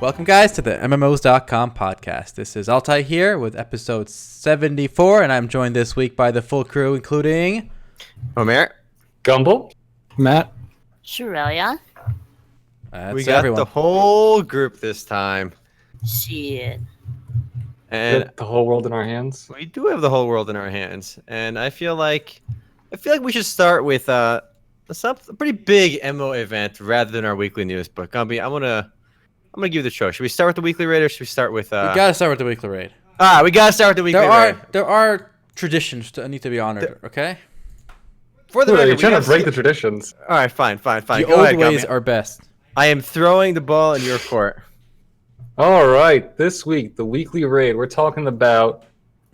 Welcome, guys, to the MMOs.com podcast. This is Altay here with episode 74, and I'm joined this week by the full crew, including... Omer, Gumble, Matt, Shurelia. we got everyone. The whole group this time. Shit. And the whole world in our hands. We do have the whole world in our hands, and I feel like we should start with a pretty big MMO event rather than our weekly news. But Gumby, I'm gonna give you the choice. Should we start with the weekly raid, or should we start with? We gotta start with the weekly raid. We gotta start with the weekly raid. There are traditions that need to be honored. Okay. For the record, you're trying to break the traditions. All right, fine. The old ways are best. I am throwing the ball in your court. All right, this week, the weekly raid, we're talking about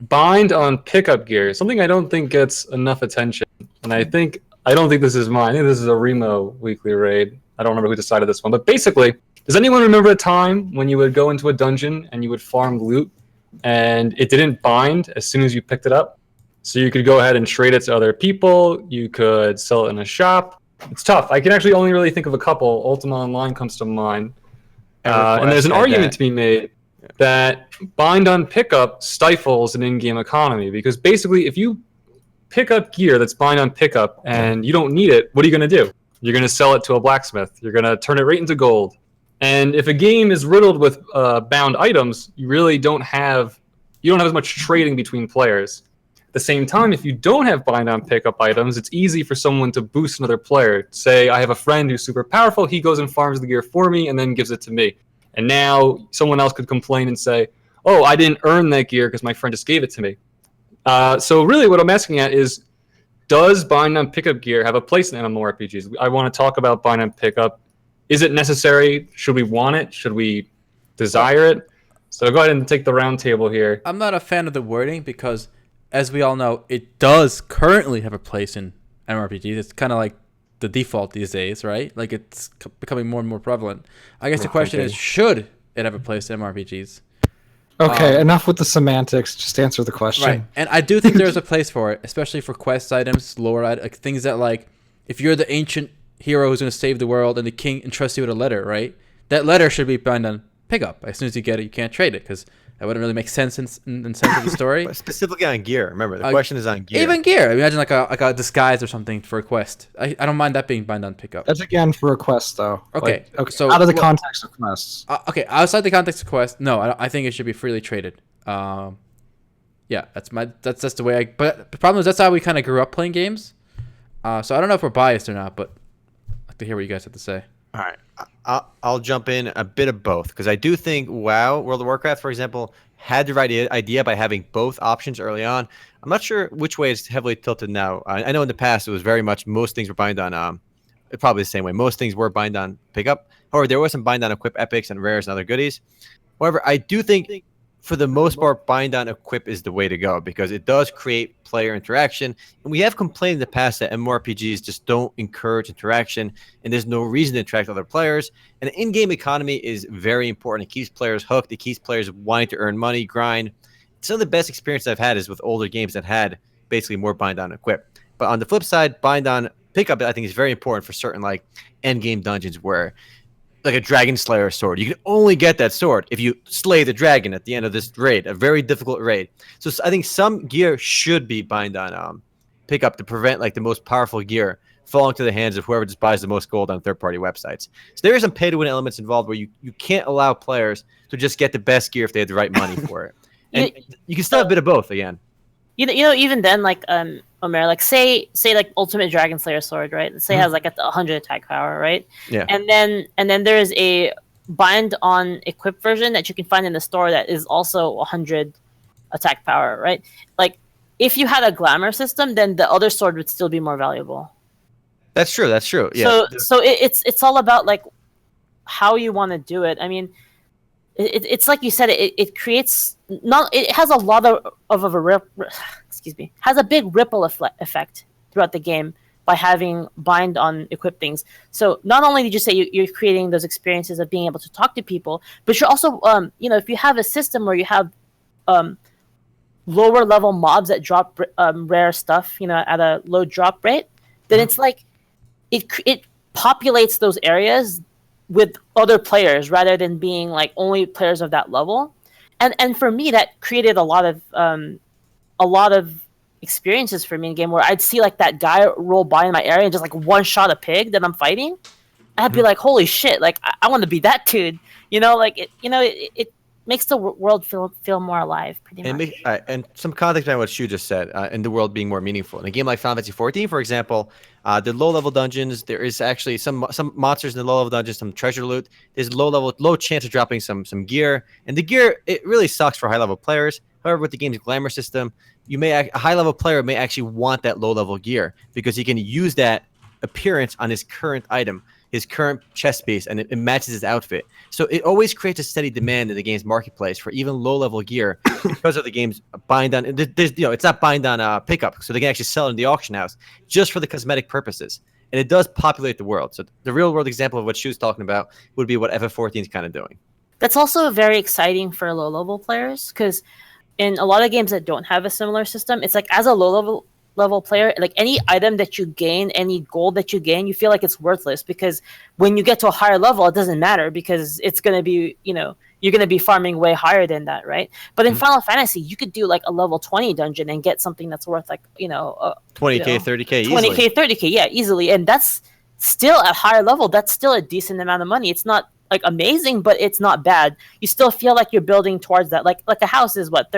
bind on pickup gear, something I don't think gets enough attention. And I don't think this is mine. I think this is a Remo weekly raid. I don't remember who decided this one. But basically, does anyone remember a time when you would go into a dungeon and you would farm loot and it didn't bind as soon as you picked it up? So you could go ahead and trade it to other people. You could sell it in a shop. It's tough. I can actually only really think of a couple. Ultima Online comes to mind. And there's an argument to be made that bind on pickup stifles an in-game economy, because basically if you pick up gear that's bind on pickup and you don't need it, what are you going to do? You're going to sell it to a blacksmith. You're going to turn it right into gold. And if a game is riddled with bound items, you really don't have as much trading between players. At the same time, if you don't have bind on pickup items, it's easy for someone to boost another player. Say, I have a friend who's super powerful, he goes and farms the gear for me and then gives it to me. And now someone else could complain and say, oh, I didn't earn that gear because my friend just gave it to me. So really what I'm asking at is, does bind on pickup gear have a place in MMORPGs? I want to talk about bind on pickup. Is it necessary? Should we want it? Should we desire it? So go ahead and take the round table here. I'm not a fan of the wording because, as we all know, it does currently have a place in MMORPGs. It's kind of like the default these days, right? Like, it's becoming more and more prevalent. I guess the question is, should it have a place in MMORPGs? Okay, enough with the semantics. Just answer the question. Right, and I do think there's a place for it, especially for quest items, lore items, like things that, like, if you're the ancient hero who's going to save the world and the king entrusts you with a letter, right? That letter should be bind on pickup. As soon as you get it, you can't trade it, because that wouldn't really make sense in sense of the story. But specifically on gear. Remember, the question is on gear. Even gear. Imagine like a disguise or something for a quest. I don't mind that being bind on pickup. That's again for a quest, though. Okay. So out of the context of quests. Okay, outside the context of quest, no, I think it should be freely traded. Yeah, that's the way But the problem is that's how we kind of grew up playing games. So I don't know if we're biased or not, but I'd like to hear what you guys have to say. All right, I'll jump in a bit of both, because I do think WoW, World of Warcraft, for example, had the right idea by having both options early on. I'm not sure which way it's heavily tilted now. I know in the past it was very much most things were bind on, probably the same way. Most things were bind on pickup. However, there was some bind on equip epics and rares and other goodies. However, I do think for the most part, bind on equip is the way to go, because it does create player interaction. And we have complained in the past that MMORPGs just don't encourage interaction, and there's no reason to interact with other players. And the in-game economy is very important. It keeps players hooked. It keeps players wanting to earn money, grind. Some of the best experience I've had is with older games that had basically more bind on equip. But on the flip side, bind on pickup, I think, is very important for certain like end game dungeons where, like a Dragon Slayer sword, you can only get that sword if you slay the dragon at the end of this raid, a very difficult raid. So I think some gear should be bind on pickup to prevent like the most powerful gear falling to the hands of whoever just buys the most gold on third-party websites. So there are some pay-to-win elements involved where you can't allow players to just get the best gear if they have the right money for it. And you can still have a bit of both again. You know, even then, like Omer, like say like Ultimate Dragon Slayer sword, right? Let's say it has like 100 attack power, right? Yeah. And then there is a bind on equip version that you can find in the store that is also 100 attack power, right? Like if you had a glamour system, then the other sword would still be more valuable. That's true. Yeah. So it's all about like how you want to do it. I mean, it's like you said, it creates it has a lot has a big ripple effect throughout the game by having bind on equip things. So not only did you say you're creating those experiences of being able to talk to people, but you're also if you have a system where you have lower level mobs that drop rare stuff at a low drop rate, then it's like it populates those areas with other players rather than being like only players of that level. And for me, that created a lot of experiences for me in game where I'd see like that guy roll by in my area and just like one shot a pig that I'm fighting. I'd be like, holy shit! Like I want to be that dude. Like it makes the world feel more alive, pretty much. And some context behind what Shu just said, and the world being more meaningful. In a game like Final Fantasy 14, for example, the low-level dungeons, there is actually some monsters in the low-level dungeons, some treasure loot. There's low chance of dropping some gear, and the gear, it really sucks for high-level players. However, with the game's glamour system, a high-level player may actually want that low-level gear because he can use that appearance on his current item, his current chest piece, and it matches his outfit. So it always creates a steady demand in the game's marketplace for even low-level gear because of the game's bind on. It's not bind on pickup, so they can actually sell it in the auction house just for the cosmetic purposes. And it does populate the world. So the real-world example of what Shu's talking about would be what FF14 is kind of doing. That's also very exciting for low-level players because in a lot of games that don't have a similar system, it's like as a low-level player, like any item that you gain, any gold that you gain, you feel like it's worthless because when you get to a higher level, it doesn't matter because it's going to be, you're going to be farming way higher than that, right? But in Final Fantasy, you could do like a level 20 dungeon and get something that's worth like, 20k, 30k, 20k, 30k, yeah, easily. And that's still at higher level, that's still a decent amount of money. It's not like amazing, but it's not bad. You still feel like you're building towards that. Like a house is what,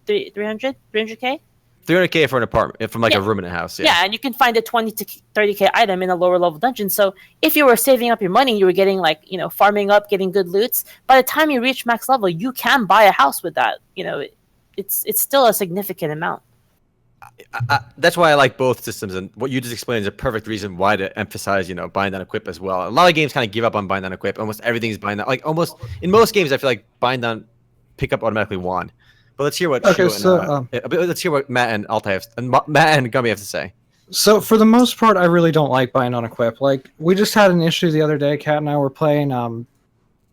300k? 300k for an apartment, from like a room in a house. Yeah, and you can find a 20 to 30k item in a lower level dungeon. So if you were saving up your money, you were getting like, farming up, getting good loots. By the time you reach max level, you can buy a house with that. It's still a significant amount. That's why I like both systems, and what you just explained is a perfect reason why to emphasize, bind on equip as well. A lot of games kind of give up on bind on equip. Almost everything is bind on. Like almost in most games, I feel like bind on pickup automatically won. But let's hear what let's hear what Matt and Altay Matt and Gummy have to say. So for the most part, I really don't like bind on equip. Like we just had an issue the other day. Kat and I were playing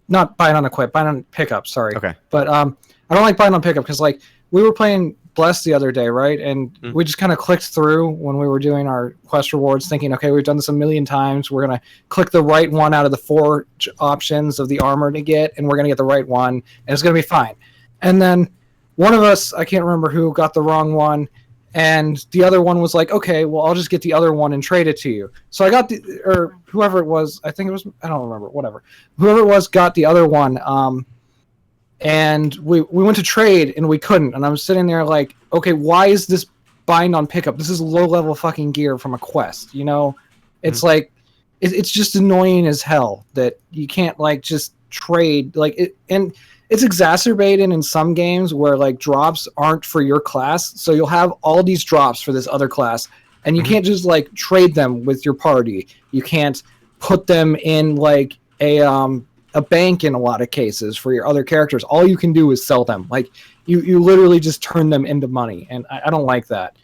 not bind on equip, bind on pickup. Sorry. Okay. But I don't like bind on pickup because like we were playing Blessed the other day, right? And we just kind of clicked through when we were doing our quest rewards, thinking, okay, we've done this a million times. We're gonna click the right one out of the 4 options of the armor to get, and we're gonna get the right one, and it's gonna be fine. And then one of us, I can't remember who, got the wrong one, and the other one was like, okay, well, I'll just get the other one and trade it to you. So I got or whoever it was, I think it was, I don't remember, whatever. Whoever it was got the other one, and we went to trade, and we couldn't. And I was sitting there like, okay, why is this bind on pickup? This is low-level fucking gear from a quest, It's like, it's just annoying as hell that you can't, like, just trade, like, it, and it's exacerbated in some games where like drops aren't for your class, so you'll have all these drops for this other class, and you can't just like trade them with your party. You can't put them in like a bank in a lot of cases for your other characters. All you can do is sell them. Like you literally just turn them into money, and I don't like that.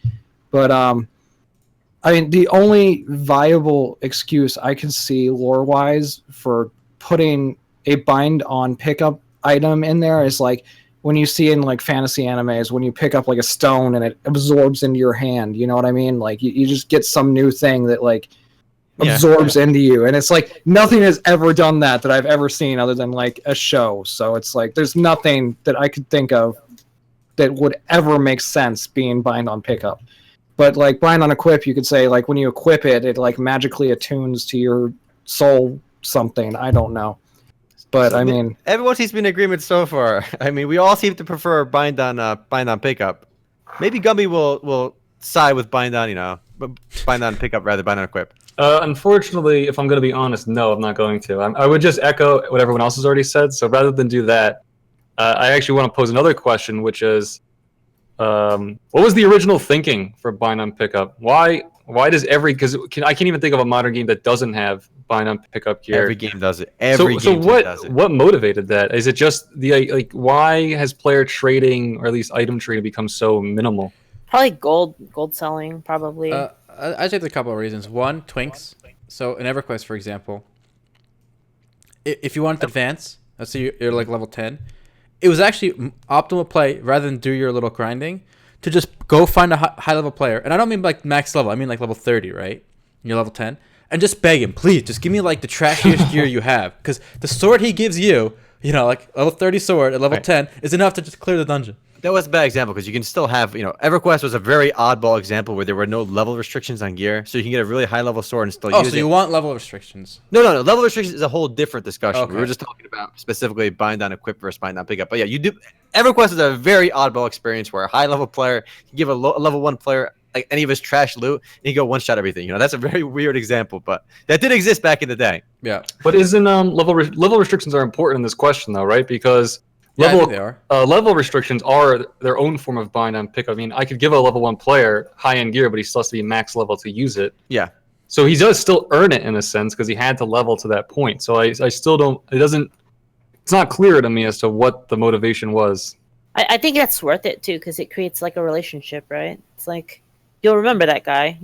But I mean, the only viable excuse I can see lore-wise for putting a bind on pickup item in there is like when you see in like fantasy animes when you pick up like a stone and it absorbs into your hand, you know what I mean? Like you just get some new thing that like absorbs into you, and it's like nothing has ever done that I've ever seen other than like a show. So it's like there's nothing that I could think of that would ever make sense being bind on pickup. But like bind on equip, you could say like when you equip it, it like magically attunes to your soul something. I don't know. But I mean, everyone seems to be in agreement so far. I mean, we all seem to prefer bind on pickup. Maybe Gumby will side with bind on bind on pickup rather than bind on equip. Unfortunately, if I'm going to be honest, no, I'm not going to. I would just echo what everyone else has already said. So rather than do that, I actually want to pose another question, which is, what was the original thinking for bind on pickup? Why does because I can't even think of a modern game that doesn't have bind on pickup gear. Every game does it. Every game does it. What motivated that? Is it just the why has player trading or at least item trading become so minimal? Probably gold selling, probably. I'd say there's a couple of reasons. One, twinks. So in EverQuest, for example, if you wanted to advance, let's say you're like level 10, it was actually optimal play rather than do your little grinding to just go find a high level player. And I don't mean like max level. I mean like level 30, right? You're level 10. and just beg him, please, just give me like the trashiest gear you have, because the sword he gives you, you know, like level 30 sword at level 10 is enough to just clear the dungeon. That was a bad example because you can still have, EverQuest was a very oddball example where there were no level restrictions on gear, so you can get a really high level sword and still use it. Oh, so you want level restrictions? No. Level restrictions is a whole different discussion. Okay. We were just talking about specifically bind on equip versus bind on pickup. But yeah, you do. EverQuest is a very oddball experience where a high level player can give a level 1 player like any of his trash loot and he go one shot everything. That's a very weird example, but that did exist back in the day. Yeah. But isn't level restrictions are important in this question though, right? Because I think they are. Level restrictions are their own form of bind on pickup. I mean, I could give a level 1 player high-end gear, but he still has to be max level to use it. Yeah. So he does still earn it in a sense because he had to level to that point. So I still don't. It's not clear to me as to what the motivation was. I think that's worth it too because it creates like a relationship, right? It's like you'll remember that guy,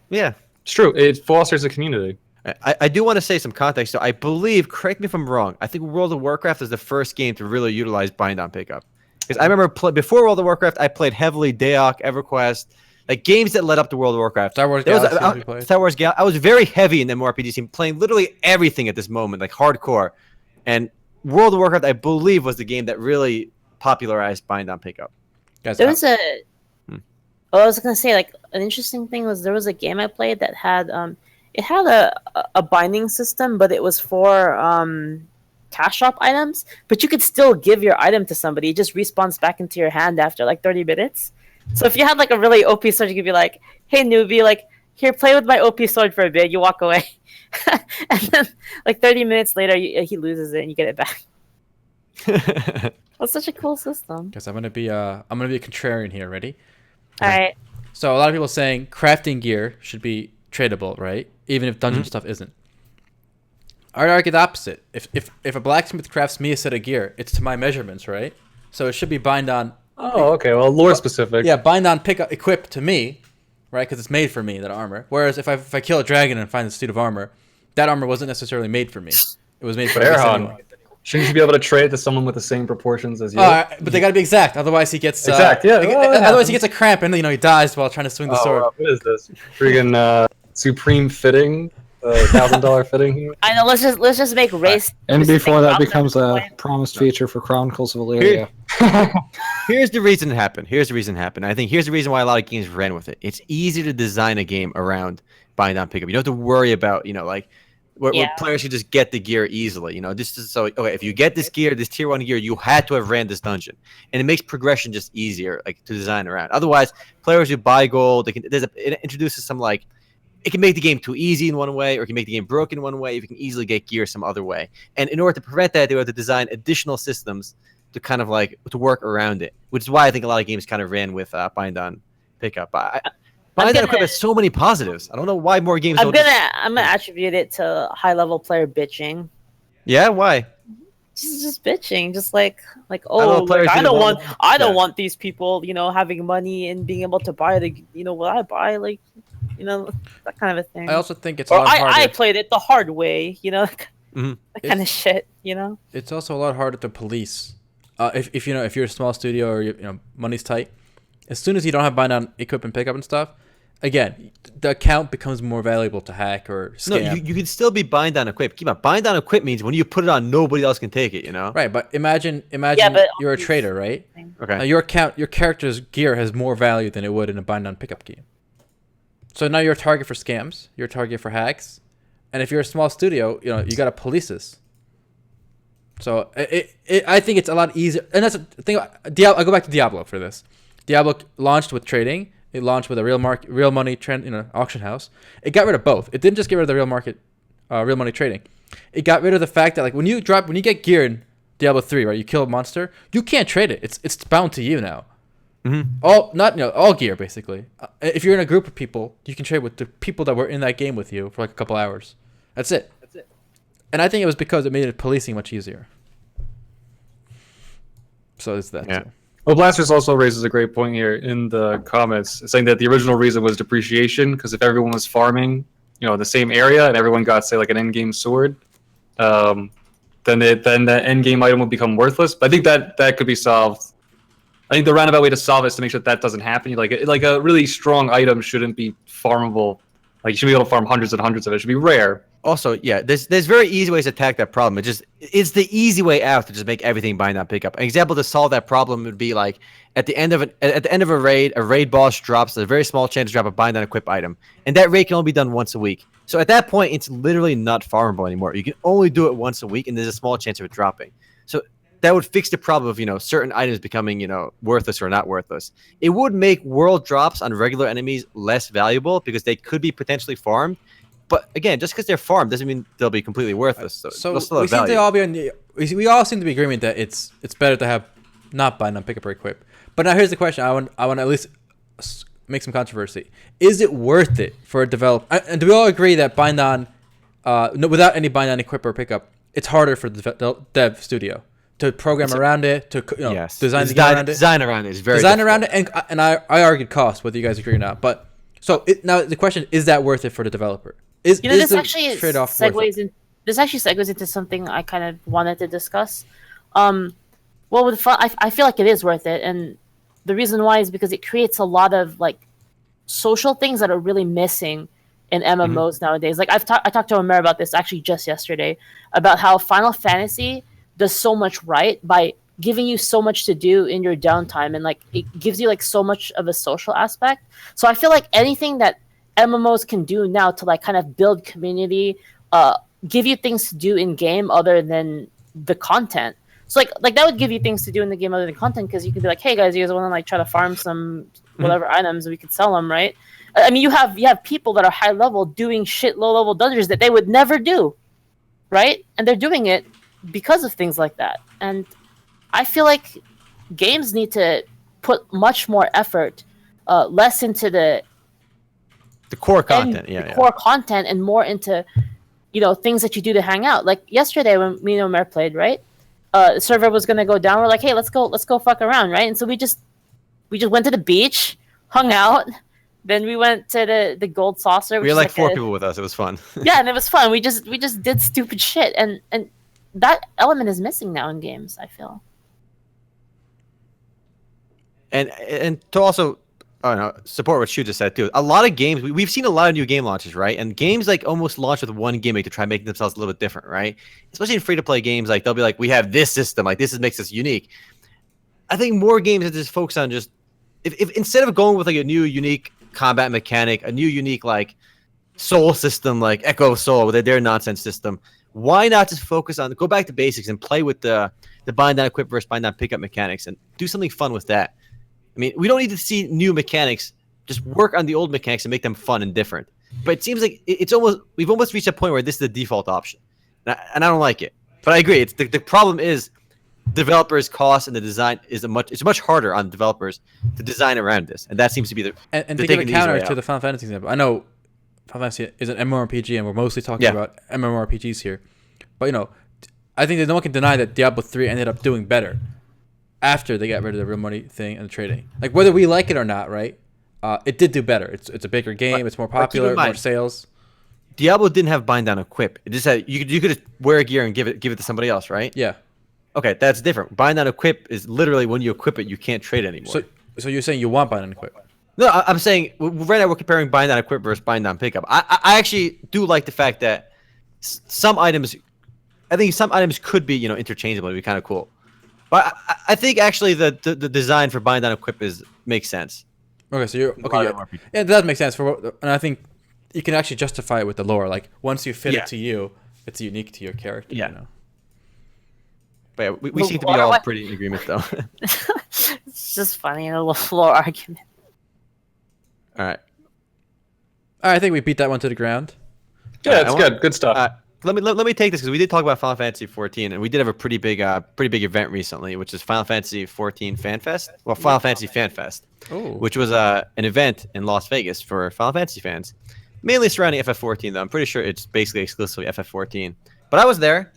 Yeah. It's true. It fosters a community. I do want to say some context. So I believe, correct me if I'm wrong, I think World of Warcraft is the first game to really utilize bind on pickup. Because I remember before World of Warcraft, I played heavily Daok, EverQuest, like games that led up to World of Warcraft. Star Wars Galaxy. Star Wars Galaxy. I was very heavy in the MMORPG scene, playing literally everything at this moment, like hardcore. And World of Warcraft, I believe, was the game that really popularized bind on pickup. Guys, there was I was gonna say like an interesting thing was there was a game I played that had it had a binding system, but it was for cash shop items. But you could still give your item to somebody. It just respawns back into your hand after like 30 minutes. So if you had like a really OP sword, you could be like, "Hey newbie, like here, play with my OP sword for a bit." You walk away, and then like 30 minutes later, he loses it and you get it back. That's such a cool system. Guys, I'm gonna be a contrarian here. Ready? All right. So a lot of people saying crafting gear should be tradable, right? Even if dungeon stuff isn't. I'd argue the opposite. If a blacksmith crafts me a set of gear, it's to my measurements, right? So it should be bind on. Oh, okay. Well, lore specific. Yeah, bind on equip to me, right? Because it's made for me, that armor. Whereas if I kill a dragon and find the suit of armor, that armor wasn't necessarily made for me. It was made for Erhan, shouldn't you be able to trade to someone with the same proportions as you? But they got to be exact. Otherwise, he gets exact. Yeah. Otherwise, he gets a cramp and he dies while trying to swing the sword. Wow, what is this? Freaking supreme fitting, $1,000 fitting here. I know. Let's just make race. And before that becomes a promised feature for Chronicles of Illyria. Here's the reason it happened. I think here's the reason why a lot of games ran with it. It's easy to design a game around bind on pickup. You don't have to worry about where players can just get the gear easily. This is so okay. If you get this gear, this tier 1 gear, you had to have ran this dungeon, and it makes progression just easier, like to design around. Otherwise, players who buy gold, it introduces some it can make the game too easy in one way, or it can make the game broken in one way. If you can easily get gear some other way, and in order to prevent that, they have to design additional systems to kind of to work around it. Which is why I think a lot of games kind of ran with bind on pickup. Bind on equip has so many positives. I don't know why more games. I'm gonna attribute it to high level player bitching. Yeah, why? Just bitching, just like oh, I don't want these people, having money and being able to buy what I buy, that kind of a thing. I also think it's a lot harder. I played it the hard way, that kind of shit, It's also a lot harder to police. If you're a small studio or money's tight, as soon as you don't have bind on equip and pickup and stuff, again, the account becomes more valuable to hack or scam. No, you can still be bind on equip. Keep on bind on equip means when you put it on, nobody else can take it. Right, but imagine you're a trader, right? Okay. Now your character's gear has more value than it would in a bind on pickup game. So now you're a target for scams. You're a target for hacks, and if you're a small studio, you got to police this. So I think it's a lot easier, and that's the thing. I go back to Diablo for this. Diablo launched with trading. It launched with a real money trend, auction house. It got rid of both. It didn't just get rid of the real money trading. It got rid of the fact that when you get gear in Diablo 3, right? You kill a monster, you can't trade it. It's bound to you now. Mm-hmm. All gear basically. If you're in a group of people, you can trade with the people that were in that game with you for a couple hours. That's it. And I think it was because it made it policing much easier. So it's that. Yeah. Too. Well, Blasters also raises a great point here in the comments, saying that the original reason was depreciation, because if everyone was farming, in the same area and everyone got, say, like an end-game sword, then the end-game item would become worthless. But I think that could be solved. I think the roundabout way to solve it is to make sure that doesn't happen. Like a really strong item shouldn't be farmable Like you should be able to farm hundreds and hundreds of it. It should be rare. Also, yeah, there's very easy ways to attack that problem. It's the easy way out to just make everything bind on pickup. An example to solve that problem would be like at the end of a raid boss drops a very small chance to drop a bind on equip item, and that raid can only be done once a week. So at that point, it's literally not farmable anymore. You can only do it once a week, and there's a small chance of it dropping. So that would fix the problem of certain items becoming worthless or not worthless. It would make world drops on regular enemies less valuable because they could be potentially farmed. But again, just because they're farmed doesn't mean they'll be completely worthless. So we seem to all be on we all seem to be in agreement that it's better to have not bind on pickup or equip. But now here's the question: I want to at least make some controversy. Is it worth it for a developer? And do we all agree that bind on, without any bind on equip or pickup, it's harder for the dev studio to program around it, to design the game around it. Design around it is very design difficult. around it, and I argued cost, whether you guys agree or not. But so now the question is that worth it for the developer? This actually segues into something I kind of wanted to discuss. Well, with fun, I feel like it is worth it, and the reason why is because it creates a lot of like social things that are really missing in MMOs nowadays. Like I talked to Omer about this actually just yesterday about how Final Fantasy does so much right by giving you so much to do in your downtime, and like it gives you like so much of a social aspect. So I feel like anything that MMOs can do now to like kind of build community, give you things to do in game other than the content. So like that would give you things to do in the game other than content, because you could be like, hey guys, you guys want to like try to farm some whatever items, we could sell them, right? I mean, you have people that are high level doing shit low level dungeons that they would never do, right? And they're doing it because of things like that. And I feel like games need to put much more effort, less into the core content, core content, and more into things that you do to hang out. Like yesterday when me and Omer played, right? The server was gonna go down. We're like, hey, let's go fuck around, right? And so we just went to the beach, hung out. Then we went to the Gold Saucer. We had like 4 people with us. It was fun. Yeah, and it was fun. We just did stupid shit, and that element is missing now in games, I feel. And to also support what Shu just said too. A lot of games, we've seen a lot of new game launches, right? And games like almost launch with one gimmick to try and make themselves a little bit different, right? Especially in free-to-play games, like they'll be like, we have this system, like this makes us unique. I think more games that just focus on just if instead of going with like a new unique combat mechanic, a new unique like soul system like Echo Soul with their nonsense system, why not just focus on go back to basics and play with the bind down equip versus bind down pickup mechanics and do something fun with that. I mean, we don't need to see new mechanics. Just work on the old mechanics and make them fun and different. But it seems like we've almost reached a point where this is the default option, and I don't like it. But I agree. It's the problem is developers' cost and the design is it's much harder on developers to design around this, and that seems to be the and think of a counter to the Final Fantasy example. I know Final Fantasy is an MMORPG, and we're mostly talking about MMORPGs here. But I think that no one can deny that Diablo 3 ended up doing better after they got rid of the real money thing and the trading. Like whether we like it or not, right? It did do better. It's a bigger game. It's more popular, more sales. Diablo didn't have bind down equip. It just had you could just wear a gear and give it to somebody else, right? Yeah. Okay, that's different. Bind down equip is literally when you equip it, you can't trade anymore. So you're saying you want bind down equip? No, I'm saying right now we're comparing bind down equip versus bind down pickup. I actually do like the fact that some items, I think some items could be interchangeable. It'd be kind of cool. But I think actually the design for bind down equip makes sense. Okay, so you're okay. Yeah, it does make sense and I think you can actually justify it with the lore. Like once you fit it to you, it's unique to your character. Yeah. But yeah, we seem to be all pretty in agreement though. It's just funny, a little lore argument. All right. I think we beat that one to the ground. Yeah, it's good. Good stuff. Let me take this because we did talk about Final Fantasy 14, and we did have a pretty big event recently, which is Final Fantasy 14 FanFest. Well, Final Fantasy FanFest, which was an event in Las Vegas for Final Fantasy fans, mainly surrounding FF14. Though I'm pretty sure it's basically exclusively FF14. But I was there,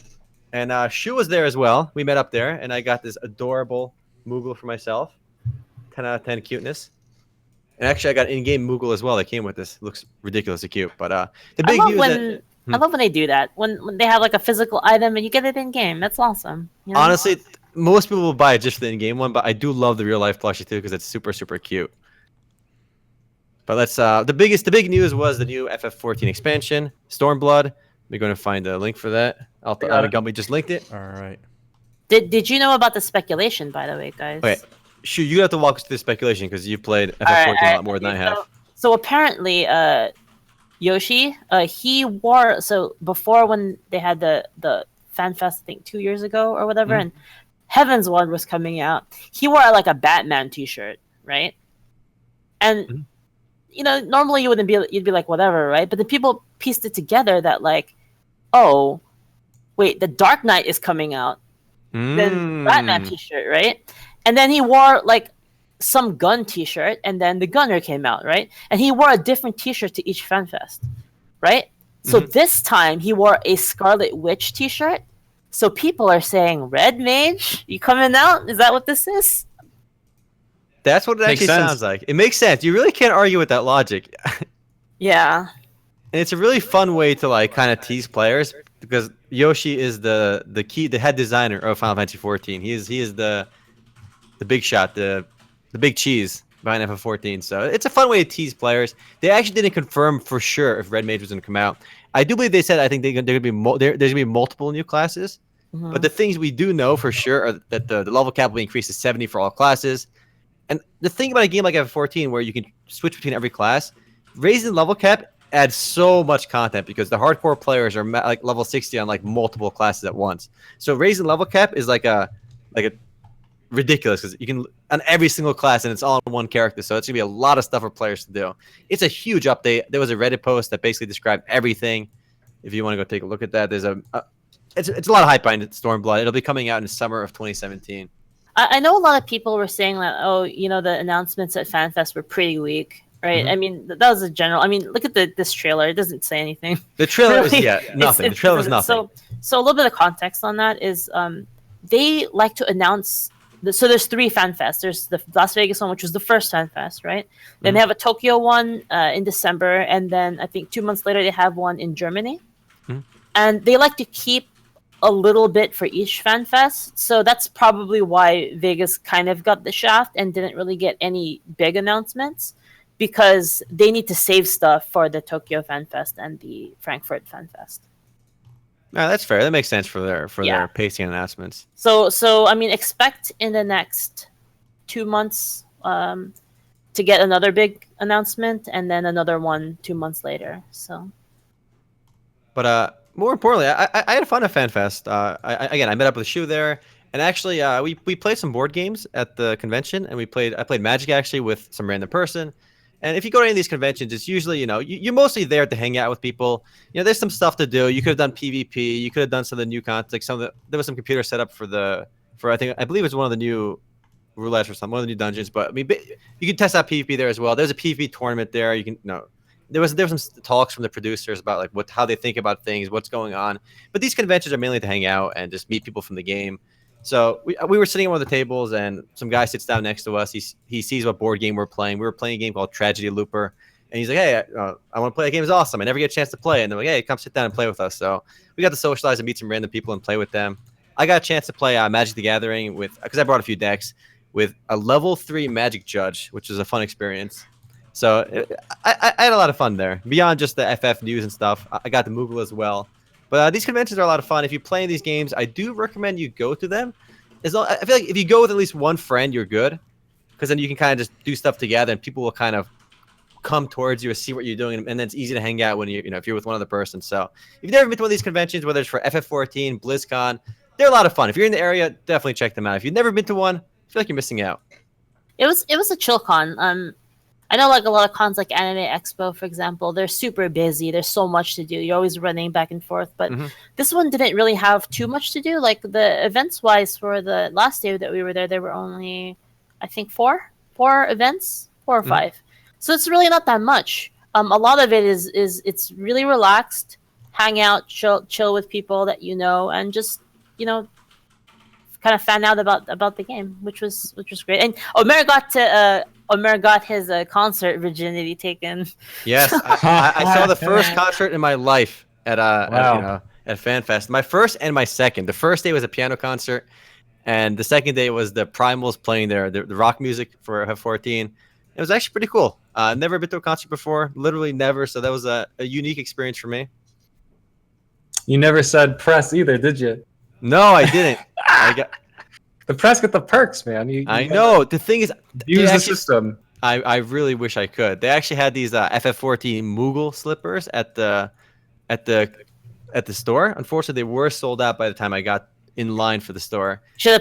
and Shu was there as well. We met up there, and I got this adorable Moogle for myself. 10 out of 10 cuteness. And actually, I got in-game Moogle as well that came with this. Looks ridiculously cute. But the big news I love when they do that. When they have like a physical item and you get it in game. That's awesome. Honestly, most people will buy it just for the in-game one, but I do love the real life plushie too because it's super, super cute. But let's the big news was the new FF14 expansion, Stormblood. We're going to find a link for that. Gumby just linked it. All right. Did you know about the speculation, by the way, guys? Okay, Shu, you have to walk us through the speculation because you've played FF14 a lot more than I have. So apparently, Yoshi, he wore, so before when they had the FanFest, I think 2 years ago or whatever, and Heaven's Ward was coming out, he wore like a Batman t-shirt, right? And you know, normally you'd be like whatever, right? But the people pieced it together that like, oh, wait, the Dark Knight is coming out, then Batman t-shirt, right? And then he wore like some gun t-shirt, and then the Gunner came out, right? And he wore a different t-shirt to each FanFest, right? So this time he wore a Scarlet Witch t-shirt. So people are saying, Red Mage, you coming out? Is that what this is? That's what it actually sounds like. It makes sense. You really can't argue with that logic. Yeah. And it's a really fun way to like kind of tease players because Yoshi is the head designer of Final Fantasy 14. He is the big shot, the big cheese behind FF14. So it's a fun way to tease players. They actually didn't confirm for sure if Red Mage was going to come out. I do believe they said I think there's going to be multiple new classes. But the things we do know for sure are that the level cap will be increased to 70 for all classes. And the thing about a game like FF14 where you can switch between every class, raising the level cap adds so much content because the hardcore players are like level 60 on like multiple classes at once. So raising level cap is like a ridiculous because you can on every single class and it's all in one character. So it's gonna be a lot of stuff for players to do. It's a huge update. There was a Reddit post that basically described everything. If you want to go take a look at that, there's it's a lot of hype behind Stormblood. It'll be coming out in the summer of 2017. I know a lot of people were saying that, oh, you know, the announcements at FanFest were pretty weak, right? I mean, that was a general. I mean, look at this trailer; it doesn't say anything. The trailer was nothing. The trailer was nothing. So a little bit of context on that is, they like to announce. So there's 3 FanFests. There's the Las Vegas one, which was the first FanFest, right? Then they have a Tokyo one in December, and then I think 2 months later they have one in Germany, and they like to keep a little bit for each FanFest. So that's probably why Vegas kind of got the shaft and didn't really get any big announcements because they need to save stuff for the Tokyo FanFest and the Frankfurt FanFest. No, that's fair. That makes sense for their pacing announcements. So I mean, expect in the next 2 months to get another big announcement and then another one 2 months later. So, but more importantly, I had fun at FanFest. I met up with Shu there, and actually we played some board games at the convention, and I played Magic actually with some random person. And if you go to any of these conventions, it's usually, you know, you're mostly there to hang out with people. You know, there's some stuff to do. You could have done PvP. You could have done some of the new content. There was some computer set up for I believe it was one of the new roulettes or one of the new dungeons. But I mean, you can test out PvP there as well. There's a PvP tournament there. You can there was some talks from the producers about like how they think about things, what's going on. But these conventions are mainly to hang out and just meet people from the game. So we were sitting at one of the tables, and some guy sits down next to us. He sees what board game we're playing. We were playing a game called Tragedy Looper, and he's like, "Hey, I want to play. A game is awesome. I never get a chance to play." And they're like, "Hey, come sit down and play with us." So we got to socialize and meet some random people and play with them. I got a chance to play Magic the Gathering because I brought a few decks with a level 3 Magic Judge, which was a fun experience. So I had a lot of fun there. Beyond just the FF news and stuff, I got to Moogle as well. But these conventions are a lot of fun. If you play in these games, I do recommend you go to them. I feel like if you go with at least one friend, you're good, because then you can kind of just do stuff together, and people will kind of come towards you and see what you're doing, and then it's easy to hang out when if you're with one other person. So if you've never been to one of these conventions, whether it's for FF14, BlizzCon, they're a lot of fun. If you're in the area, definitely check them out. If you've never been to one, I feel like you're missing out. It was a chill con. I know like a lot of cons like Anime Expo, for example, they're super busy. There's so much to do. You're always running back and forth. But this one didn't really have too much to do. Like the events-wise for the last day that we were there were only, I think, four events, 4 or 5. So it's really not that much. A lot of it is it's really relaxed, hang out, chill with people that you know, and just, you know, kind of fan out about the game, which was great. And Omer got his concert virginity taken. Yes, I saw the first concert in my life at FanFest. My first and my second. The first day was a piano concert, and the second day was the Primals playing the rock music for F14. It was actually pretty cool. Never been to a concert before, literally never. So that was a unique experience for me. You never said press either, did you? No, I didn't. The press get the perks, man. I know. The thing is, Use the system. I really wish I could. They actually had these FF14 Moogle slippers at the store. Unfortunately, they were sold out by the time I got in line for the store. You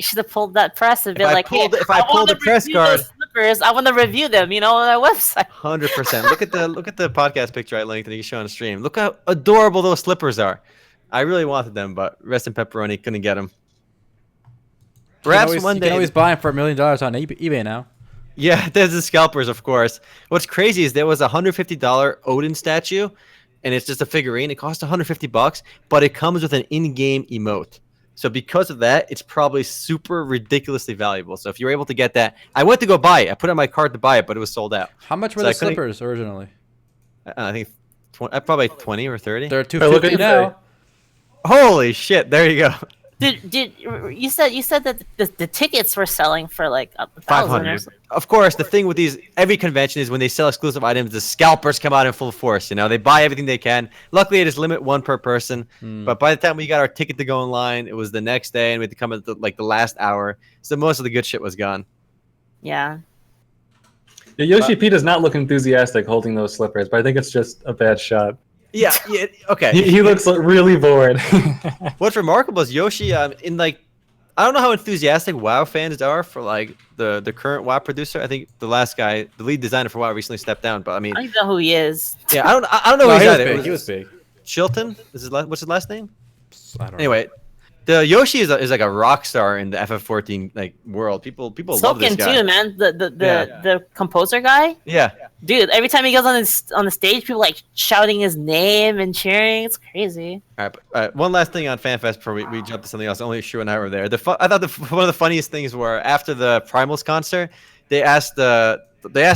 should have pulled that press and been like, if I pulled the press card, slippers, I want to review them. On our website. 100%. Look at the podcast picture I linked and you can show on the stream. Look how adorable those slippers are. I really wanted them, but rest in pepperoni, couldn't get them. Perhaps one day. You can always buy them for $1 million on eBay now. Yeah, there's the scalpers, of course. What's crazy is there was a $150 Odin statue, and it's just a figurine. It costs $150, but it comes with an in-game emote. So because of that, it's probably super ridiculously valuable. So if you're able to get that, I went to go buy it. I put it on my cart to buy it, but it was sold out. How much were the slippers originally? I think probably 20 or 30. They're $250 now. Holy shit! There you go. Did you said that the tickets were selling for like $500? Of course, the thing with every convention is when they sell exclusive items, the scalpers come out in full force. They buy everything they can. Luckily, it is limit one per person. But by the time we got our ticket to go in line, it was the next day, and we had to come at the last hour. So most of the good shit was gone. Yeah. Yoshi P does not look enthusiastic holding those slippers, but I think it's just a bad shot. Yeah, okay. He looks really bored. What's remarkable is Yoshi, I don't know how enthusiastic WoW fans are for the current WoW producer. I think the last guy, the lead designer for WoW, recently stepped down. But I mean, I don't know who he is. Yeah, I don't know who he's at. He was big. Chilton? What's his last name? I don't know. Anyway, the Yoshi is like a rock star in the FF14 world. People love this guy. too, man. The composer guy. Yeah. Dude, every time he goes on the stage, people shouting his name and cheering. It's crazy. All right. One last thing on FanFest before we jump to something else. Only Shu and I were there. I thought one of the funniest things were after the Primals concert, they asked the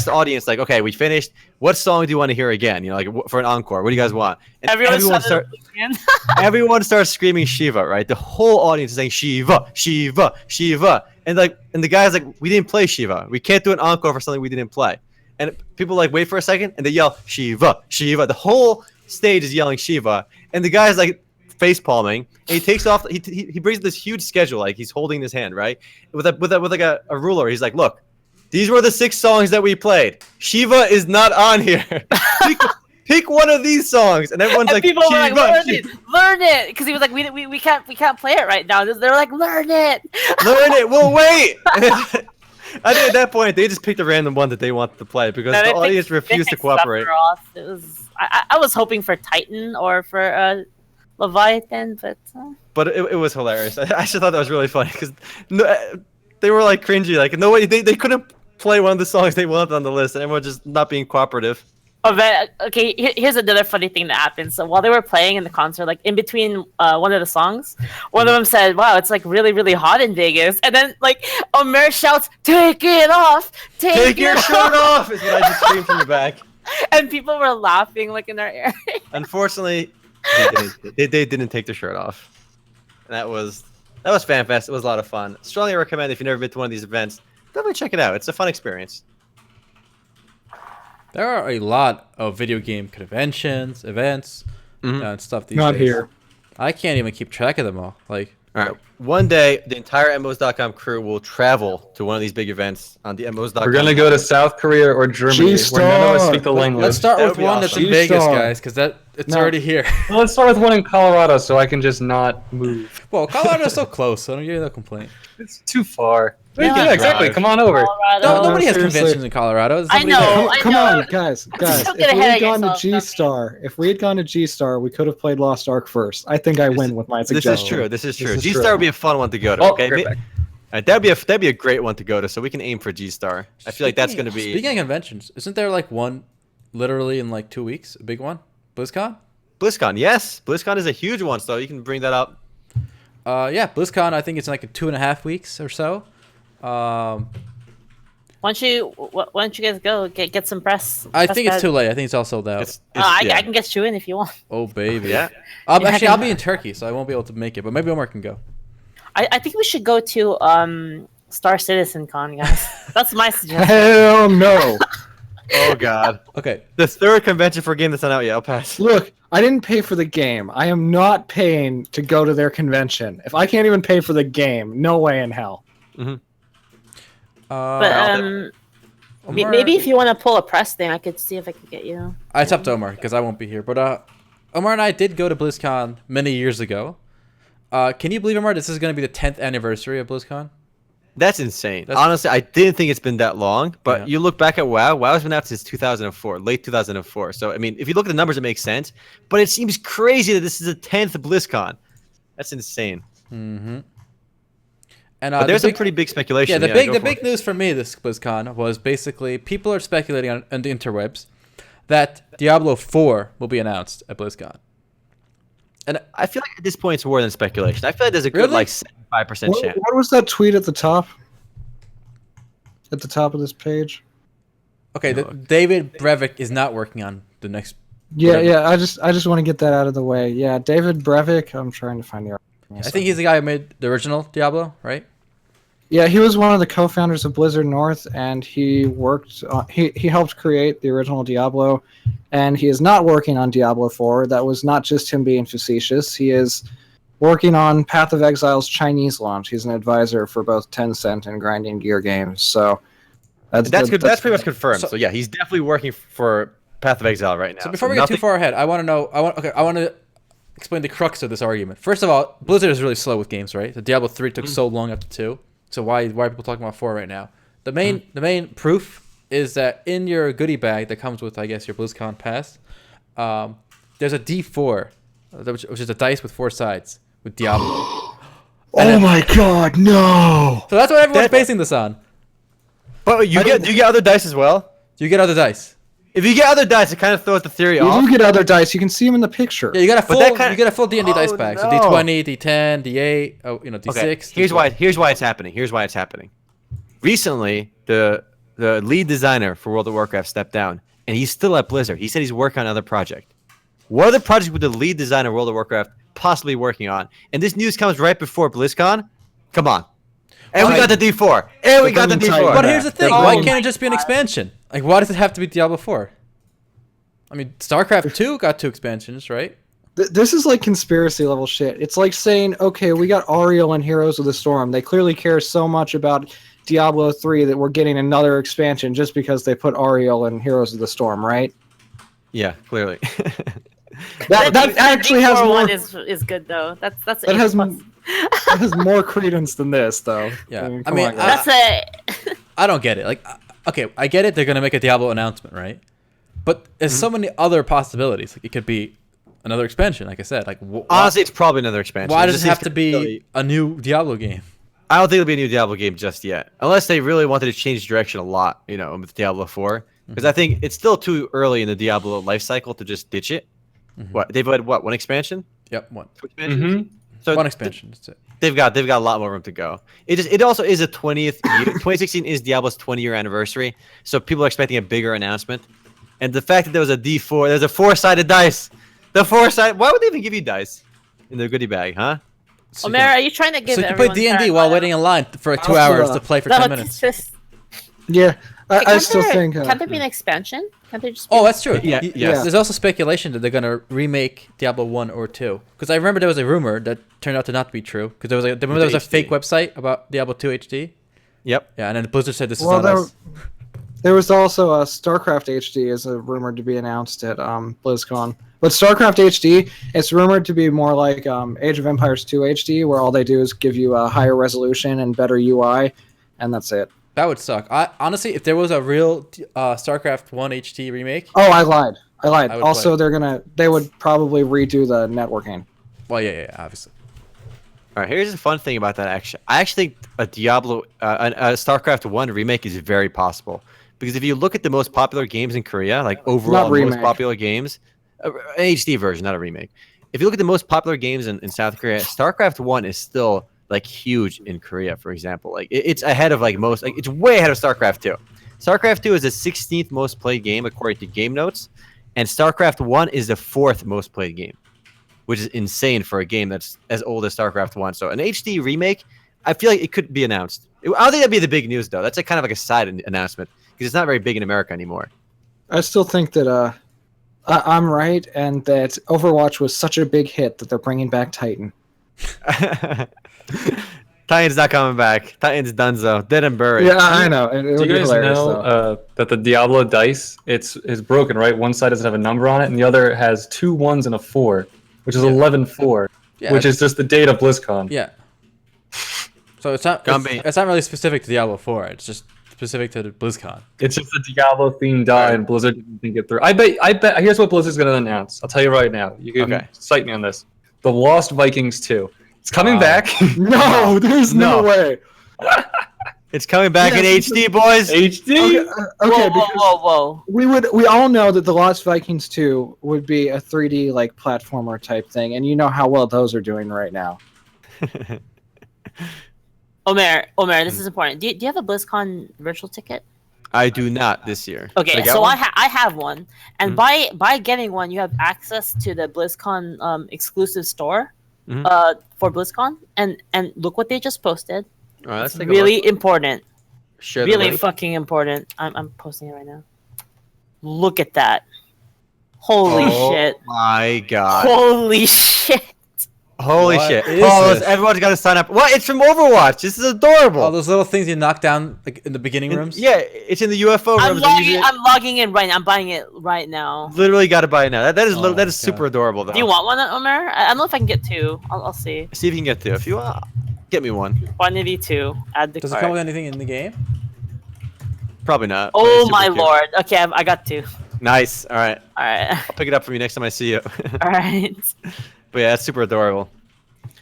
audience okay, we finished. What song do you want to hear again? For an encore. What do you guys want? And everyone starts screaming Shiva, right? The whole audience is saying Shiva, Shiva, Shiva, and the guy's like, we didn't play Shiva. We can't do an encore for something we didn't play. And people wait for a second and they yell Shiva, Shiva. The whole stage is yelling Shiva, and the guy's face palming, and he takes off. He brings this huge schedule, he's holding his hand, right, with a ruler. He's like, look. These were the 6 songs that we played. Shiva is not on here. Pick one of these songs, and everyone's like, people Shiva, were learn it, because he was like, we can't play it right now. They're like, learn it. Learn it. We'll wait. I think at that point they just picked a random one that they wanted to play because the audience refused to cooperate. I was hoping for Titan or for Leviathan, but it was hilarious. I actually thought that was really funny because they were cringy, no way they couldn't play one of the songs they wanted on the list, and everyone just not being cooperative. Okay, here's another funny thing that happened. So while they were playing in the concert, in between one of the songs, one of them said, "Wow, it's really, really hot in Vegas," and then Omer shouts, "Take it off! Take your shirt off!" is what I just screamed from the back. And people were laughing in our area. Unfortunately, they didn't take their shirt off. And that was FanFest. It was a lot of fun. Strongly recommend if you've never been to one of these events, definitely check it out. It's a fun experience. There are a lot of video game conventions, events, and stuff these days. Not here. I can't even keep track of them all. All right. One day, the entire MMOs.com crew will travel to one of these big events on the MMOs.com. We're going to go to South Korea or Germany, where none of us speak the language. Let's start with one that's in Vegas, guys, because it's already here. Well, let's start with one in Colorado, so I can just not move. Well, Colorado's so close, so I don't give you no complaint. It's too far. Yeah, exactly. Come on over. Nobody has seriously. conventions in Colorado. I know. Come on, guys. Don't If get we ahead had of gone to yourself, G-Star, we could have played Lost Ark first. I think I win with my suggestion. This is true. This is G-Star true. would be a fun one to go to. Oh, Okay, right back. that'd be a great one to go to. So we can aim for G-Star. I feel like that's going to be. Speaking of conventions, isn't there one literally in 2 weeks? A big one? BlizzCon? BlizzCon, yes. BlizzCon is a huge one, so you can bring that up. Yeah, BlizzCon. I think it's in 2.5 weeks or so. Why don't you guys go get some press? I think it's too late. I think it's all sold out. I can get you in if you want. Oh baby. Yeah. I'll be in Turkey, so I won't be able to make it. But maybe Omar can go. I think we should go to Star Citizen Con, guys. That's my suggestion. Hell no. Oh God. Okay. The third convention for a game that's not out yet. I'll pass. Look, I didn't pay for the game. I am not paying to go to their convention. If I can't even pay for the game, no way in hell. But Omar, maybe if you want to pull a press thing, I could see if I could get you. it's up to Omar because I won't be here. But Omar and I did go to BlizzCon many years ago. Can you believe, Omar, this is going to be the 10th anniversary of BlizzCon? That's insane. Honestly, I didn't think it's been that long. But you look back at WoW. WoW's been out since 2004, late 2004. So I mean, if you look at the numbers, it makes sense. But it seems crazy that this is the 10th BlizzCon. That's insane. Mm-hmm. And but there's some pretty big speculation. Yeah, the big news for me this BlizzCon was basically people are speculating on the interwebs that Diablo 4 will be announced at BlizzCon. And I feel like at this point it's more than speculation. I feel like there's a good like 75% chance. What was that tweet at the top? At the top of this page? Okay, David Brevik is not working on the next. Yeah. I just want to get that out of the way. Yeah, David Brevik. I'm trying to find the article. I think he's the guy who made the original Diablo, right? Yeah, he was one of the co-founders of Blizzard North, and he worked. He helped create the original Diablo, and he is not working on Diablo 4. That was not just him being facetious. He is working on Path of Exile's Chinese launch. He's an advisor for both Tencent and Grinding Gear Games. So that's good. That's pretty much confirmed. So yeah, he's definitely working for Path of Exile right now. So before we get too far ahead, I want to know. I want to explain the crux of this argument. First of all, Blizzard is really slow with games, right? The Diablo 3 took so long after 2. So why are people talking about 4 right now? The main proof is that in your goodie bag that comes with, I guess, your BlizzCon pass, there's a D4, which is a dice with 4 sides with Diablo. Oh my God, no! So that's what everyone's basing this on. But do you get other dice as well? You get other dice. If you get other dice, it kind of throws the theory off. You do get other dice. You can see them in the picture. Yeah, you got a full D&D dice bag. So D20, D10, D8, D6. Okay. D12. Here's why it's happening. Recently, the lead designer for World of Warcraft stepped down, and he's still at Blizzard. He said he's working on another project. What other project would the lead designer of World of Warcraft possibly working on? And this news comes right before BlizzCon. Come on. And we got the D4. And we got the D4. But here's the thing. Why can't it just be an expansion? Like, why does it have to be Diablo 4? I mean, StarCraft 2 got 2 expansions, right? This is like conspiracy level shit. It's like saying, okay, we got Ariel and Heroes of the Storm. They clearly care so much about Diablo 3 that we're getting another expansion just because they put Ariel and Heroes of the Storm, right? Yeah, clearly. that actually has more. One is good though. That has more credence than this, though. Yeah, I mean, that's it. I don't get it. Like, okay, I get it. They're gonna make a Diablo announcement, right? But there's so many other possibilities. Like, it could be another expansion, like I said. Like, honestly, it's probably another expansion. Why does it have to be a new Diablo game? I don't think it'll be a new Diablo game just yet, unless they really wanted to change direction a lot, with Diablo 4. Because I think it's still too early in the Diablo life cycle to just ditch it. What they've had? One expansion? Yep, one. 2 expansions? So one expansion. That's it. They've got a lot more room to go. It also is a 20th year. 2016 is Diablo's 20-year anniversary, so people are expecting a bigger announcement. And the fact that there was a D4, there's a 4-sided dice. The 4-sided. Why would they even give you dice in their goodie bag, huh? So Omar, are you trying to give? So you can play D&D while waiting in line for 2 hours to play for 10 minutes. Yeah, I still think. Can't there be an expansion? Can't there just? Be that's true. Yeah. There's also speculation that they're gonna remake Diablo 1 or 2. Because I remember there was a rumor that turned out to not be true. Because there was a fake website about Diablo 2 HD. Yep. Yeah, and then Blizzard said this is not us. There was also a StarCraft HD is rumored to be announced at BlizzCon. But StarCraft HD, it's rumored to be more like Age of Empires 2 HD, where all they do is give you a higher resolution and better UI, and that's it. That would suck. Honestly, if there was a real StarCraft 1 HD remake... Oh, I lied. Also, they would probably redo the networking. Well, yeah, obviously. All right, here's the fun thing about that. I actually think a StarCraft 1 remake is very possible. Because if you look at the most popular games in Korea, like overall most popular games, an HD version, not a remake. If you look at the most popular games in South Korea, StarCraft 1 is still like huge in Korea, for example. Like it's ahead of it's way ahead of StarCraft 2. StarCraft 2 is the 16th most played game according to Game Notes, and StarCraft 1 is the 4th most played game, which is insane for a game that's as old as StarCraft 1. So an HD remake, I feel like it could be announced. I don't think that'd be the big news though. That's kind of like a side announcement because it's not very big in America anymore. I still think that I'm right, and that Overwatch was such a big hit that they're bringing back Titan. Titan's not coming back. Titan's donezo. Dead and buried. Yeah, I know. It Do would you be guys hilarious, know though. that the Diablo dice is broken, right? One side doesn't have a number on it, and the other has 2 1s and a 4, which is 11-4, Yeah, which is just the date of BlizzCon. Yeah. So it's not Gumby. it's not really specific to Diablo 4. It's just specific to Blizzcon. It's just a Diablo themed die, and Blizzard didn't think it through. I bet. Here's what Blizzard's gonna announce. I'll tell you right now. You can Okay. cite me on this. The Lost Vikings 2. It's coming back. No, there's no way. It's coming back in HD, boys. HD. Okay, Whoa. we all know that the Lost Vikings 2 would be a 3D like platformer type thing, and you know how well those are doing right now. Omer, this is important. Do you have a BlizzCon virtual ticket? I do not this year. Okay, I got so one? I have one, and by getting one, you have access to the BlizzCon exclusive store for BlizzCon, and look what they just posted. All right, let's It's take a really look. important, Share the really link. fucking important. I'm posting it right now. Look at that! Holy shit! My God. Holy shit! Holy What shit. is Oh, this? everyone's got to sign up. What? It's from Overwatch. This is adorable. All those little things you knock down like in the beginning rooms. Yeah, it's in the UFO I'm rooms. They usually- logging in right now. I'm buying it right now. Literally got to buy it now. That is Oh that is my super adorable, though. Do you want one, Omer? I don't know if I can get two. I'll see. See if you can get to. If you want, get me one. Quantity 2. Add the Does it cart. come with anything in the game? Probably not. but it's Oh super my cute. lord. Okay, I got 2. Nice. All right. Alright. I'll pick it up from you next time I see you. Alright. But yeah, that's super adorable.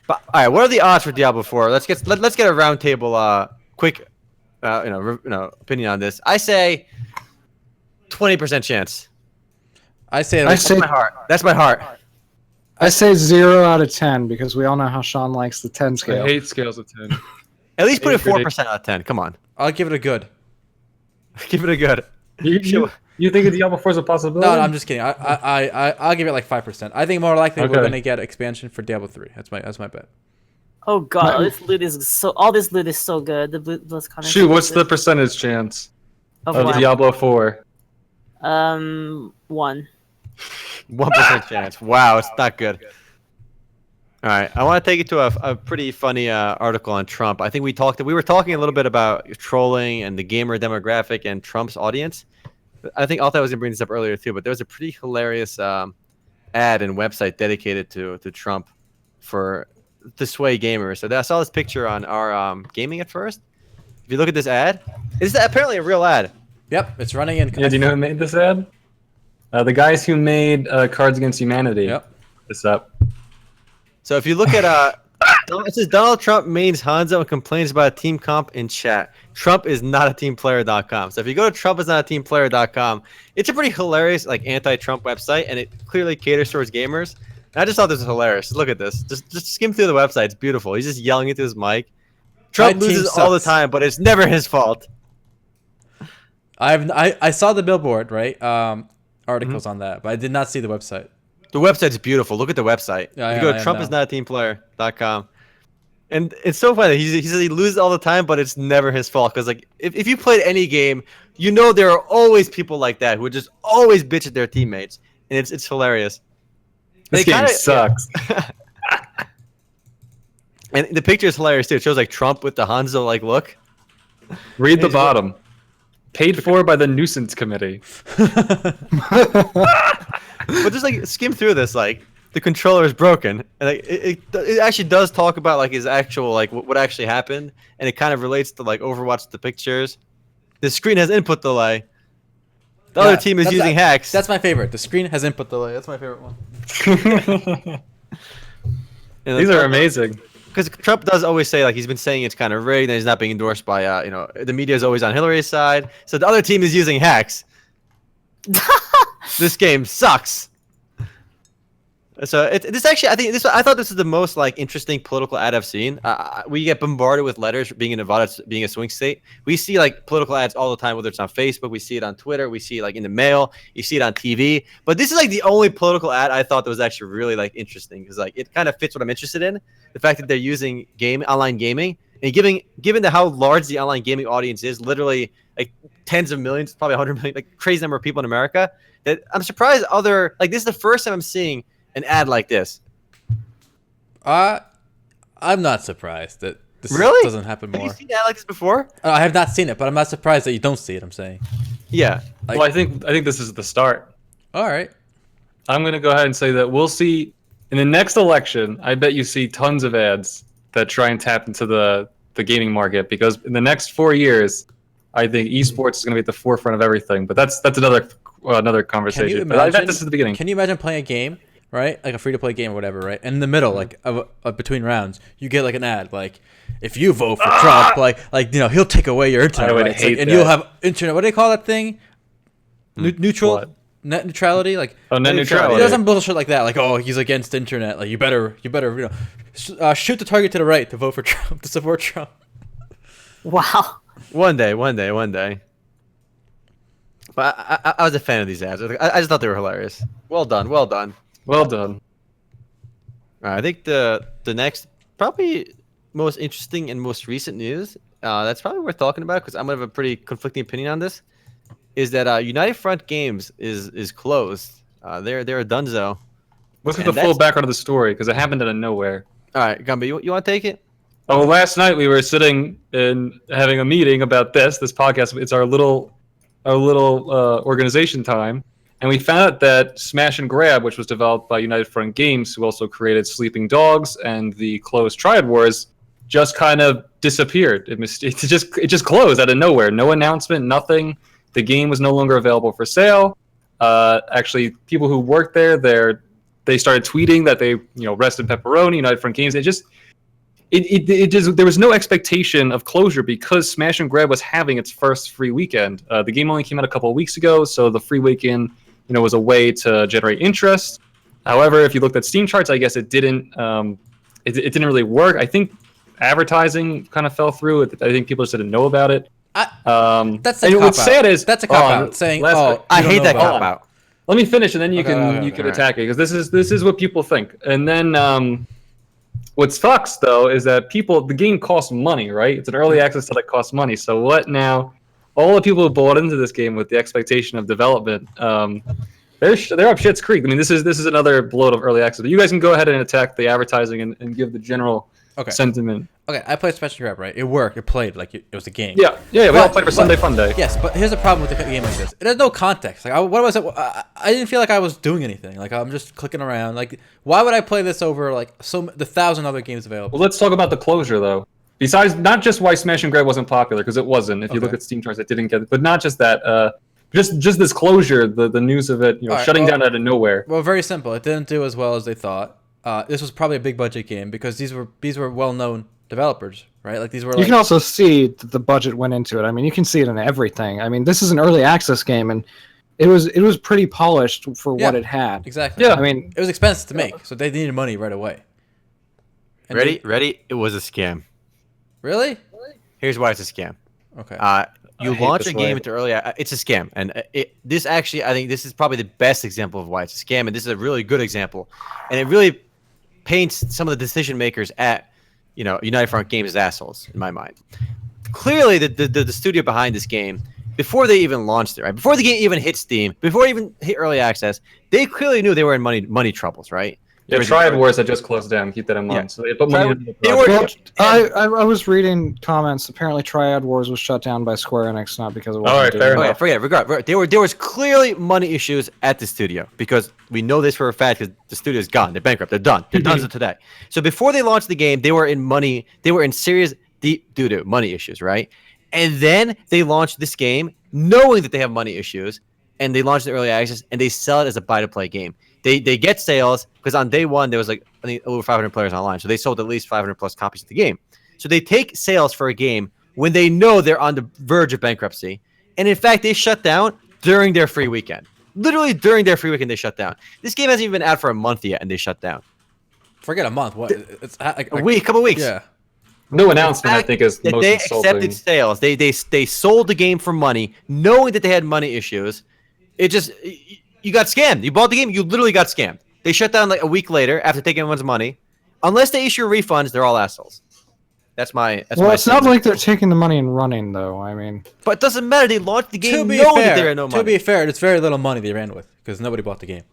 But all right, what are the odds for Diablo 4? Let's get a round table quick opinion on this. I say 20% chance. I say I like, say My heart. That's my heart. I say 0 out of 10 because we all know how Sean likes the 10 I scale. hate scales of 10. At least put it Hey, predict- 4% out of 10. Come on. I'll give it a good. Give it a good. You think a Diablo 4 is a possibility? No, I'm just kidding. I'll give it like 5%. I think more likely we're Okay. gonna get expansion for Diablo 3. That's my bet. Oh god, this loot is so. All this loot is so good. The BlizzCon. is Shoot, so what's the good. percentage chance Of of what? Diablo 4? 1. 1% chance. Wow, it's not good. All right, I want to take you to a pretty funny article on Trump. I think we were talking a little bit about trolling and the gamer demographic and Trump's audience. I think Altay was gonna bring this up earlier too, but there was a pretty hilarious ad and website dedicated to Trump to sway gamers. So I saw this picture on our gaming at first. If you look at this ad, it's apparently a real ad. Yep, it's running in. Yeah, do you know who made this ad? The guys who made Cards Against Humanity. Yep. This up. So if you look at it says Donald Trump mains Hanzo and complains about a team comp in chat. Trump is not a teamplayer.com. So if you go to trumpisnotateamplayer.com, it's a pretty hilarious like anti-Trump website, and it clearly caters towards gamers. And I just thought this was hilarious. Look at this. Just skim through the website. It's beautiful. He's just yelling into his mic. Trump My team loses all the sucks. time, but it's never his fault. I saw the billboard, right? Articles on that, but I did not see the website. The website's beautiful. Look at the website. Yeah, you I go am to now. trumpisnotateamplayer.com. And it's so funny. He says he loses all the time, but it's never his fault. Because like if you played any game, you know there are always people like that who would just always bitch at their teammates, and it's hilarious. This They game kinda- sucks. And the picture is hilarious too. It shows like Trump with the Hanzo like look. Read the He's- bottom. Paid for by the Nuisance Committee. But just like skim through this, like the controller is broken, and like it actually does talk about like his actual like what actually happened, and it kind of relates to like Overwatch the pictures. The screen has input delay. The Yeah, other team is that's- using hacks. That's my favorite. The screen has input delay. That's my favorite one. And These are amazing. Because Trump does always say like he's been saying it's kind of rigged and he's not being endorsed by the media is always on Hillary's side. So the other team is using hacks. This game sucks. So this actually I thought this is the most like interesting political ad I've seen. We get bombarded with letters being in Nevada being a swing state. We see like political ads all the time, whether it's on Facebook, we see it on Twitter, we see it like in the mail, you see it on TV. But this is like the only political ad I thought that was actually really like interesting because like it kind of fits what I'm interested in. The fact that they're using online gaming And given how large the online gaming audience is, literally like tens of millions, probably 100 million, like crazy number of people in America, that I'm surprised this is the first time I'm seeing an ad like this. I'm not surprised that this Really doesn't happen more. Have you seen an ad like this before? I have not seen it, but I'm not surprised that you don't see it. I'm saying. Yeah. Like, Well, I think this is the start. all right. I'm going to go ahead and say that we'll see in the next election. I bet you see tons of ads that try and tap into the gaming market, because in the next 4 years, I think esports is going to be at the forefront of everything. But that's another conversation. Can you But I bet imagine? this is the beginning. Can you imagine playing a game, right? Like a free-to-play game or whatever, right? And in the middle, like of between rounds, you get like an ad, like if you vote for Trump, like he'll take away your internet I would rights, hate and that. you'll have internet. What do they call that thing? Neutral. What? Net neutrality, like Net neutrality. He does some bullshit like that, like he's against internet, like you better shoot the target to the right to vote for Trump, to support Trump. Wow. One day. But I was a fan of these ads. I just thought they were hilarious. Well done. Well done. I think the next, probably most interesting and most recent news, that's probably worth talking about because I'm gonna have a pretty conflicting opinion on this, is that United Front Games is closed. They're a dunzo. What's the full background of the story? Because it happened out of nowhere. All right, Gumby, you want to take it? Oh, last night we were sitting and having a meeting about this podcast. It's our little organization time, and we found out that Smash and Grab, which was developed by United Front Games, who also created Sleeping Dogs and the closed Triad Wars, just kind of disappeared. It just closed out of nowhere. No announcement, nothing. The game was no longer available for sale. Actually, people who worked there, they started tweeting that they, rest in pepperoni, United Front Games. It just there was no expectation of closure because Smash and Grab was having its first free weekend. The game only came out a couple of weeks ago, so the free weekend, was a way to generate interest. However, if you looked at Steam charts, I guess it didn't. It didn't really work. I think advertising kind of fell through. I think people just didn't know about it. That's a and cop what's out. sad is That's a cop out saying, I hate that cop out. Let me finish, and then you Okay, can attack it, because this is what people think. And then what sucks though is that the game costs money, right? It's an early access title that costs money. So what now? All the people who bought into this game with the expectation of development, they're up shit's creek. I mean, this is another bloat of early access. But you guys can go ahead and attack the advertising and give the general sentiment. Okay, I played Smash and Grab, right? It worked. It played like it was a game. Yeah. We all played for Sunday Fun Day. Yes, but here's the problem with a game like this. It has no context. Like, what was it? I didn't feel like I was doing anything. Like, I'm just clicking around. Like, why would I play this over like the 1,000 other games available? Well, let's talk about the closure though. Besides, not just why Smash and Grab wasn't popular, because it wasn't. If you look at Steam charts, it didn't get it. But not just that. Just this closure, the news of it, shutting down out of nowhere. Well, very simple. It didn't do as well as they thought. This was probably a big budget game because these were well-known developers, right? Like these were. You can also see that the budget went into it. I mean, you can see it in everything. I mean, this is an early access game, and it was pretty polished for what it had. Exactly. Yeah. I mean, it was expensive to make, so they needed money right away. And Ready? It was a scam. Really? Here's why it's a scam. Okay. You launch a game into early. It's a scam, and I think this is probably the best example of why it's a scam, and this is a really good example, and it really paints some of the decision makers at United Front Games as assholes in my mind. Clearly, the studio behind this game, before they even launched it, right, before the game even hit Steam, before it even hit early access, they clearly knew they were in money troubles, right? Yeah, Triad Wars had just closed down. Keep that in mind. Yeah. So they put money into the project. I was reading comments. Apparently, Triad Wars was shut down by Square Enix, not because it wasn't. All right, fair enough. Forget it. There was clearly money issues at the studio because we know this for a fact because the studio's gone. They're bankrupt. They're done. They're done today. So before they launched the game, they were in serious deep doo-doo money issues, right? And then they launched this game knowing that they have money issues, and they launched the early access and they sell it as a buy-to-play game. They get sales because on day one there was I think over 500 players online, so they sold at least 500 plus copies of the game. So they take sales for a game when they know they're on the verge of bankruptcy, and in fact they shut down during their free weekend. Literally during their free weekend they shut down. This game hasn't even been out for a month yet, and they shut down. Forget a month. What? It's like a couple weeks. Yeah. No announcement, I think, is the most they insulting. accepted sales. They sold the game for money, knowing that they had money issues. It just. You got scammed. You bought the game. You literally got scammed. They shut down like a week later after taking everyone's money. Unless they issue refunds, they're all assholes. That's my. Well, it's not like they're taking the money and running, though. I mean, but it doesn't matter. They launched the game To be knowing that fair, there are no money. to be fair, it's very little money they ran with because nobody bought the game.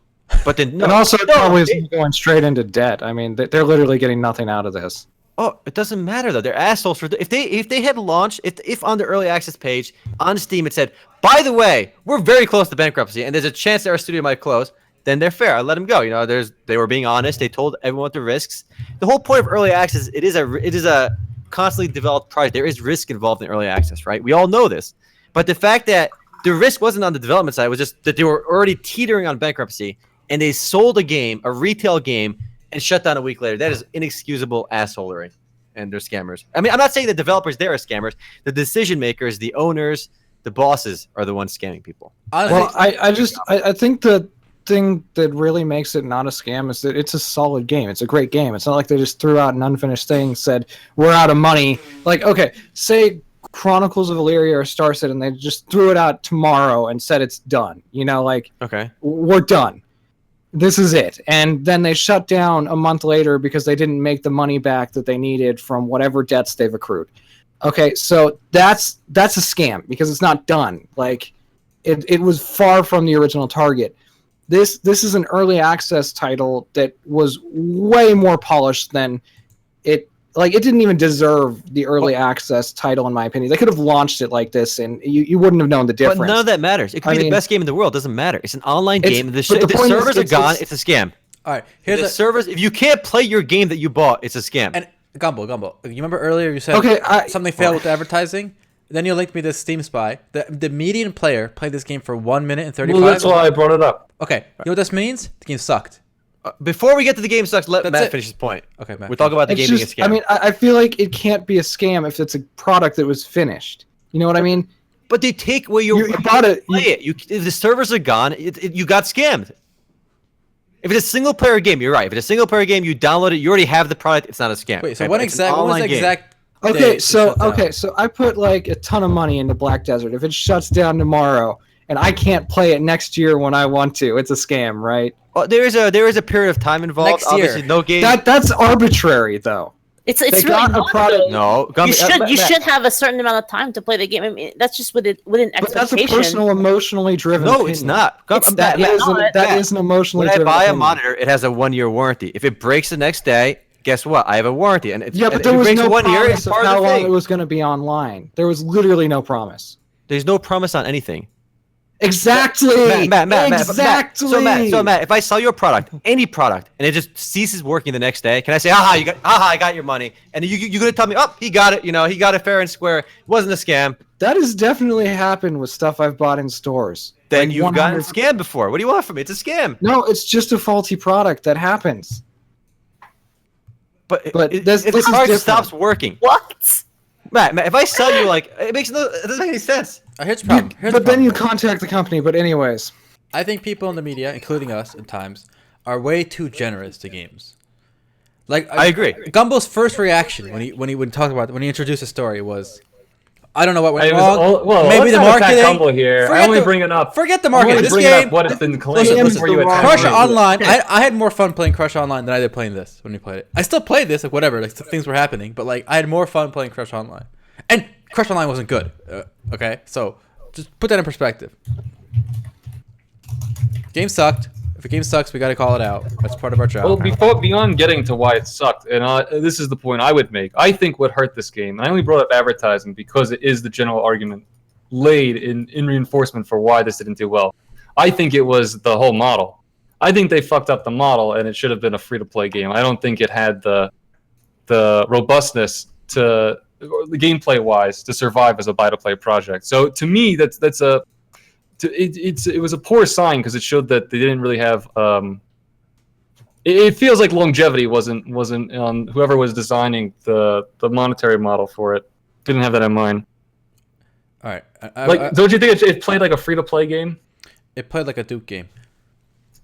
But then no, and also it no, probably it- isn't going straight into debt. I mean, they're literally getting nothing out of this. Oh, it doesn't matter though. They're assholes for if they had launched if on the early access page on Steam it said, by the way, we're very close to bankruptcy and there's a chance that our studio might close, then they're fair. I let them go. You know, they were being honest. They told everyone what the risks. The whole point of early access it is a constantly developed project. There is risk involved in early access, right? We all know this, but the fact that the risk wasn't on the development side, it was just that they were already teetering on bankruptcy and they sold a retail game. And shut down a week later. That is inexcusable assholery, and they're scammers. I mean, I'm not saying the developers there are scammers. The decision makers, the owners, the bosses are the ones scamming people. Honestly, Well, I think the thing that really makes it not a scam is that it's a solid game. It's a great game. It's not like they just threw out an unfinished thing, said we're out of money. Like, okay, say Chronicles of Illyria or Star Citizen, and they just threw it out tomorrow and said it's done. You know, like Okay. we're done. This is it. And then they shut down a month later because they didn't make the money back that they needed from whatever debts they've accrued. Okay, so that's a scam because it's not done. Like it was far from the original target. This is an early access title that was way more polished than it it didn't even deserve the early access title in my opinion. They could have launched it like this and you wouldn't have known the difference. But none of that matters. It could be the best game in the world. It doesn't matter. It's an online game. The servers are gone. It's a scam. all right. The servers. If you can't play your game that you bought, it's a scam. And Gumbo. You remember earlier you said something failed with advertising? Then you linked me this Steam Spy. The median player played this game for 1 minute and 35. Well, that's why I brought it up. Okay, you know what this means? The game sucked. Before we get to the game sucks, let That's Matt it. finish his point. Okay, Matt. We're talking about the game being a scam. I mean, I feel like it can't be a scam if it's a product that was finished. You know what I mean? But they take away your You bought it. play it. If the servers are gone, you got scammed. If it's a single player game, you're right. If it's a single player game, you download it, you already have the product. It's not a scam. Wait, so okay? what But it's an exact? What was online the game. exact? Okay, date to so shut down? so I put like a ton of money into Black Desert. If it shuts down tomorrow and I can't play it next year when I want to, it's a scam, right? Well, there is a period of time involved. Next year. Obviously, no game. That's arbitrary though. It's They really got a not, product- though. No, You should Matt, should have a certain amount of time to play the game. I mean, that's just within But that's a expectation. personal, emotionally driven. No, opinion. it's not. That Matt, is an, not. that is an emotionally When I driven. buy a opinion. monitor, it has a 1-year warranty. If it breaks the next day, guess what? I have a warranty, and Yeah, but if there it was breaks no 1 year, promise it's of part how of the long thing. it was going to be online. There was literally no promise. There's no promise on anything. Exactly. Matt. Exactly. So Matt, if I sell you a product, any product, and it just ceases working the next day, can I say, I got your money, and you're gonna tell me, oh, he got it, he got it fair and square, it wasn't a scam. That has definitely happened with stuff I've bought in stores. Then Like you've gotten 100 scammed before. What do you want from me? It's a scam. No, it's just a faulty product that happens. But But if this the is product different. stops working, What? Matt, if I sell you it doesn't make any sense. Here's the problem. Here's But the then problem. you contact the company. But anyways, I think people in the media, including us at times, are way too generous to games. Like I agree. Gumbo's first reaction when he introduced the story was, I don't know what went It was wrong. well, Maybe let's the not attack marketing. Gumbo here. I Forget only the- bring it up. Forget the I'm only marketing. This bringing game. up what has been claimed Listen, before you attack Crush me. Online. I had more fun playing Crush Online than I did playing this when we played it. I still played this, like whatever, like things were happening, but like I had more fun playing Crush Online. And Crush Online wasn't good. Okay, so just put that in perspective. Game sucked. If a game sucks, we got to call it out. That's part of our job. Well, beyond getting to why it sucked, and this is the point I would make. I think what hurt this game, and I only brought up advertising because it is the general argument laid in reinforcement for why this didn't do well. I think it was the whole model. I think they fucked up the model, and it should have been a free-to-play game. I don't think it had the robustness to the gameplay-wise to survive as a buy-to-play project. So to me, it was a poor sign because it showed that they didn't really have. It feels like longevity wasn't on whoever was designing the monetary model for it. Didn't have that in mind. All right. Don't you think it played like a free-to-play game? It played like a Duke game.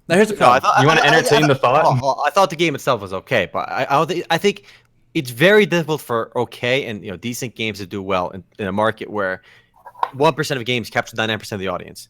Now here's the No, I problem. thought, You wanna entertain the thought? I thought the game itself was okay, but I think it's very difficult for okay and decent games to do well in a market where 1% of games capture 99% of the audience.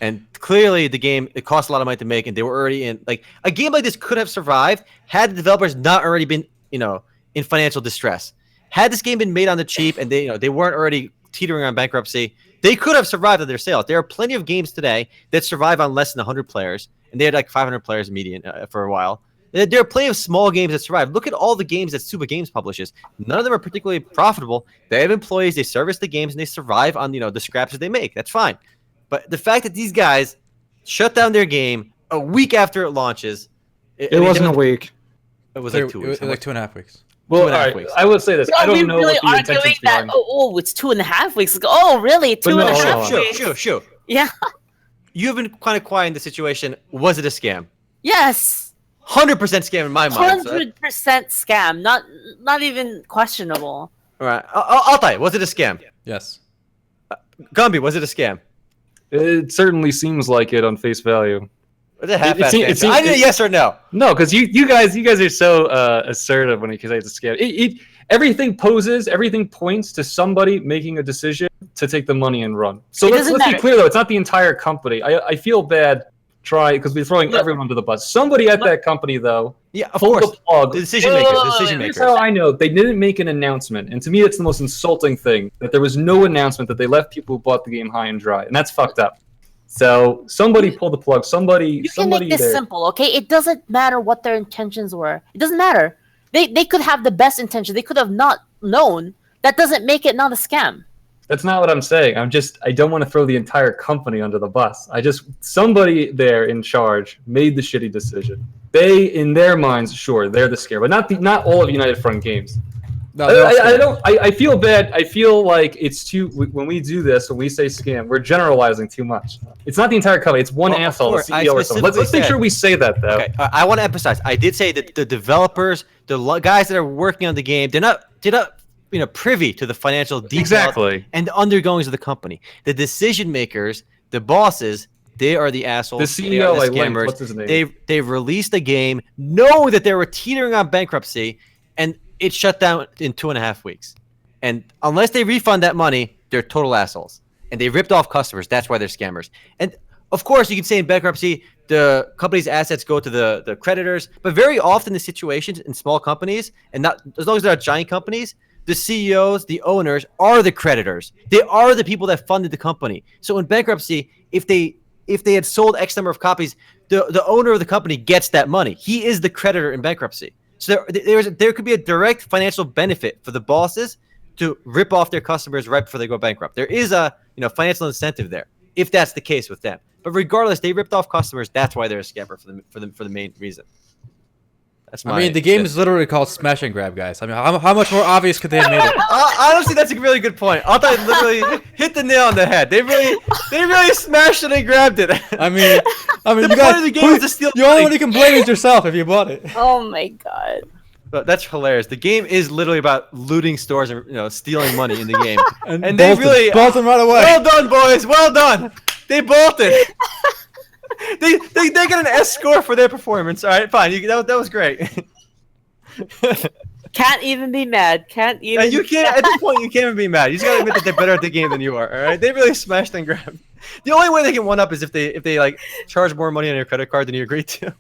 And clearly, the game it cost a lot of money to make, and they were already in a game like this could have survived had the developers not already been in financial distress. Had this game been made on the cheap and they weren't already teetering on bankruptcy, they could have survived on their sales. There are plenty of games today that survive on less than 100 players, and they had like 500 players median for a while. There are plenty of small games that survive. Look at all the games that Suba Games publishes. None of them are particularly profitable. They have employees, they service the games, and they survive on the scraps that they make. That's fine. But the fact that these guys shut down their game a week after it launches, it wasn't a week. It was like 2 weeks. It was like 2.5 weeks. Well, all right, I will say this. I don't know what the intentions behind. Oh, it's 2.5 weeks. Oh, really? Two and a half weeks? Sure. Yeah. You have been kind of quiet in the situation. Was it a scam? Yes. 100% scam in my mind. 100% scam. Not even questionable. All right. Altay, was it a scam? Yes. Gumby, was it a scam? It certainly seems like it on face value. Was it half-assed? I need a yes or no. No, because you guys are so assertive when you say it's a scam. Everything points to somebody making a decision to take the money and run. So let's be clear though, it's not the entire company. I feel bad because we're throwing everyone under the bus. Somebody at that company though, pulled the plug. The decision makers. Here's how I know they didn't make an announcement, and to me, it's the most insulting thing that there was no announcement that they left people who bought the game high and dry, and that's fucked up. So somebody pulled the plug. You can make this simple, okay? It doesn't matter what their intentions were. It doesn't matter. They could have the best intention. They could have not known. That doesn't make it not a scam. That's not what I'm saying. I don't want to throw the entire company under the bus. Somebody there in charge made the shitty decision. They, in their minds, sure, they're the scare, but not all of United Front Games. No, I feel bad. I feel like it's too. When we do this, when we say scam, we're generalizing too much. It's not the entire company. It's one asshole, the CEO or something. Let's make sure we say that though. Okay, I want to emphasize. I did say that the developers, the guys that are working on the game, they're not privy to the financial details and the undergoings of the company. The decision makers, the bosses, they are the assholes. The CEO, the scammers. What's his name? They've released the game knowing that they were teetering on bankruptcy, and it shut down in 2.5 weeks. And unless they refund that money, they're total assholes. And they ripped off customers. That's why they're scammers. And of course, you can say in bankruptcy, the company's assets go to the creditors. But very often the situations in small companies, and not as long as they're not giant companies, the CEOs, the owners are the creditors. They are the people that funded the company. So in bankruptcy, if they had sold X number of copies, the owner of the company gets that money. He is the creditor in bankruptcy. So there could be a direct financial benefit for the bosses to rip off their customers right before they go bankrupt. There is a financial incentive there if that's the case with them. But regardless, they ripped off customers. That's why they're a scammer for the main reason. The game is literally called Smash and Grab, guys. I mean, how much more obvious could they have made it? Honestly, that's a really good point. Altay literally hit the nail on the head. They really smashed it and grabbed it. I mean, the point of the game is to steal. The only one you can blame is yourself if you bought it. Oh my god. But that's hilarious. The game is literally about looting stores and stealing money in the game. and they really bolted right away. Well done, boys. Well done. They bolted. They got an S score for their performance. All right, fine. That was great. Can't even be mad. At this point, you can't even be mad. You just gotta admit that they're better at the game than you are. All right, they really smashed and grabbed. The only way they can one up is if they like charge more money on your credit card than you agreed to.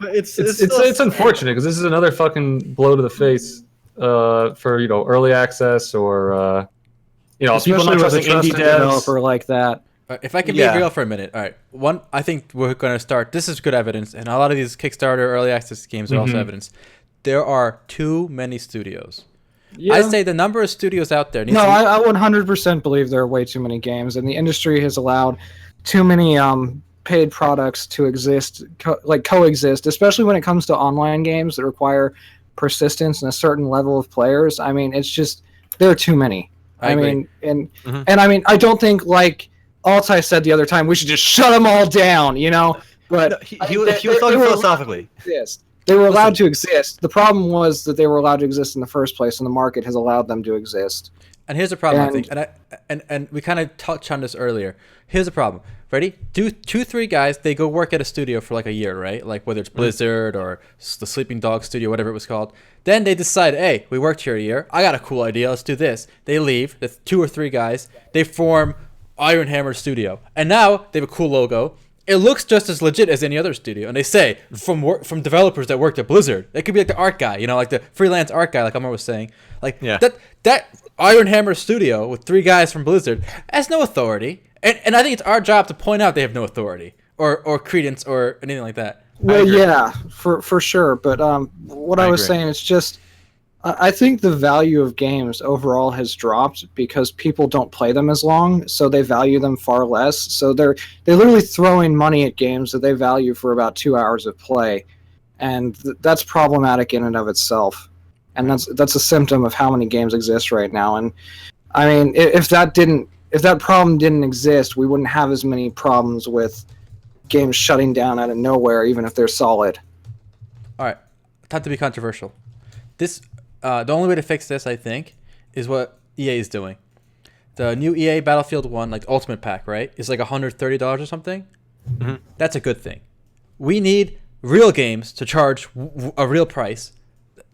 But it's unfortunate because this is another fucking blow to the face for early access or people not trusting indie developer like that. If I can be real for a minute, all right. One, I think we're going to start. This is good evidence, and a lot of these Kickstarter early access games are also evidence. There are too many studios. Yeah. I'd say the number of studios out there. I 100% believe there are way too many games, and the industry has allowed too many paid products to exist, coexist, especially when it comes to online games that require persistence and a certain level of players. I mean, it's just there are too many. I mean, I don't think like Altay said the other time we should just shut them all down, But no, he was talking philosophically. Yes, they were allowed to exist. The problem was that they were allowed to exist in the first place, and the market has allowed them to exist. And here's the problem, I think, and we kind of touched on this earlier. Here's the problem. Ready? 2-3 guys, they go work at a studio for like a year, right? Like whether it's Blizzard or the Sleeping Dog Studio, whatever it was called. Then they decide, hey, we worked here a year. I got a cool idea. Let's do this. They leave. That's 2 or 3 guys. They form Iron Hammer Studio. And now they have a cool logo. it looks just as legit as any other studio. And they say from developers that worked at Blizzard, it could be like the art guy, like the freelance art guy, like Omar was saying, like that Iron Hammer studio with 3 guys from Blizzard has no authority, and I think it's our job to point out they have no authority or credence or anything like that. Well, yeah, for sure. But what I was saying is just, I think the value of games overall has dropped because people don't play them as long, so they value them far less. So they're literally throwing money at games that they value for about 2 hours of play, and that's problematic in and of itself. And that's a symptom of how many games exist right now. And I mean, if that problem didn't exist, we wouldn't have as many problems with games shutting down out of nowhere, even if they're solid. All right, time to be controversial. The only way to fix this, I think, is what EA is doing. The new EA Battlefield 1, like Ultimate Pack, right, is like $130 or something. Mm-hmm. That's a good thing. We need real games to charge a real price,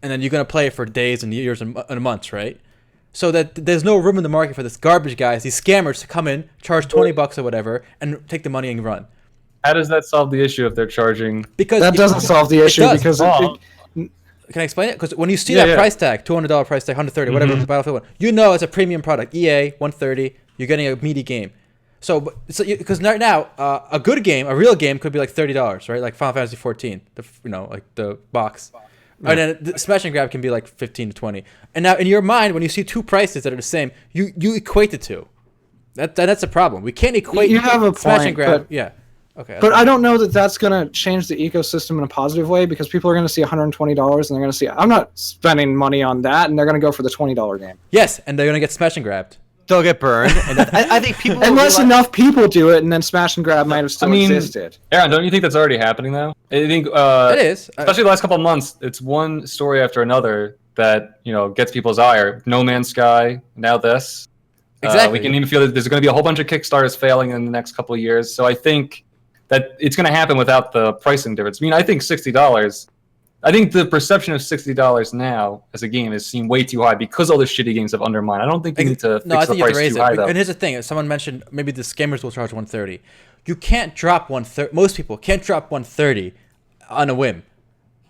and then you're going to play it for days and years and months, right? So that there's no room in the market for this garbage guys, these scammers to come in, charge $20 or whatever, and take the money and run. How does that solve the issue if they're charging? Because that doesn't solve the issue because can I explain it? Because when you see that price tag, $200 price tag, $130, whatever, Battlefield 1, it's a premium product. EA, $130, you're getting a meaty game. So because right now, a good game, a real game, could be like $30, right? Like Final Fantasy 14, like the box. Yeah. And then the Smash and Grab can be like 15 to 20. And now in your mind, when you see two prices that are the same, you equate the two. That's a problem. We can't equate. You have a Smash point, and Grab. Yeah. Okay. But I don't know that that's going to change the ecosystem in a positive way because people are going to see $120 and they're going to see, I'm not spending money on that, and they're going to go for the $20 game. Yes, and they're going to get Smash and Grabbed. They'll get burned. And I think people unless enough people do it, and then Smash and Grab might have still existed. Aaron, don't you think that's already happening though? I think it is. Especially the last couple of months, it's one story after another that gets people's ire. No Man's Sky, now this. Exactly. We can even feel that there's going to be a whole bunch of Kickstarters failing in the next couple of years. So I think that it's going to happen without the pricing difference. I mean, I think $60. I think the perception of $60 now as a game is seen way too high because all the shitty games have undermined. I don't think you need to fix the price too high, though. And here's the thing: if someone mentioned maybe the scammers will charge $130. You can't drop $130. Most people can't drop $130 on a whim,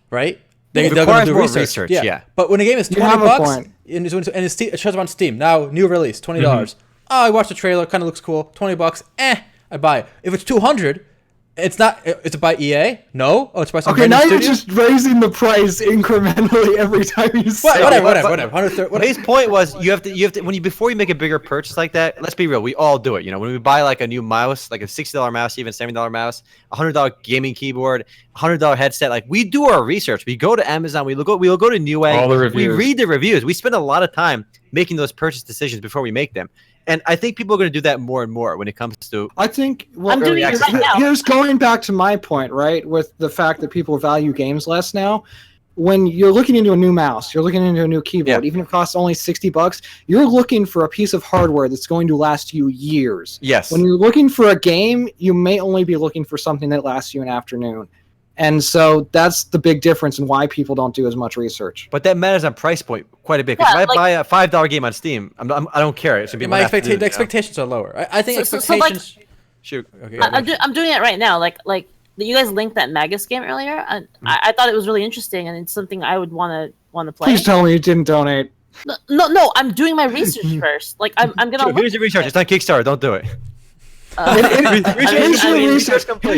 right? They're going to do research. Yeah. But when a game is $20 and it shows up on Steam now, new release, $20. Oh, I watched the trailer, kind of looks cool. $20, I buy it. If it's $200. It's not. Is it by EA? No. Oh, it's by some. Okay, now studio? You're just raising the price incrementally every time you say. Whatever. His point was you have to before you make a bigger purchase like that. Let's be real. We all do it. When we buy like a new mouse, like a $60 mouse, even $70 mouse, $100 gaming keyboard, $100 headset. Like we do our research. We go to Amazon. We'll go to Newegg. All the reviews. We read the reviews. We spend a lot of time making those purchase decisions before we make them. And I think people are going to do that more and more when it comes to. I think. I'm doing it right now. Here's going back to my point, right, with the fact that people value games less now. When you're looking into a new mouse, you're looking into a new keyboard, even if it costs only $60, you're looking for a piece of hardware that's going to last you years. Yes. When you're looking for a game, you may only be looking for something that lasts you an afternoon. And so that's the big difference in why people don't do as much research. But that matters on price point quite a bit. Because if I buy a $5 game on Steam, I don't care. It should be the expectations are lower. I think expectations. Shoot. Okay, I'm doing it right now. Like you guys linked that Magus game earlier. And I thought it was really interesting, and it's something I would want to play. Please tell me you didn't donate. No. I'm doing my research first. Like I'm gonna. Here's your research. It's on Kickstarter. Don't do it. Here's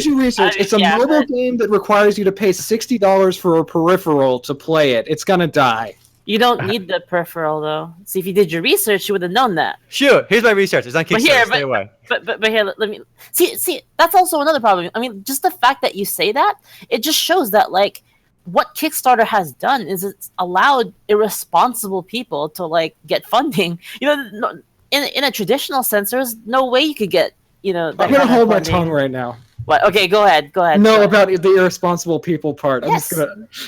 your research. It's a mobile game that requires you to pay $60 for a peripheral to play it. It's gonna die. You don't need the peripheral though. See, if you did your research, you would have known that. Sure. Here's my research. It's on Kickstarter. Stay away. But here, let me see. That's also another problem. I mean, just the fact that you say that, it just shows that like what Kickstarter has done is it's allowed irresponsible people to get funding. In a traditional sense, there's no way you could get. I'm gonna hold my tongue right now. What? Okay, go ahead. No, about the irresponsible people part. Yes.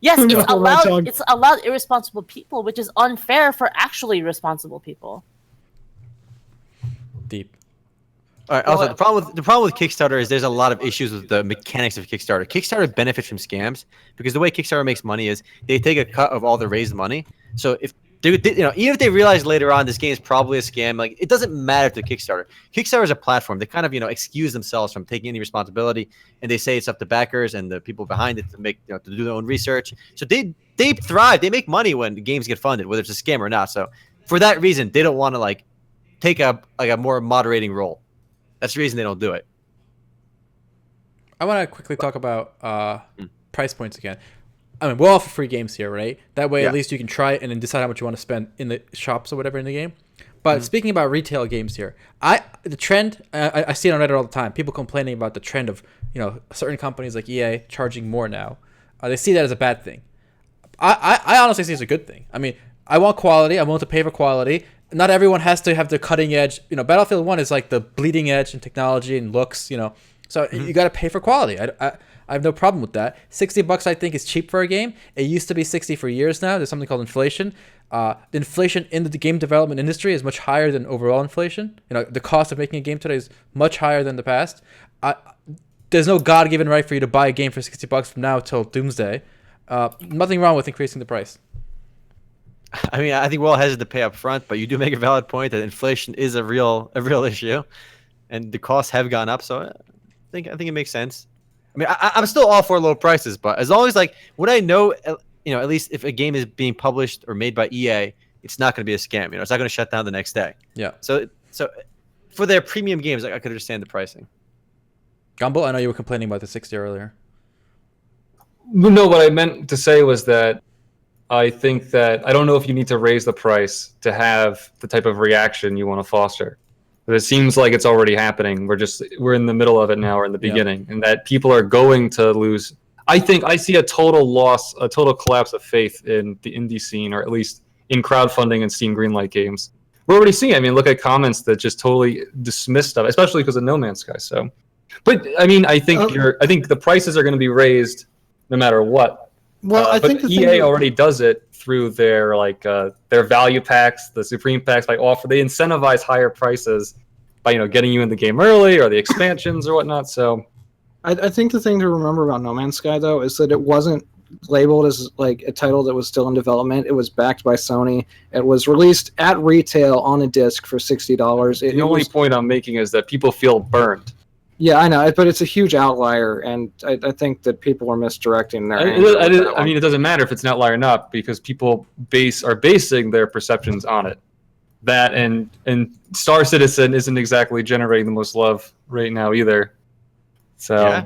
It's allowed irresponsible people, which is unfair for actually responsible people. Deep. All right. Also, the problem with Kickstarter is there's a lot of issues with the mechanics of Kickstarter. Kickstarter benefits from scams because the way Kickstarter makes money is they take a cut of all the raised money. So if even if they realize later on this game is probably a scam, like it doesn't matter to Kickstarter. Kickstarter is a platform. They kind of excuse themselves from taking any responsibility, and they say it's up to backers and the people behind it to make to do their own research. So they thrive. They make money when the games get funded, whether it's a scam or not. So for that reason, they don't want to take a more moderating role. That's the reason they don't do it. I want to quickly talk about price points again. I mean, we'll offer free games here, right? That way, at least you can try it and then decide how much you want to spend in the shops or whatever in the game. But speaking about retail games here, the trend, I see it on Reddit all the time. People complaining about the trend of certain companies like EA charging more now. They see that as a bad thing. I honestly see it as a good thing. I mean, I want quality. I'm willing to pay for quality. Not everyone has to have the cutting edge. Battlefield 1 is like the bleeding edge in technology and looks. So you got to pay for quality. I have no problem with that. $60 I think is cheap for a game. It used to be $60 for years now. There's something called inflation. The inflation in the game development industry is much higher than overall inflation. The cost of making a game today is much higher than the past. There's no God-given right for you to buy a game for $60 from now till doomsday. Nothing wrong with increasing the price. I mean, I think we're all hesitant to pay up front, but you do make a valid point that inflation is a real issue, and the costs have gone up. So I think it makes sense. I mean, I'm still all for low prices, but as long as when I know, at least if a game is being published or made by EA, it's not going to be a scam. It's not going to shut down the next day. Yeah. So for their premium games, I could understand the pricing. Gumball, I know you were complaining about the 60 earlier. No, what I meant to say was that I think that I don't know if you need to raise the price to have the type of reaction you want to foster. But it seems like it's already happening. We're in the middle of it now, or in the beginning, and that people are going to lose. I think I see a total collapse of faith in the indie scene, or at least in crowdfunding and Steam Greenlight games. We're already seeing. I mean, look at comments that just totally dismiss stuff, especially because of No Man's Sky. So, but I mean, I think the prices are going to be raised no matter what. Well, I think EA already does it through their their value packs, the Supreme packs. They incentivize higher prices by getting you in the game early, or the expansions or whatnot. So, I think the thing to remember about No Man's Sky though is that it wasn't labeled as a title that was still in development. It was backed by Sony. It was released at retail on a disc for $60. The only point I'm making is that people feel burned. Yeah, I know, but it's a huge outlier, and I think that people are misdirecting their. I mean, it doesn't matter if it's an outlier or not, because people are basing their perceptions on it. That and Star Citizen isn't exactly generating the most love right now either. So, yeah.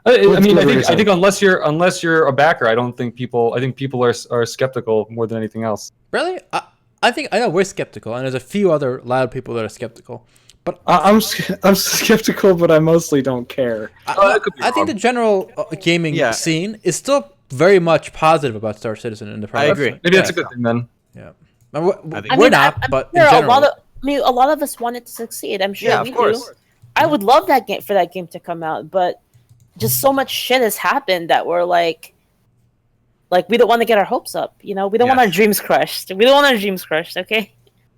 I think unless you're a backer, I think people are skeptical more than anything else. Really, I know we're skeptical, and there's a few other loud people that are skeptical. But I'm skeptical, but I mostly don't care. I think the general gaming scene is still very much positive about Star Citizen in the process. I agree. Maybe that's a good thing then. Yeah, we're not, but in general, a lot of us want it to succeed. I'm sure. Yeah, of course. Do. I would love that game for that game to come out, but just so much shit has happened that we're like we don't want to get our hopes up. We don't want our dreams crushed. Okay.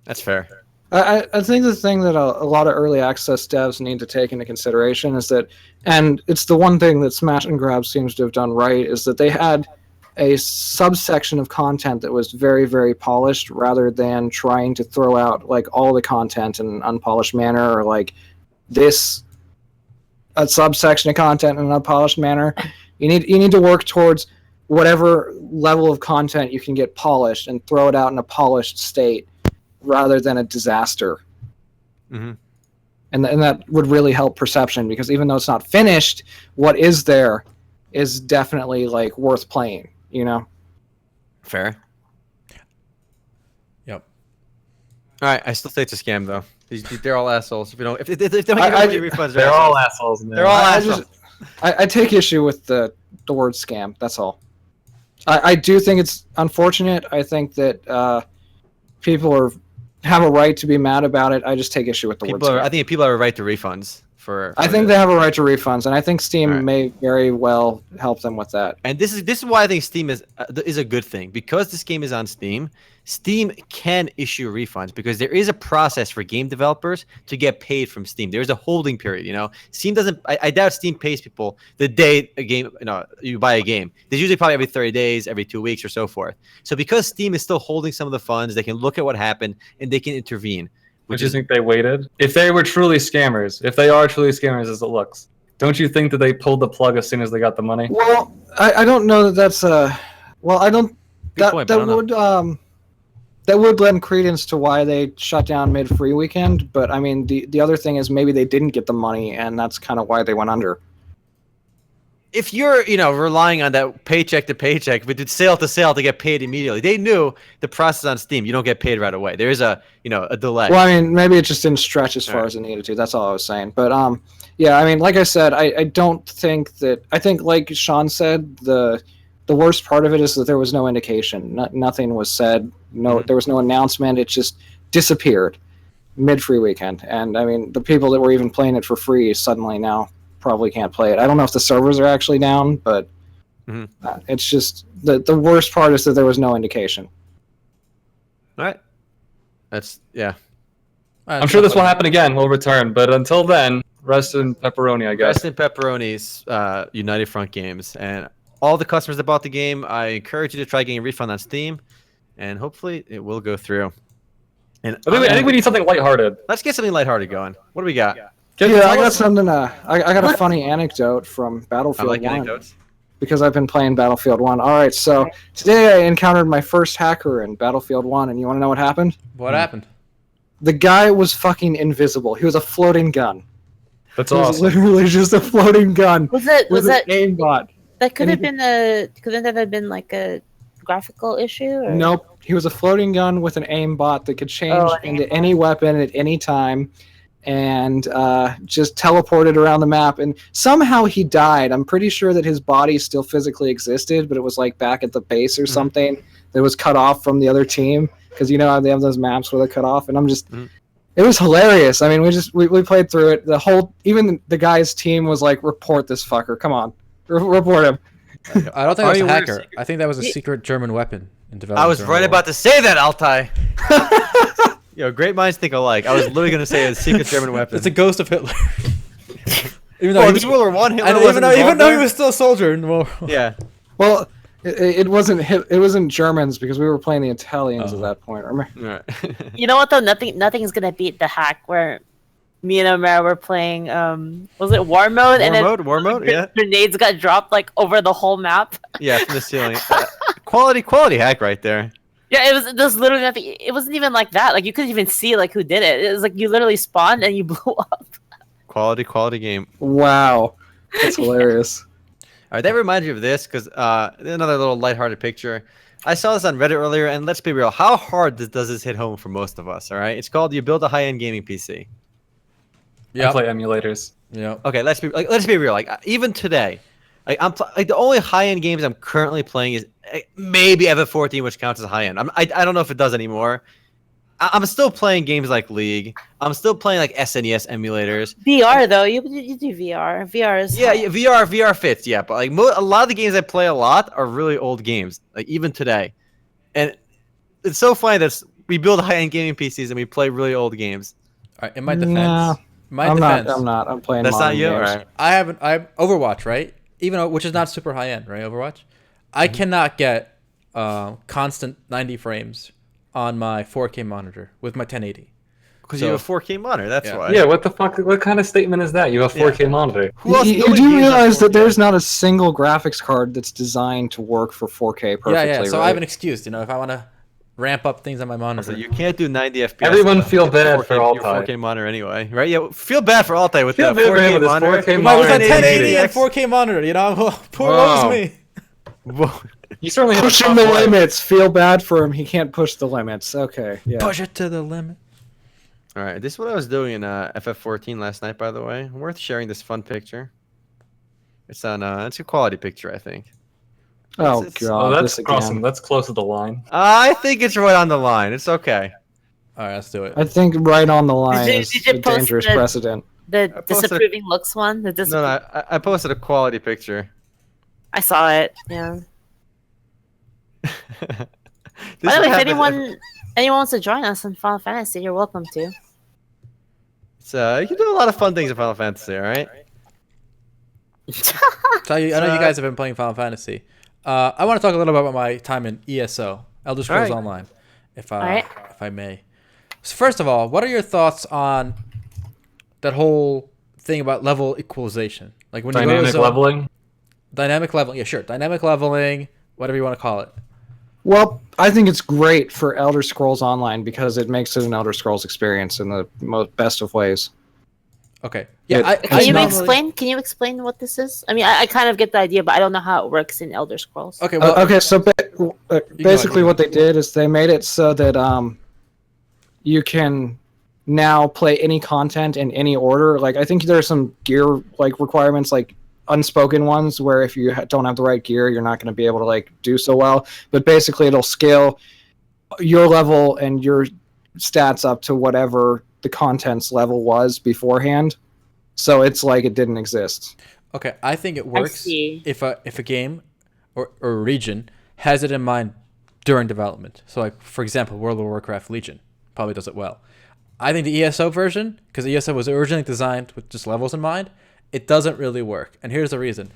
That's fair. I think the thing that a lot of early access devs need to take into consideration is that, and it's the one thing that Smash and Grab seems to have done right, is that they had a subsection of content that was very, very polished, rather than trying to throw out all the content in an unpolished manner, or a subsection of content in an unpolished manner. You need to work towards whatever level of content you can get polished and throw it out in a polished state, rather than a disaster. Mm-hmm. And that would really help perception, because even though it's not finished, what is there is definitely worth playing. Fair. Yep. All right, I still say it's a scam though. They're all assholes. If they don't get refunds, they're all assholes. They're all assholes. I take issue with the word scam. That's all. I do think it's unfortunate. I think that people have a right to be mad about it. I just take issue with the word scam. I think people have a right to refunds I think they have a right to refunds, and I think Steam Alright. may very well help them with that. And this is why I think Steam is a good thing, because this game is on Steam. Steam can issue refunds because there is a process for game developers to get paid from Steam. There is a holding period. You know, Steam doesn't. I doubt Steam pays people the day a game. You buy a game. There's usually probably every 30 days, every 2 weeks, or so forth. So because Steam is still holding some of the funds, they can look at what happened and they can intervene. Would you think they waited? If they were truly scammers, if they are truly scammers as it looks, don't you think that they pulled the plug as soon as they got the money? Well, I don't know that that's well, I don't. Good point, but I don't know. That would lend credence to why they shut down mid-free weekend. But I mean, the other thing is maybe they didn't get the money, and that's kind of why they went under. If you're, relying on that paycheck to paycheck, but it's sale to sale to get paid immediately, they knew the process on Steam. You don't get paid right away. There is a delay. Well, I mean, maybe it just didn't stretch as far as it needed to. That's all I was saying. But yeah, I mean, like I said, I don't think that. I think, like Sean said, the worst part of it is that there was no indication. Nothing was said. There was no announcement. It just disappeared mid-free weekend. And I mean, the people that were even playing it for free suddenly now probably can't play it. I don't know if the servers are actually down, but it's just the worst part is that there was no indication. All right. That's I'm sure this will happen again. We'll return, but until then, rest in pepperoni, I guess. Rest in pepperoni's United Front Games, and all the customers that bought the game, I encourage you to try getting a refund on Steam, and hopefully it will go through. And I think we need something lighthearted. Let's get something lighthearted going. What do we got? Yeah, I got something. I got a funny anecdote from Battlefield I like 1 anecdotes. because I've been playing Battlefield 1. All right, so today I encountered my first hacker in Battlefield 1, and you want to know what happened? What happened? The guy was fucking invisible. He was a floating gun. That's He was awesome. literally just a floating gun Was with that an aimbot. that could have been couldn't that have been like a graphical issue? Or? Nope. He was a floating gun with an aimbot that could change Oh, an into aimbot. any weapon at any time and just teleported around the map. And somehow he died. I'm pretty sure that his body still physically existed, but it was like back at the base or something that was cut off from the other team. Because you know how they have those maps where they're cut off. And I'm just... It was hilarious. I mean, we played through it. Even the guy's team was like, report this fucker. Come on. Report him. I don't think that was a we're hacker. secret- I think that was a secret German weapon in development. I was during right the war. about to say that, Altai. Great minds think alike. I was literally going to say a secret German weapon. It's a ghost of Hitler. even Oh, he this was, World War One, Hitler and wasn't even involved though he there? was still a soldier in the war. Yeah. Well, it wasn't Germans because we were playing the Italians at that point. Remember? All right. You know what though? Nothing's gonna beat the hack where me and Omer were playing. Was it war mode? War mode, yeah. Grenades got dropped like over the whole map. Yeah, from the ceiling. Quality hack right there. Yeah, it was literally nothing. It wasn't even like that. Like you couldn't even see like who did it. It was like you literally spawned and you blew up. Quality game. Wow, that's hilarious. All right, that reminds me of this because another little lighthearted picture. I saw this on Reddit earlier, and let's be real. How hard does this hit home for most of us? All right, it's called you build a high-end gaming PC. I Yeah. play emulators. Yeah. Okay, let's be real. Like even today, the only high-end games I'm currently playing is maybe FF14, which counts as high-end. I don't know if it does anymore. I'm still playing games like League. I'm still playing like SNES emulators. VR though, you do VR. VR is Yeah, VR fits. Yeah, but like a lot of the games I play a lot are really old games. Like even today, and it's so funny that we build high-end gaming PCs and we play really old games. All right, in my defense, Nah, I'm not. I'm playing. That's not modern you, games. all right? I Overwatch, right? Even though, which is not super high end, right? Overwatch. I cannot get constant 90 frames on my 4K monitor with my 1080. Because you have a 4K monitor. That's Yeah. why. Yeah, what the fuck? What kind of statement is that? You have a 4K monitor. Who else? You nobody do games on realize that 4K. there's not a single graphics card that's designed to work for 4K perfectly. Yeah. So right? I have an excuse, if I want to ramp up things on my monitor. So you can't do 90 FPS. Everyone with feel a bad 4K for your Altai. 4K monitor anyway, right? Yeah, feel bad for Altai with Feel the bad for him 4K with his monitor. 4K with monitor. a 1080 and 1080. 4K monitor, poor Wow. me. You certainly have a Pushing tough the life. limits. Feel bad for him. He can't push the limits. Okay. Yeah. Push it to the limit. All right, this is what I was doing in FF14 last night, by the way. Worth sharing this fun picture. It's on. It's a quality picture, I think. Oh It's- god. Oh, that's this crossing. again. That's close to the line. I think it's right on the line. It's okay. All right, let's do it. I think right on the line Did you- is did you a post dangerous the- precedent. The posted- disapproving looks one. The No, I posted a quality picture. I saw it. Yeah. This By is the way, what if happens anyone wants to join us in Final Fantasy, you're welcome to. you can do a lot of fun things in Final Fantasy, all right? So I know you guys have been playing Final Fantasy. I want to talk a little bit about my time in ESO, Elder Scrolls Alright. Online, if Alright. I may. So first of all, what are your thoughts on that whole thing about level equalization? Like when you go to a Dynamic zone, leveling. dynamic leveling. Yeah, sure, dynamic leveling, whatever you want to call it. Well, I think it's great for Elder Scrolls Online because it makes it an Elder Scrolls experience in the best of ways. Okay. Yeah. Yeah, Can you explain what this is? I mean, I kind of get the idea, but I don't know how it works in Elder Scrolls. Okay. Well, Okay, so basically ahead. what they did is they made it so that you can now play any content in any order. Like I think there's some gear like requirements, like unspoken ones, where if you don't have the right gear, you're not going to be able to like do so well. But basically, it'll scale your level and your stats up to whatever the contents level was beforehand. So it's like it didn't exist. Okay, I think it works see. if a game or a region has it in mind during development. So, like for example, World of Warcraft Legion probably does it well. I think the ESO version, because ESO was originally designed with just levels in mind, it doesn't really work. And here's the reason: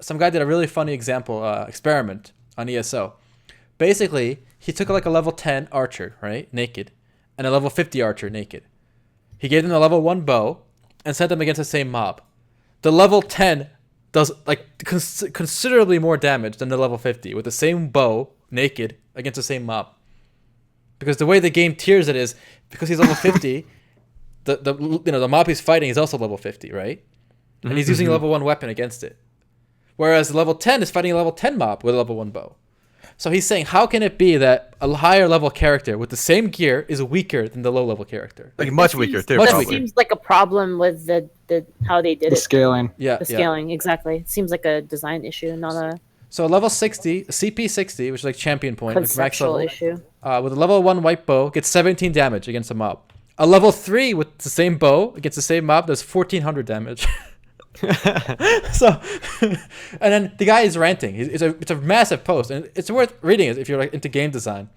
some guy did a really funny experiment on ESO. Basically, he took like a level 10 archer, right, naked, and a level 50 archer naked. He gave them a level 1 bow and sent them against the same mob. The level 10 does like considerably more damage than the level 50 with the same bow naked against the same mob. Because the way the game tiers it is, because he's level 50, the mob he's fighting is also level 50, right? And he's using a level 1 weapon against it. Whereas level 10 is fighting a level 10 mob with a level 1 bow. So he's saying, how can it be that a higher level character with the same gear is weaker than the low level character? Like much weaker too. much That weaker. seems like a problem with the how they did The it. scaling. Yeah, The scaling, exactly. It seems like a design issue, not a So level 60, CP 60, which is like champion point, like max conceptual level, issue. with a level 1 white bow, gets 17 damage against a mob. A level 3 with the same bow against the same mob does 1400 damage. So, and then the guy is ranting. It's a massive post, and it's worth reading it if you're like into game design.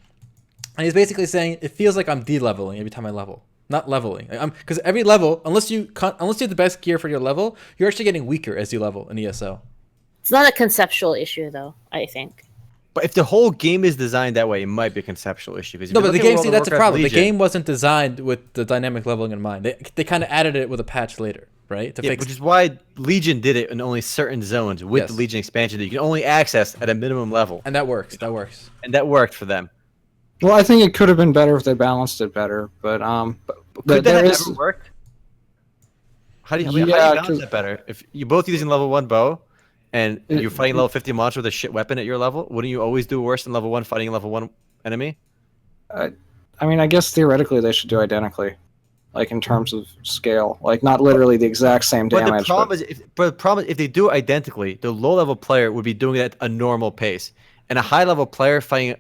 And he's basically saying it feels like I'm de-leveling every time I level, not leveling. Because every level, unless you have the best gear for your level, you're actually getting weaker as you level in ESO. It's not a conceptual issue, though, I think. But if the whole game is designed that way, it might be a conceptual issue. Because if No, you but the look at game, World see, of that's the Warcraft problem. The Legion- game wasn't designed with the dynamic leveling in mind. They kind of added it with a patch later, right? To Yeah, fix. which is why Legion did it in only certain zones with Yes. the Legion expansion that you can only access at a minimum level, And that works. That works. and that worked for them. Well, I think it could have been better if they balanced it better, but Could there that have is ever worked? How do you Yeah, balance 'cause- that better? If you're both using level 1 bow, and It- you're fighting level 50 monster with a shit weapon at your level, wouldn't you always do worse than level 1 fighting a level 1 enemy? I mean, I guess theoretically they should do identically, like in terms of scale, like not literally the exact same But damage. the problem is, if they do it identically, the low level player would be doing it at a normal pace, and a high level player fighting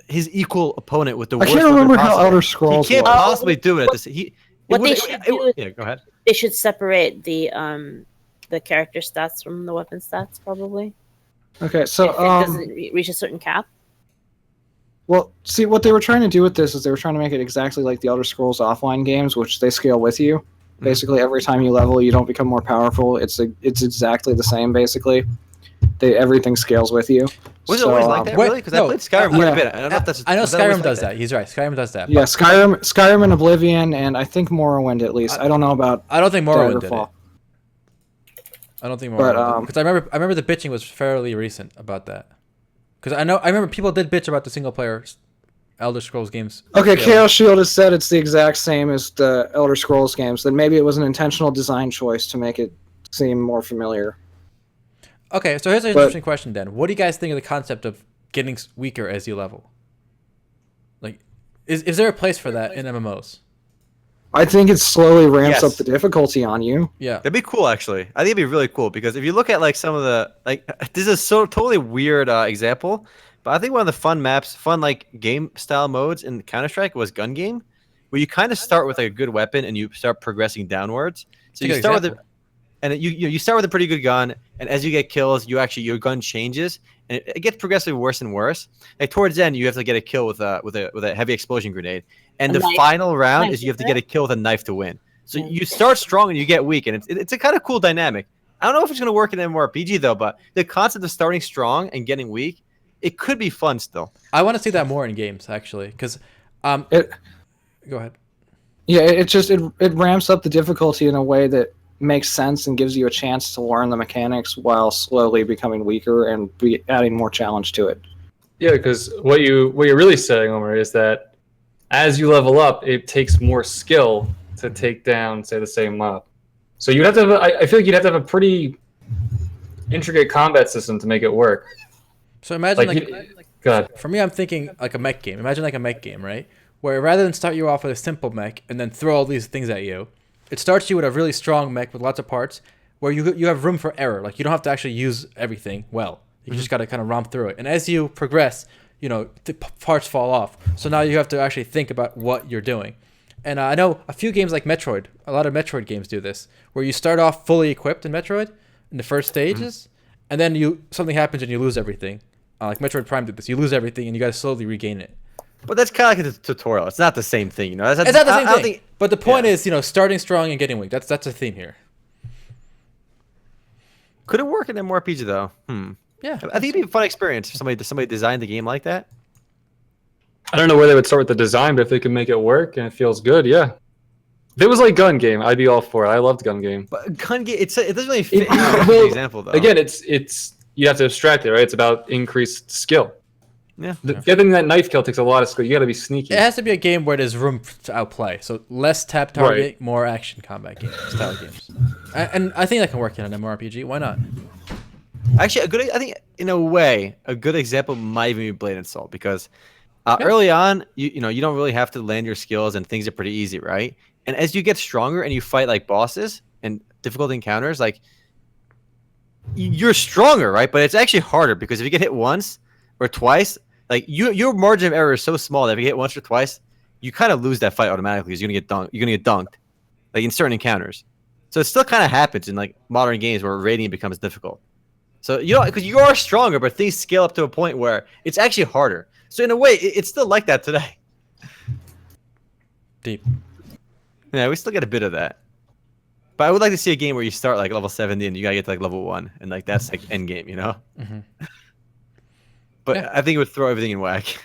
his equal opponent with the I worst can't weapon remember how possible. Elder Scrolls He can't was. possibly do it at this. What they should do is- Yeah, go ahead. They should separate the character stats from the weapon stats, probably. Okay, If so it doesn't reach a certain cap. well, see what they were trying to do with this is they were trying to make it exactly like the Elder Scrolls offline games, which they scale with you. Basically, every time you level, you don't become more powerful. It's exactly the same. Basically, everything scales with you. Was it So, always like that, What? really? Because No. I played Skyrim quite Yeah. a bit. I don't know if that's. I know was that always Skyrim like does that. He's right. Skyrim does that. Yeah, Skyrim and Oblivion, and I think Morrowind at least. I don't know about I don't think Morrowind did it. Daggerfall. I don't think But, Morrowind because I remember the bitching was fairly recent about that. Because I remember people did bitch about the single player Elder Scrolls games. Okay, Yeah. Chaos Shield has said it's the exact same as the Elder Scrolls games. Then maybe it was an intentional design choice to make it seem more familiar. Okay, so here's an But- interesting question then. What do you guys think of the concept of getting weaker as you level? Like, is there a place for that in MMOs? I think it slowly ramps Yes. up the difficulty on you. Yeah. That'd be cool, actually. I think it'd be really cool because if you look at like some of the this is so totally weird example, but I think one of the fun maps, fun like game style modes in Counter Strike was Gun Game, where you kind of start with like a good weapon and you start progressing downwards. So Take you an start with example. you start with a pretty good gun, and as you get kills, your gun changes, and it gets progressively worse and worse. Like towards the end, you have to get a kill with a heavy explosion grenade, and A the knife. final round Knife, is you have to right? get a kill with a knife to win. So Yeah. you start strong and you get weak, and it's a kind of cool dynamic. I don't know if it's going to work in MMORPG though, but the concept of starting strong and getting weak, it could be fun still. I want to see that more in games actually, because It, go ahead. yeah, it ramps up the difficulty in a way that makes sense and gives you a chance to learn the mechanics while slowly becoming weaker and adding more challenge to it. Yeah, because what you're really saying, Omar, is that as you level up, it takes more skill to take down, say, the same mob. So you'd have to have. I feel like you'd have to have a pretty intricate combat system to make it work. So imagine Like, God, for me, I'm thinking like a mech game. Imagine like a mech game, right? Where rather than start you off with a simple mech and then throw all these things at you, it starts you with a really strong mech with lots of parts where you have room for error. Like you don't have to actually use everything well. You just got to kind of romp through it. And as you progress, the parts fall off. So now you have to actually think about what you're doing. And I know a few games like Metroid, a lot of Metroid games do this, where you start off fully equipped in Metroid in the first stages, and then something happens and you lose everything. Like Metroid Prime did this. You lose everything and you got to slowly regain it. But that's kind of like a tutorial. It's not the same thing, you know. It's not the same thing. Think, But the point yeah. is, starting strong and getting weak. That's a theme here. Could it work in MMORPG though? Yeah. I think it'd be a fun experience if somebody designed the game like that. I don't know where they would start with the design, but if they can make it work and it feels good, yeah. If it was like Gun Game, I'd be all for it. I loved Gun Game. But gun game, it doesn't really fit. Well, the example though. Again, it's you have to abstract it, right? It's about increased skill. Yeah. Getting that knife kill takes a lot of skill. You got to be sneaky. It has to be a game where there's room to outplay. So less tap target, Right. more action combat style games. And I think that can work in an MMORPG. Why not? Actually, I think in a way, a good example might even be Blade and Soul because early on, you don't really have to land your skills and things are pretty easy, right? And as you get stronger and you fight like bosses and difficult encounters, like you're stronger, right? But it's actually harder because if you get hit once or twice, like your margin of error is so small that if you hit once or twice, you kind of lose that fight automatically because you're gonna get dunked. You're gonna get dunked, like in certain encounters. So it still kind of happens in like modern games where raiding becomes difficult. So because you are stronger, but things scale up to a point where it's actually harder. So in a way, it's still like that today. Deep. Yeah, we still get a bit of that. But I would like to see a game where you start like level 70 and you gotta get to like level 1, and like that's like end game, you know. Mm-hmm. But Yeah. I think it would throw everything in whack.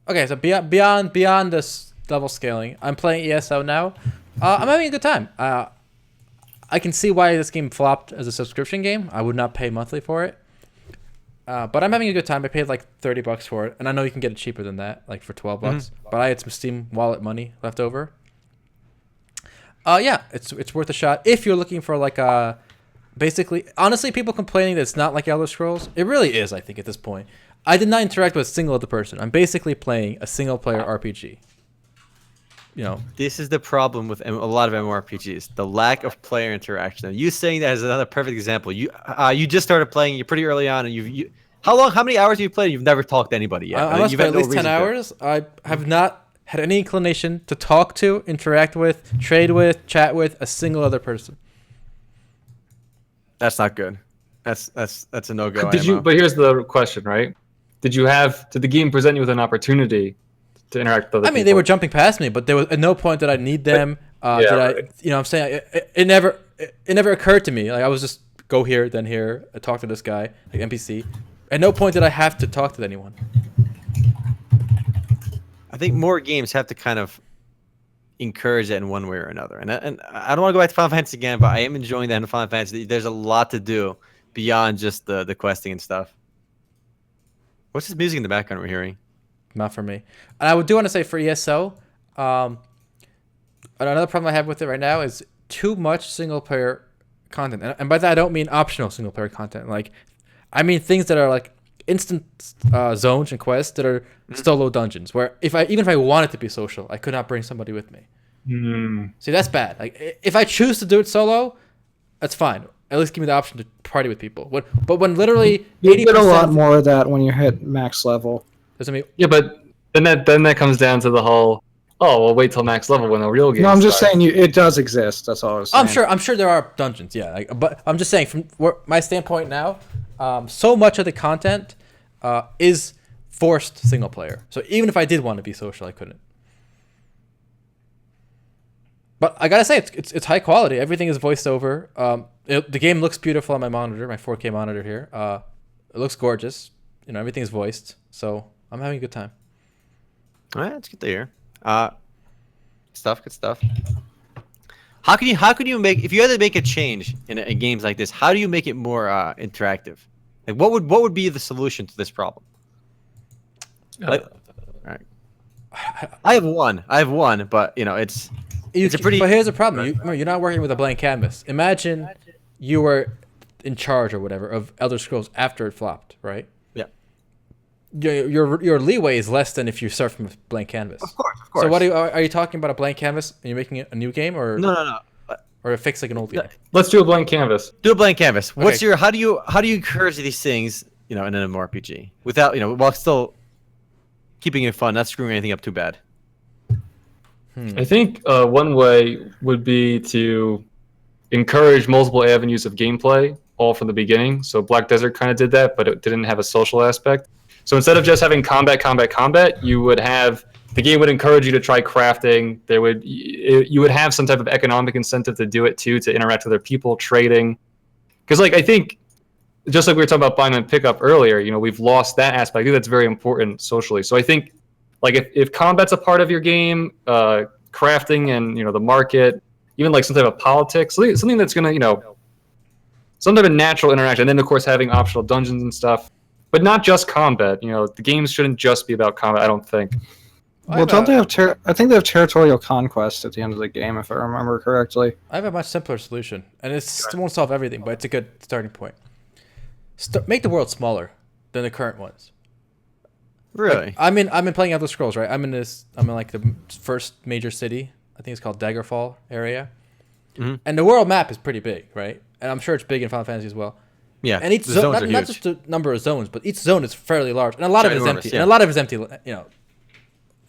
Okay, so beyond this level scaling, I'm playing ESO now. I'm having a good time. I can see why this game flopped as a subscription game. I would not pay monthly for it. But I'm having a good time. I paid like $30 for it, and I know you can get it cheaper than that, like for $12. But I had some Steam wallet money left over. Yeah, it's worth a shot if you're looking for like a. Basically, honestly, people complaining that it's not like Elder Scrolls. It really is, I think, at this point. I did not interact with a single other person. I'm basically playing a single-player RPG. This is the problem with a lot of MMORPGs: the lack of player interaction. And you saying that is another perfect example. You just started playing. You're pretty early on, and how many hours have you played? You've never talked to anybody yet. I must You've play had at least no 10 reason to. hours. I have not had any inclination to talk to, interact with, trade with, chat with a single other person. That's not good. That's a no-go. Did you? But here's the question, right? Did the game present you with an opportunity to interact with other people? I mean, they were jumping past me, but there was at no point did I need them. Right. I'm saying it never occurred to me. Like I was just go here, then here, talk to this guy, like NPC. At no point did I have to talk to anyone. I think more games have to kind of encourage that in one way or another. And I don't want to go back to Final Fantasy again, but I am enjoying that in Final Fantasy. There's a lot to do beyond just the questing and stuff. What's this music in the background we're hearing? Not for me. And I do want to say for ESO, another problem I have with it right now is too much single player content. And by that I don't mean optional single player content. Like I mean things that are like instant zones and quests that are solo dungeons where even if I wanted to be social, I could not bring somebody with me. See, that's bad. Like if I choose to do it solo, that's fine. At least give me the option to party with people. But when literally You 80% get a lot more of that when you hit max level. doesn't mean Yeah, but then that comes down to the whole Oh, well, wait till max level when the real game. No, I'm just starts. saying it does exist. That's all I was saying. I'm sure there are dungeons, yeah. But I'm just saying from my standpoint now, so much of the content is forced single player. So even if I did want to be social, I couldn't. But I gotta say, it's high quality. Everything is voiced over. The game looks beautiful on my monitor, my 4K monitor here. It looks gorgeous. You know, everything's voiced. So I'm having a good time. All right, that's good to hear. Good stuff. How can you make, if you had to make a change in games like this, how do you make it more interactive? Like what would be the solution to this problem? Like, all right. I have one, but you know it's a pretty. But here's the problem: you're not working with a blank canvas. Imagine you were in charge or whatever of Elder Scrolls after it flopped, right? Yeah. Your leeway is less than if you start from a blank canvas. Of course. So what are you talking about? A blank canvas? Are you making a new game or No. or a fix like an old game? Let's do a blank canvas. Do a blank canvas. Okay. What's your how do you encourage these things, you know, in an MMORPG without, you know, while still keeping it fun, not screwing anything up too bad? I think one way would be to encourage multiple avenues of gameplay all from the beginning. So Black Desert kind of did that, but it didn't have a social aspect. So instead of just having combat, you would have the game would encourage you to try crafting. You would have some type of economic incentive to do it too, to interact with other people, trading. Because like I think, just like we were talking about buying and pickup earlier, you know, we've lost that aspect. I think that's very important socially. So I think like if combat's a part of your game, crafting and, you know, the market, even like some type of politics, something that's gonna, you know, some type of natural interaction, and then of course having optional dungeons and stuff, but not just combat. You know, the games shouldn't just be about combat, I don't think. Well, don't they have I think they have territorial conquest at the end of the game, if I remember correctly. I have a much simpler solution, and it won't solve everything, but it's a good starting point. Make the world smaller than the current ones. Really? Like, I'm in playing Elder Scrolls, right? I'm in like the first major city. I think it's called Daggerfall area. Mm-hmm. And the world map is pretty big, right? And I'm sure it's big in Final Fantasy as well. Yeah. And each zone, not just the number of zones, but each zone is fairly large, and a lot of it is empty. Yeah. And a lot of it is empty. You know,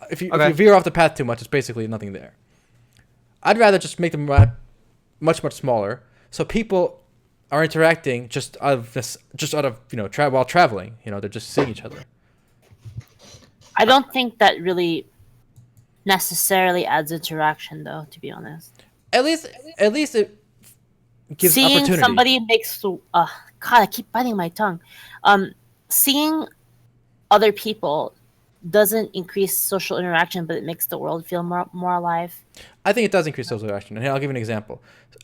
if you veer off the path too much, it's basically nothing there. I'd rather just make the map much smaller, so people are interacting just out of you know while traveling. You know, they're just seeing each other. I don't think that really necessarily adds interaction, though. To be honest, at least it gives seeing opportunity. Somebody makes God, I keep biting my tongue. Seeing other people doesn't increase social interaction, but it makes the world feel more alive. I think it does increase social interaction, and here, I'll give you an example.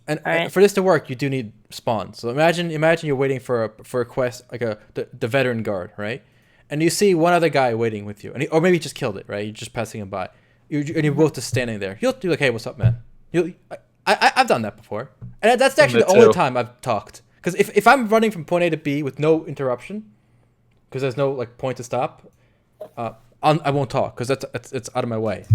And right. For this to work, you do need spawns. So imagine you're waiting for a quest like the veteran guard, right? And you see one other guy waiting with you, or maybe he just killed it, right? You're just passing him by, and you're both just standing there. You'll be like, "Hey, what's up, man?" I've done that before, and that's actually the only time I've talked. Because if I'm running from point A to B with no interruption, because there's no like point to stop, I won't talk because it's out of my way.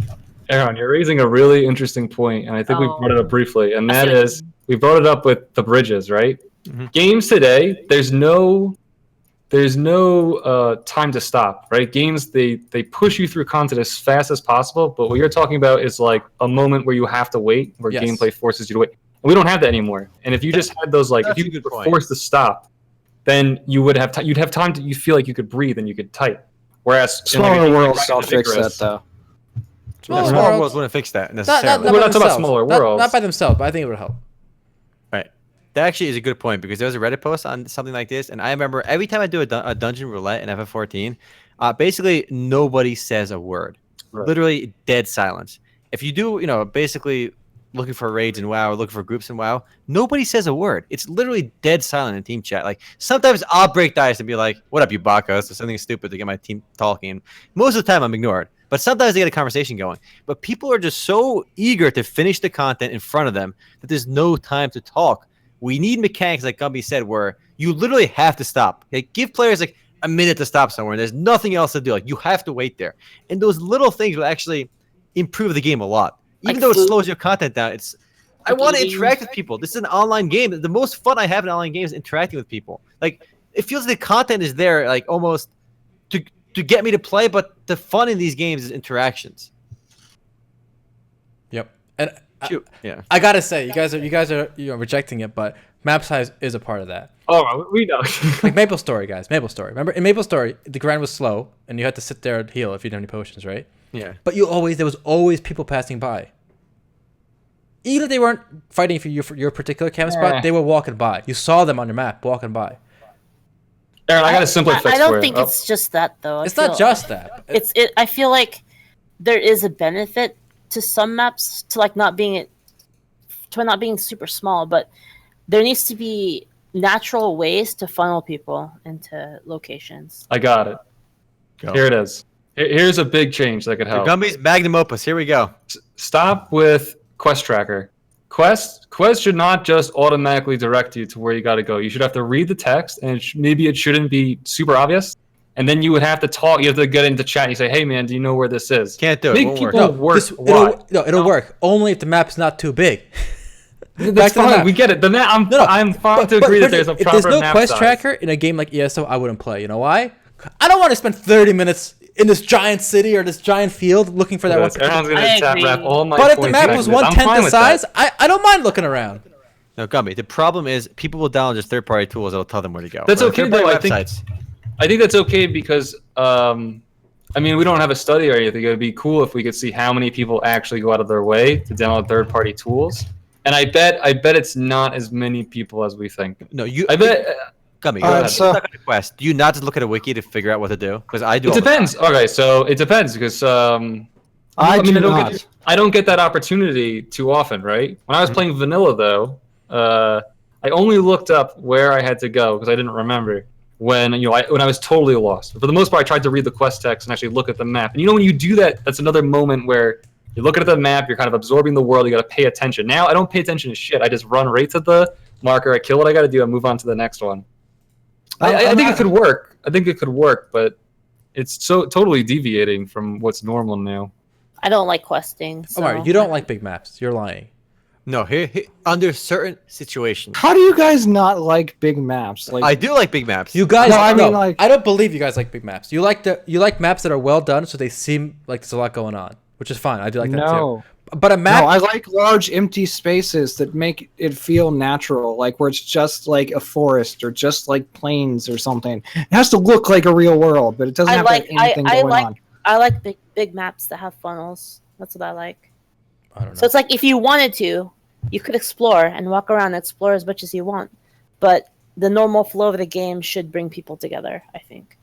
Aaron, you're raising a really interesting point, and I think we brought it up briefly, and that is we brought it up with the bridges, right? Mm-hmm. Games today, there's no time to stop, right? Games, they push you through content as fast as possible, but what you're talking about is like a moment where you have to wait, where gameplay forces you to wait. And we don't have that anymore. And if you just had those, like, if you were forced to stop, then you would have you'd have time to, you feel like you could breathe and you could type. Whereas smaller worlds don't fix that, though. Smaller worlds wouldn't fix that necessarily. We're not talking about smaller worlds. Not by themselves, but I think it would help. Right. That actually is a good point, because there was a Reddit post on something like this, and I remember every time I do a dungeon roulette in FF14, basically nobody says a word. Right. Literally dead silence. If you do, basically looking for raids in WoW or looking for groups in WoW, nobody says a word. It's literally dead silent in team chat. Like, sometimes I'll break dice and be like, "What up, you bakos?" or something stupid to get my team talking. Most of the time I'm ignored, but sometimes they get a conversation going. But people are just so eager to finish the content in front of them that there's no time to talk. We need mechanics, like Gumby said, where you literally have to stop. Like, give players like a minute to stop somewhere. There's nothing else to do. Like, you have to wait there. And those little things will actually improve the game a lot. Even though it slows your content down, I want to interact with people. This is an online game. The most fun I have in online games is interacting with people. Like, it feels like the content is there, like, almost to get me to play, but the fun in these games is interactions. And Yeah. I gotta say, you guys are rejecting it, but map size is a part of that. Oh, we know. Like Maple Story, guys. Maple Story. Remember in Maple Story, the grind was slow, and you had to sit there and heal if you didn't have any potions, right? Yeah. But there was always people passing by. Even if they weren't fighting for your particular camp spot, they were walking by. You saw them on your map walking by. Aaron, I got a simpler fix I for don't you. think Oh. it's just that though. It's not just that. I feel like there is a benefit to some maps to like not being super small, but there needs to be natural ways to funnel people into locations. I got it. Go. Here it is. Here's a big change that could help. Gumby's magnum opus. Here we go. Stop with Quest Tracker. Quest should not just automatically direct you to where you got to go. You should have to read the text, and maybe it shouldn't be super obvious. And then you would have to talk. You have to get into chat. And you say, "Hey, man, do you know where this is?" Can't do it. Make Won't people work. work. It'll work only if the map's not too big. That's fine. We get it. The map. I'm fine to agree that there's a proper if there's no map quest size. tracker in a game like ESO, I wouldn't play. You know why? I don't want to spend 30 minutes in this giant city or this giant field looking for that one. Everyone's gonna I tap agree. rap all my But if the points map back was to this. I'm 1/10 fine the with size, that. I don't mind looking around. No, Gumby. The problem is people will download just third-party tools that'll tell them where to go. That's Or okay, third-party though, I think- websites. I think that's okay because I mean, we don't have a study or anything. It would be cool if we could see how many people actually go out of their way to download third-party tools. And I bet it's not as many people as we think. No, you. I bet Gummy, All right, you're so- stuck on a quest. Do you not just look at a wiki to figure out what to do? Because I do. it all the depends. Okay, so it depends because I do don't I don't get that opportunity too often, right? When I was playing vanilla though, I only looked up where I had to go because I didn't remember when when I was totally lost. For the most part, I tried to read the quest text and actually look at the map. And when you do that, that's another moment where you're looking at the map, you're kind of absorbing the world, you got to pay attention. Now I don't pay attention to shit. I just run right to the marker, I kill what I got to do, and move on to the next one. I think it could work. I think it could work, but it's so totally deviating from what's normal now. I don't like questing. So. Omar, you don't like big maps. You're lying. No, here under certain situations. How do you guys not like big maps? Like I do like big maps. You guys, No, I mean, like- I don't believe you guys like big maps. You like maps that are well done, so they seem like there's a lot going on, which is fine. I do like that no. too. But a map, No, I like large empty spaces that make it feel natural, like where it's just like a forest or just like plains or something. It has to look like a real world, but it doesn't have to have anything going on. I like big maps that have funnels. That's what I like. I don't know. So it's like if you wanted to, you could explore and walk around and explore as much as you want. But the normal flow of the game should bring people together, I think.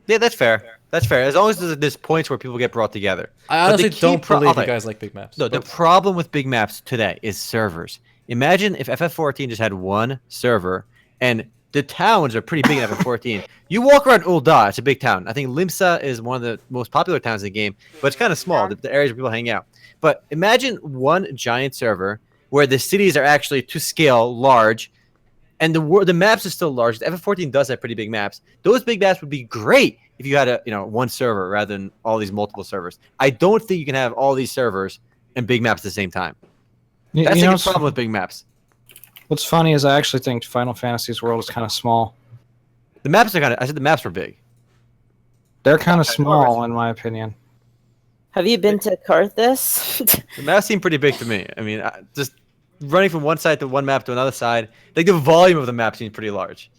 Yeah, that's fair. That's fair. As long as there's points where people get brought together. I But the honestly key don't believe okay. you guys like big maps. No, the problem with big maps today is servers. Imagine if FF14 just had one server, and the towns are pretty big in FF14. You walk around Ul'dah, it's a big town. I think Limsa is one of the most popular towns in the game, but it's kind of small, the areas where people hang out. But imagine one giant server where the cities are actually to scale large, and the maps are still large. FF14 does have pretty big maps. Those big maps would be great if you had one server rather than all these multiple servers. I don't think you can have all these servers and big maps at the same time. That's the problem with big maps. What's funny is I actually think Final Fantasy's world is kind of small. The maps are I said the maps were big. They're kind of small, in my opinion. Have you been to Karthus? The maps seem pretty big to me. I mean, just running from one side to one map to another side, like the volume of the map seems pretty large.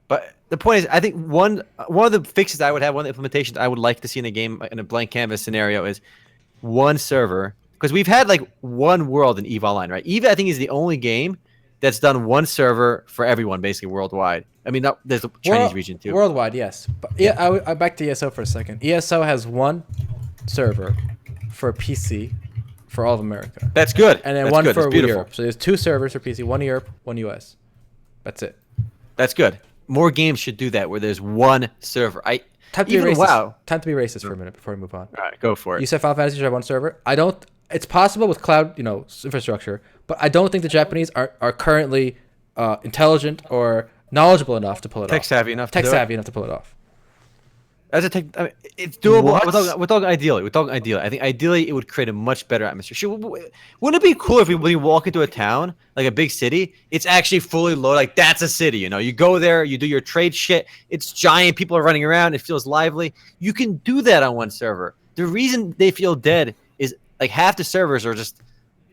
But the point is, I think one of the fixes I would have, one of the implementations I would like to see in a game in a blank canvas scenario is one server. Because we've had like one world in EVE Online, right? EVE, I think, is the only game that's done one server for everyone, basically worldwide. I mean, there's a Chinese region too. Worldwide, yes. But yeah, I back to ESO for a second. ESO has one server for PC for all of America, That's good. and then That's one good. for That's beautiful. Europe. So there's two servers for PC, one Europe, one US. That's it. That's good. More games should do that, where there's one server. Time to be Even racist. WoW. Time to be racist for a minute before we move on. All right, go for it. You said Final Fantasy should have one server. I don't. It's possible with cloud, infrastructure, but I don't think the Japanese are currently intelligent or knowledgeable enough to pull it off. Tech savvy enough. Tech to do savvy enough to pull it off. I mean, it's doable. What? We're talking ideally. We're talking ideally. I think ideally it would create a much better atmosphere. Wouldn't it be cool if when you walk into a town, like a big city, it's actually fully loaded? Like, that's a city, You go there, you do your trade shit. It's giant. People are running around. It feels lively. You can do that on one server. The reason they feel dead is like half the servers are just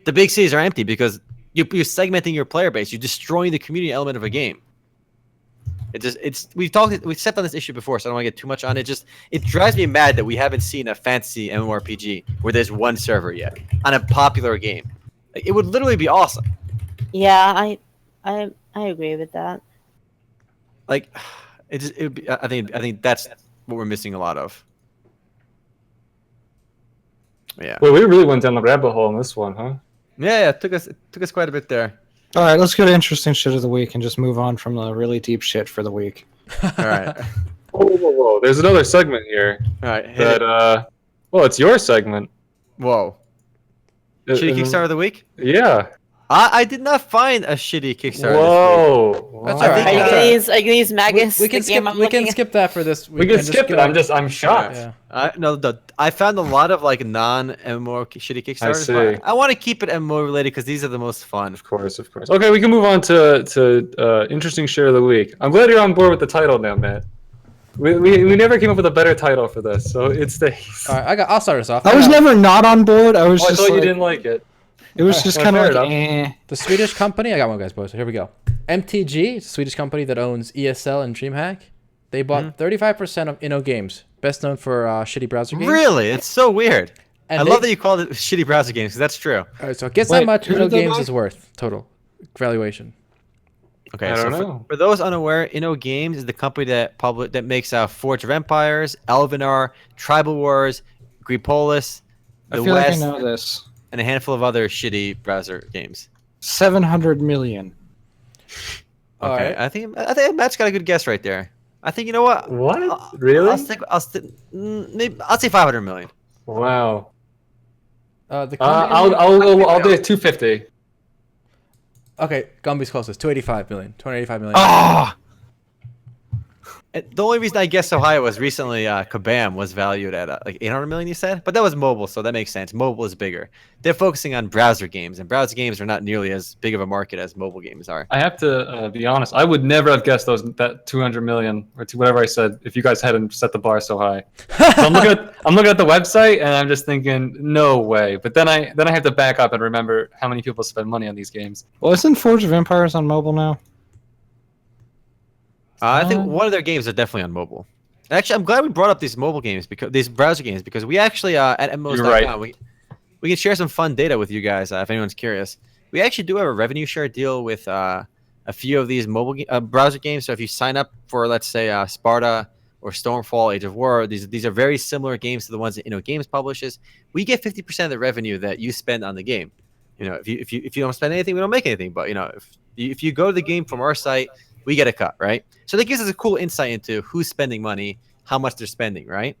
the big cities are empty because you're segmenting your player base. You're destroying the community element of a game. We've stepped on this issue before, so I don't want to get too much on it. It drives me mad that we haven't seen a fantasy MMORPG where there's one server yet on a popular game. Like, it would literally be awesome. Yeah, I agree with that. Like, it would be. I think that's what we're missing a lot of. Yeah. Wait, we really went down the rabbit hole on this one, huh? Yeah. It took us quite a bit there. All right, let's go to interesting shit of the week and just move on from the really deep shit for the week. All right. Whoa. There's another segment here. All right. Well, it's your segment. Whoa. Shitty Kickstarter of the week? Yeah. I did not find a shitty Kickstarter Whoa. this week. That's I all right. think, Are you gonna use Magus? We can skip that for this. We can skip it. I'm shocked. Yeah. I found a lot of like non-MMO shitty Kickstarters. I see. But I want to keep it MMO related because these are the most fun. Of course. Okay, we can move on to interesting share of the week. I'm glad you're on board with the title now, Matt. We never came up with a better title for this, so it's the. All right, I'll start us off. I was never not on board. I was I just thought like, you didn't like it. it was just Well, kind of fair like, enough. The Swedish company. I got one, guys, boys. So here we go. MTG, it's a Swedish company that owns ESL and DreamHack. They bought 35% of Innogames, best known for shitty browser games. Really? It's so weird. And I love that you called it shitty browser games because that's true. All right, so guess Wait, how much who did they Innogames buy? is worth total valuation. Okay, I so don't know. for those unaware, Innogames is the company that makes Forge of Empires, Elvenar, Tribal Wars, Gripolis, I The feel like I West, know this. and a handful of other shitty browser games. 700 million. All Okay, right. I think Matt's got a good guess right there. I think you know what? What? Really? I'll say 500 million. Wow. The company, I'll do it 250. okay, Gumby's closest. 285 million. 285 million. Ah, And the only reason I guessed so high was recently Kabam was valued at like 800 million, you said? But that was mobile, so that makes sense. Mobile is bigger. They're focusing on browser games, and browser games are not nearly as big of a market as mobile games are. I have to be honest. I would never have guessed that 200 million or whatever I said if you guys hadn't set the bar so high. So I'm looking at the website and I'm just thinking, no way. But then I have to back up and remember how many people spend money on these games. well, isn't Forge of Empires on mobile now? I think one of their games are definitely on mobile. Actually, I'm glad we brought up these mobile games these browser games because we actually at MMOs.com You're right. we can share some fun data with you guys if anyone's curious. We actually do have a revenue share deal with a few of these mobile browser games. So if you sign up for, let's say, Sparta or Stormfall, Age of War, these are very similar games to the ones that Innogames publishes. We get 50% of the revenue that you spend on the game. You know, if you don't spend anything, we don't make anything. But you know, if you go to the game from our site, we get a cut, right? So that gives us a cool insight into who's spending money, how much they're spending, right?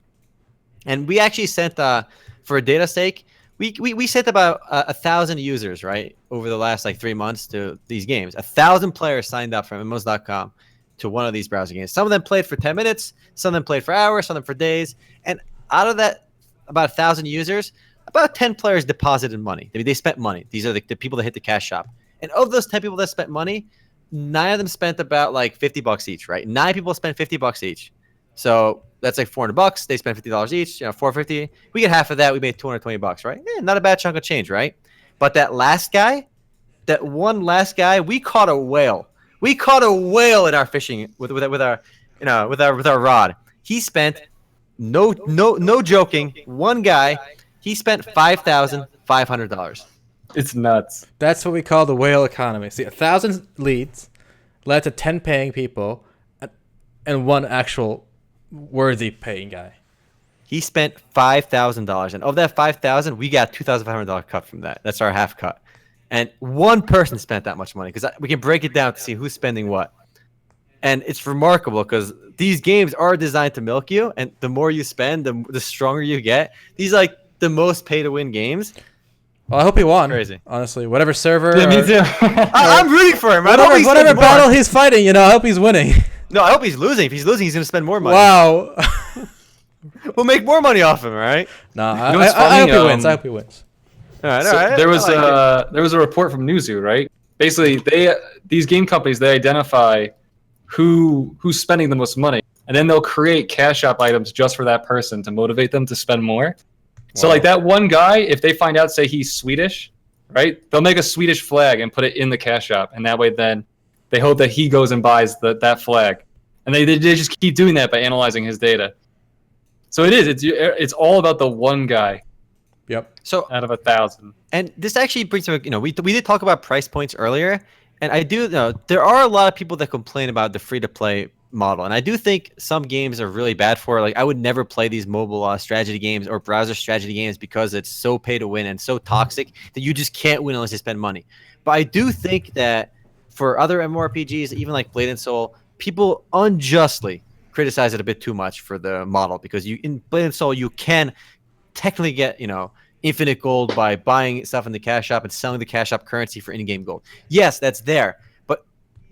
And we actually sent, for a data sake, we sent about 1,000 users, right, over the last like 3 months to these games. 1,000 players signed up from MMOs.com to one of these browser games. Some of them played for 10 minutes, some of them played for hours, some of them for days. And out of that, about 1,000 users, about 10 players deposited money. I mean, they spent money. These are the people that hit the cash shop. And of those 10 people that spent money, 9 of them spent about like $50 each, right? 9 people spent $50 each. So that's like $400. They spent $50 each, $450. We get half of that. We made $220, right? Not a bad chunk of change, right? But that one last guy, we caught a whale. We caught a whale in our fishing with our rod. He spent no joking. One guy, he spent $5,500. It's nuts. That's what we call the whale economy. See, 1,000 leads led to 10 paying people and one actual worthy paying guy. He spent $5,000, and of that $5,000, we got $2,500 cut from that. That's our half cut. And one person spent that much money because we can break it down to see who's spending what. And it's remarkable because these games are designed to milk you, and the more you spend, the stronger you get. These are like the most pay-to-win games. Well, I hope he won. Crazy. Honestly, whatever server. Yeah, me too. I'm rooting for him. I hope he Whatever spends more. battle he's fighting, I hope he's winning. No, I hope he's losing. If he's losing, he's going to spend more money. Wow. We'll make more money off him, all right? Nah, You know I what's hope he funny? wins. I hope he wins. All right, So all right. there was I like it. there was a report from Newzoo, right? Basically, these game companies, they identify who's spending the most money, and then they'll create cash shop items just for that person to motivate them to spend more. So like that one guy, if they find out, say he's Swedish, right? They'll make a Swedish flag and put it in the cash shop, and that way then they hope that he goes and buys that flag, and they just keep doing that by analyzing his data. So it's all about the one guy. Yep. So out of 1,000. And this actually brings up, we did talk about price points earlier, and I do know there are a lot of people that complain about the free-to-play model, and I do think some games are really bad for it. Like I would never play these mobile strategy games or browser strategy games because it's so pay to win and so toxic that you just can't win unless you spend money. But I do think that for other MMORPGs, even like Blade and Soul, people unjustly criticize it a bit too much for the model, because in Blade and Soul you can technically get infinite gold by buying stuff in the cash shop and selling the cash shop currency for in-game gold. Yes, that's there, but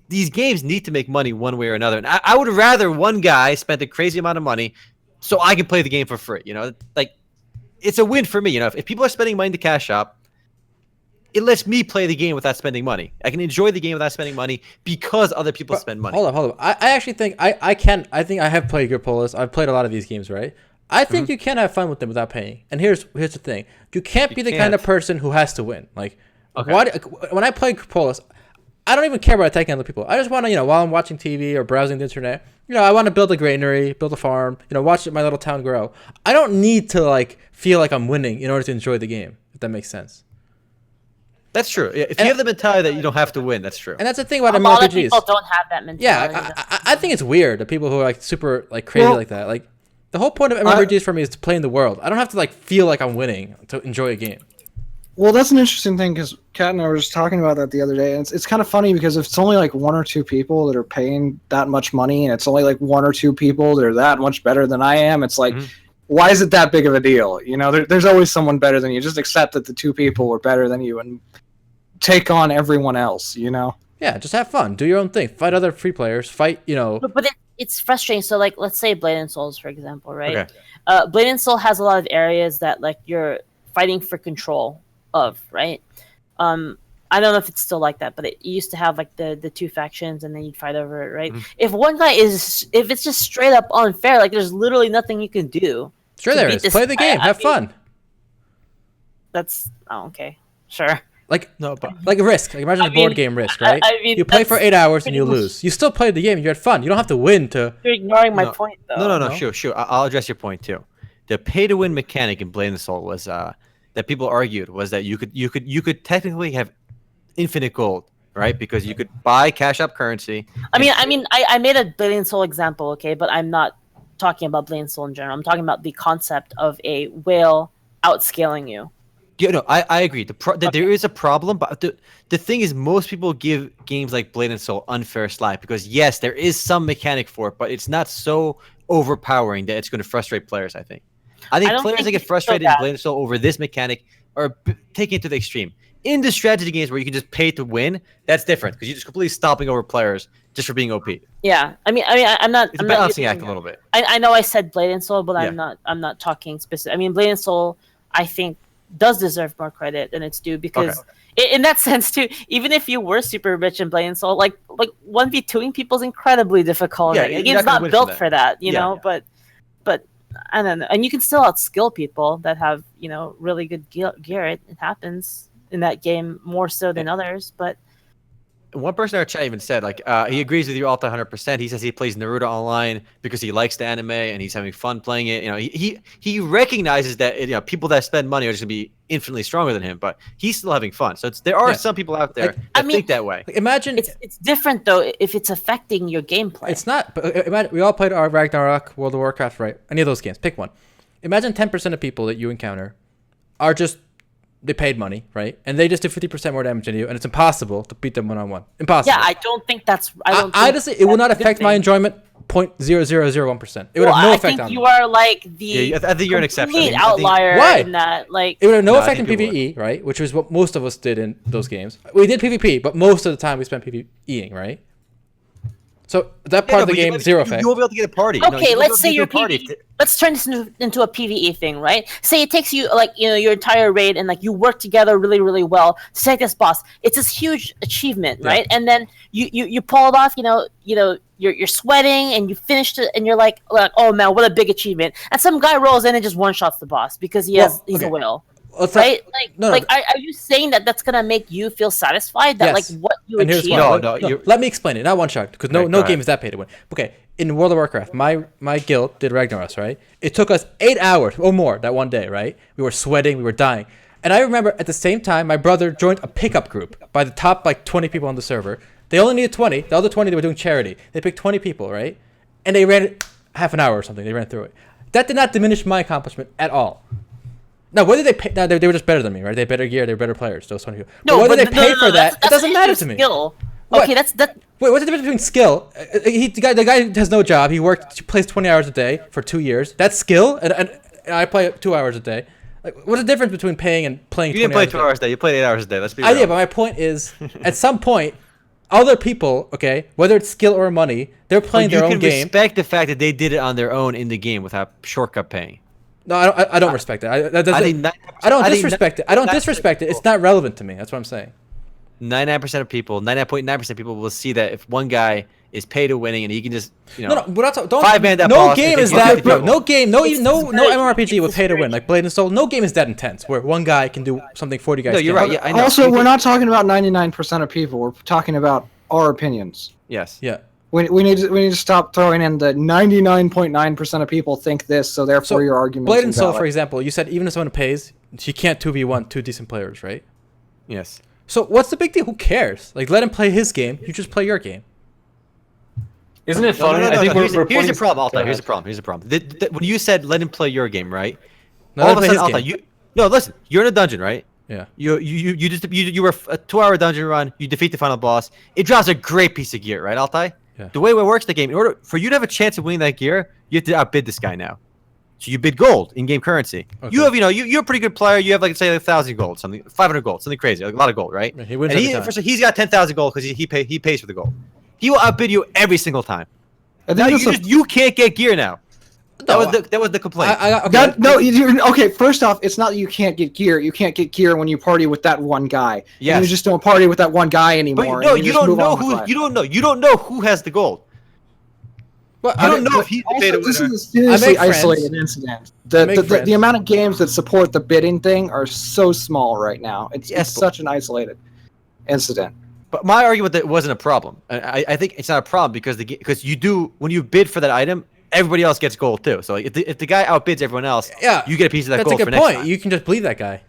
these games need to make money one way or another, and I would rather one guy spent a crazy amount of money so I can play the game for free. Like it's a win for me. If people are spending money in the cash shop, it lets me play the game without spending money. I can enjoy the game without spending money because other people spend money. Hold up. I actually think I have played Gear Polis. I've played a lot of these games, right? I think you can have fun with them without paying. And here's the thing: you can't be the kind of person who has to win. Like, when I play Polis, I don't even care about attacking other people. I just want to, while I'm watching TV or browsing the internet, I want to build a granary, build a farm, watch my little town grow. I don't need to feel like I'm winning in order to enjoy the game. If that makes sense. That's true. If you have the mentality that you don't have to win, that's true. And that's the thing about MMORPGs. A lot of MMORPGs. people don't have that mentality. Yeah, I think it's weird that people who are super crazy like that. Like the whole point of MMORPGs for me is to play in the world. I don't have to feel like I'm winning to enjoy a game. Well, that's an interesting thing, because Kat and I were just talking about that the other day, and it's kind of funny because if it's only one or two people that are paying that much money, and it's only one or two people that are that much better than I am, it's why is it that big of a deal? There's always someone better than you. Just accept that the two people are better than you and take on everyone else. Yeah, just have fun, do your own thing, fight other free players, fight. But it's frustrating. So let's say Blade and Souls, for example, right? Okay. Blade and Soul has a lot of areas that you're fighting for control of, right? I don't know if it's still like that, but it used to have the two factions and then you'd fight over it, right? If one guy if it's just straight up unfair, there's literally nothing you can do. Sure, there is. Play the game, have fun. That's okay, sure. Risk. Imagine a board game Risk, right? You play for 8 hours and you lose. You still played the game. You had fun. You don't have to win to. You're ignoring my point, though. No. Sure. I'll address your point too. The pay-to-win mechanic in Blade and Soul was that people argued was that you could technically have infinite gold, right? Because you could buy cash up currency. I made a Blade and Soul example, okay, but I'm not talking about Blade and Soul in general. I'm talking about the concept of a whale outscaling you. I agree. There is a problem, but the thing is, most people give games like Blade and Soul unfair slack because yes, there is some mechanic for it, but it's not so overpowering that it's going to frustrate players. I think players that get frustrated in Blade and Soul over this mechanic are taking it to the extreme. In the strategy games where you can just pay to win, that's different because you're just completely stomping over players just for being OP. Yeah, I'm not. It's a balancing act a little bit. I know I said Blade and Soul, but yeah. I'm not talking specific. Blade and Soul, I think, does deserve more credit than it's due because in that sense too, even if you were super rich in Blade and Soul, 1v2ing people is incredibly difficult. Yeah, the game's not built for that, you know. But I don't know, and you can still outskill people that have really good gear. It happens in that game more so than others, but. One person in our chat even said, he agrees with you all 100%. He says he plays Naruto online because he likes the anime and he's having fun playing it. He recognizes that people that spend money are just gonna be infinitely stronger than him, but he's still having fun. So there are some people out there that think that way. Imagine it's different though if it's affecting your gameplay. It's not. But imagine we all played our Ragnarok, World of Warcraft, right? Any of those games, pick one. Imagine 10% of people that you encounter are just. They paid money, right? And they just do 50% more damage than you, and it's impossible to beat them one-on-one. Impossible. Yeah, I don't think that's... Honestly, it will not affect my enjoyment 0.0001%. It would have no effect on me. I think you are the I think you're an exception. Complete outlier in that. It would have no effect in PvE, right? Which is what most of us did in those games. We did PvP, but most of the time we spent PvEing, right? So that part of the game, zero effect. You won't be able to get a party. Okay, let's say you're PvE. Let's turn this into a PvE thing, right? Say it takes you like your entire raid and like you work together really, really well to take this boss. It's this huge achievement, right? And then you pull it off. You're sweating and you finished it, and you're like, oh man, what a big achievement! And some guy rolls in and just one shots the boss because he's a whale. Right? Are you saying that that's gonna make you feel satisfied that like what you achieved? No. Let me explain it. Not one shot, because no game is that pay to win. Okay, in World of Warcraft, my guild did Ragnaros, right? It took us 8 hours or more that one day, right? We were sweating, we were dying, and I remember at the same time my brother joined a pickup group by the top 20 people on the server. They only needed 20. The other 20 they were doing charity. They picked 20 people, right? And they ran it half an hour or something. They ran through it. That did not diminish my accomplishment at all. Now, whether they pay, they were just better than me, right? They had better gear, they were better players. Those 20 people. No, but whether they pay for that, it doesn't matter to me. Skill. Okay, that's that. Wait, what's the difference between skill? The guy has no job. He plays 20 hours a day for 2 years. That's skill, and I play 2 hours a day. Like, what's the difference between paying and playing? You didn't play 2 hours a day. You played 8 hours a day. Let's be real. Yeah, but my point is, at some point, other people, okay, whether it's skill or money, they're playing their own game. You can respect the fact that they did it on their own in the game without shortcut paying. No, I don't respect it. I don't disrespect it. I don't disrespect it. It's not relevant to me. That's what I'm saying. 99% of people, 99.9% of people will see that if one guy is pay to winning and he can just, don't 5-man that no boss. Game is that, bro. No MMORPG with pay to win like Blade and Soul. No game is that intense where one guy can do something 40 guys. No, you're right. Yeah, I know. Also, we're not talking about 99% of people. We're talking about our opinions. Yes. Yeah. We need to stop throwing in the 99.9% of people think this, so therefore your argument. Blade and Soul, for example, you said even if someone pays, she can't 2v1 two decent players, right? Yes. So what's the big deal? Who cares? Like, let him play his game. You just play your game. Isn't it funny? No, I think here's the problem, Altay. Here's the problem. When you said let him play your game, right? No, all of a sudden, Altay, listen. You're in a dungeon, right? Yeah. You were a 2-hour dungeon run. You defeat the final boss. It drops a great piece of gear, right, Altay? Yeah. The way it works the game, in order for you to have a chance of winning that gear, you have to outbid this guy now. So you bid gold in game currency. Okay. You have, you're a pretty good player. You have like say 1,000 gold, something 500 gold, something crazy, like a lot of gold, right? He wins every time. First, he's got 10,000 gold because he pays for the gold. He will outbid you every single time. And now you can't get gear now. That was the complaint. Okay, first off, it's not that you can't get gear. You can't get gear when you party with that one guy. Yes. And you just don't party with that one guy anymore. But no, you don't know who has the gold. Well, I don't know if he's the This is a seriously isolated incident. The amount of games that support the bidding thing are so small right now. It's such an isolated incident. But my argument that it wasn't a problem. I think it's not a problem because you do when you bid for that item, everybody else gets gold too. So if the guy outbids everyone else, you get a piece of that gold. That's a good point. You can just believe that guy.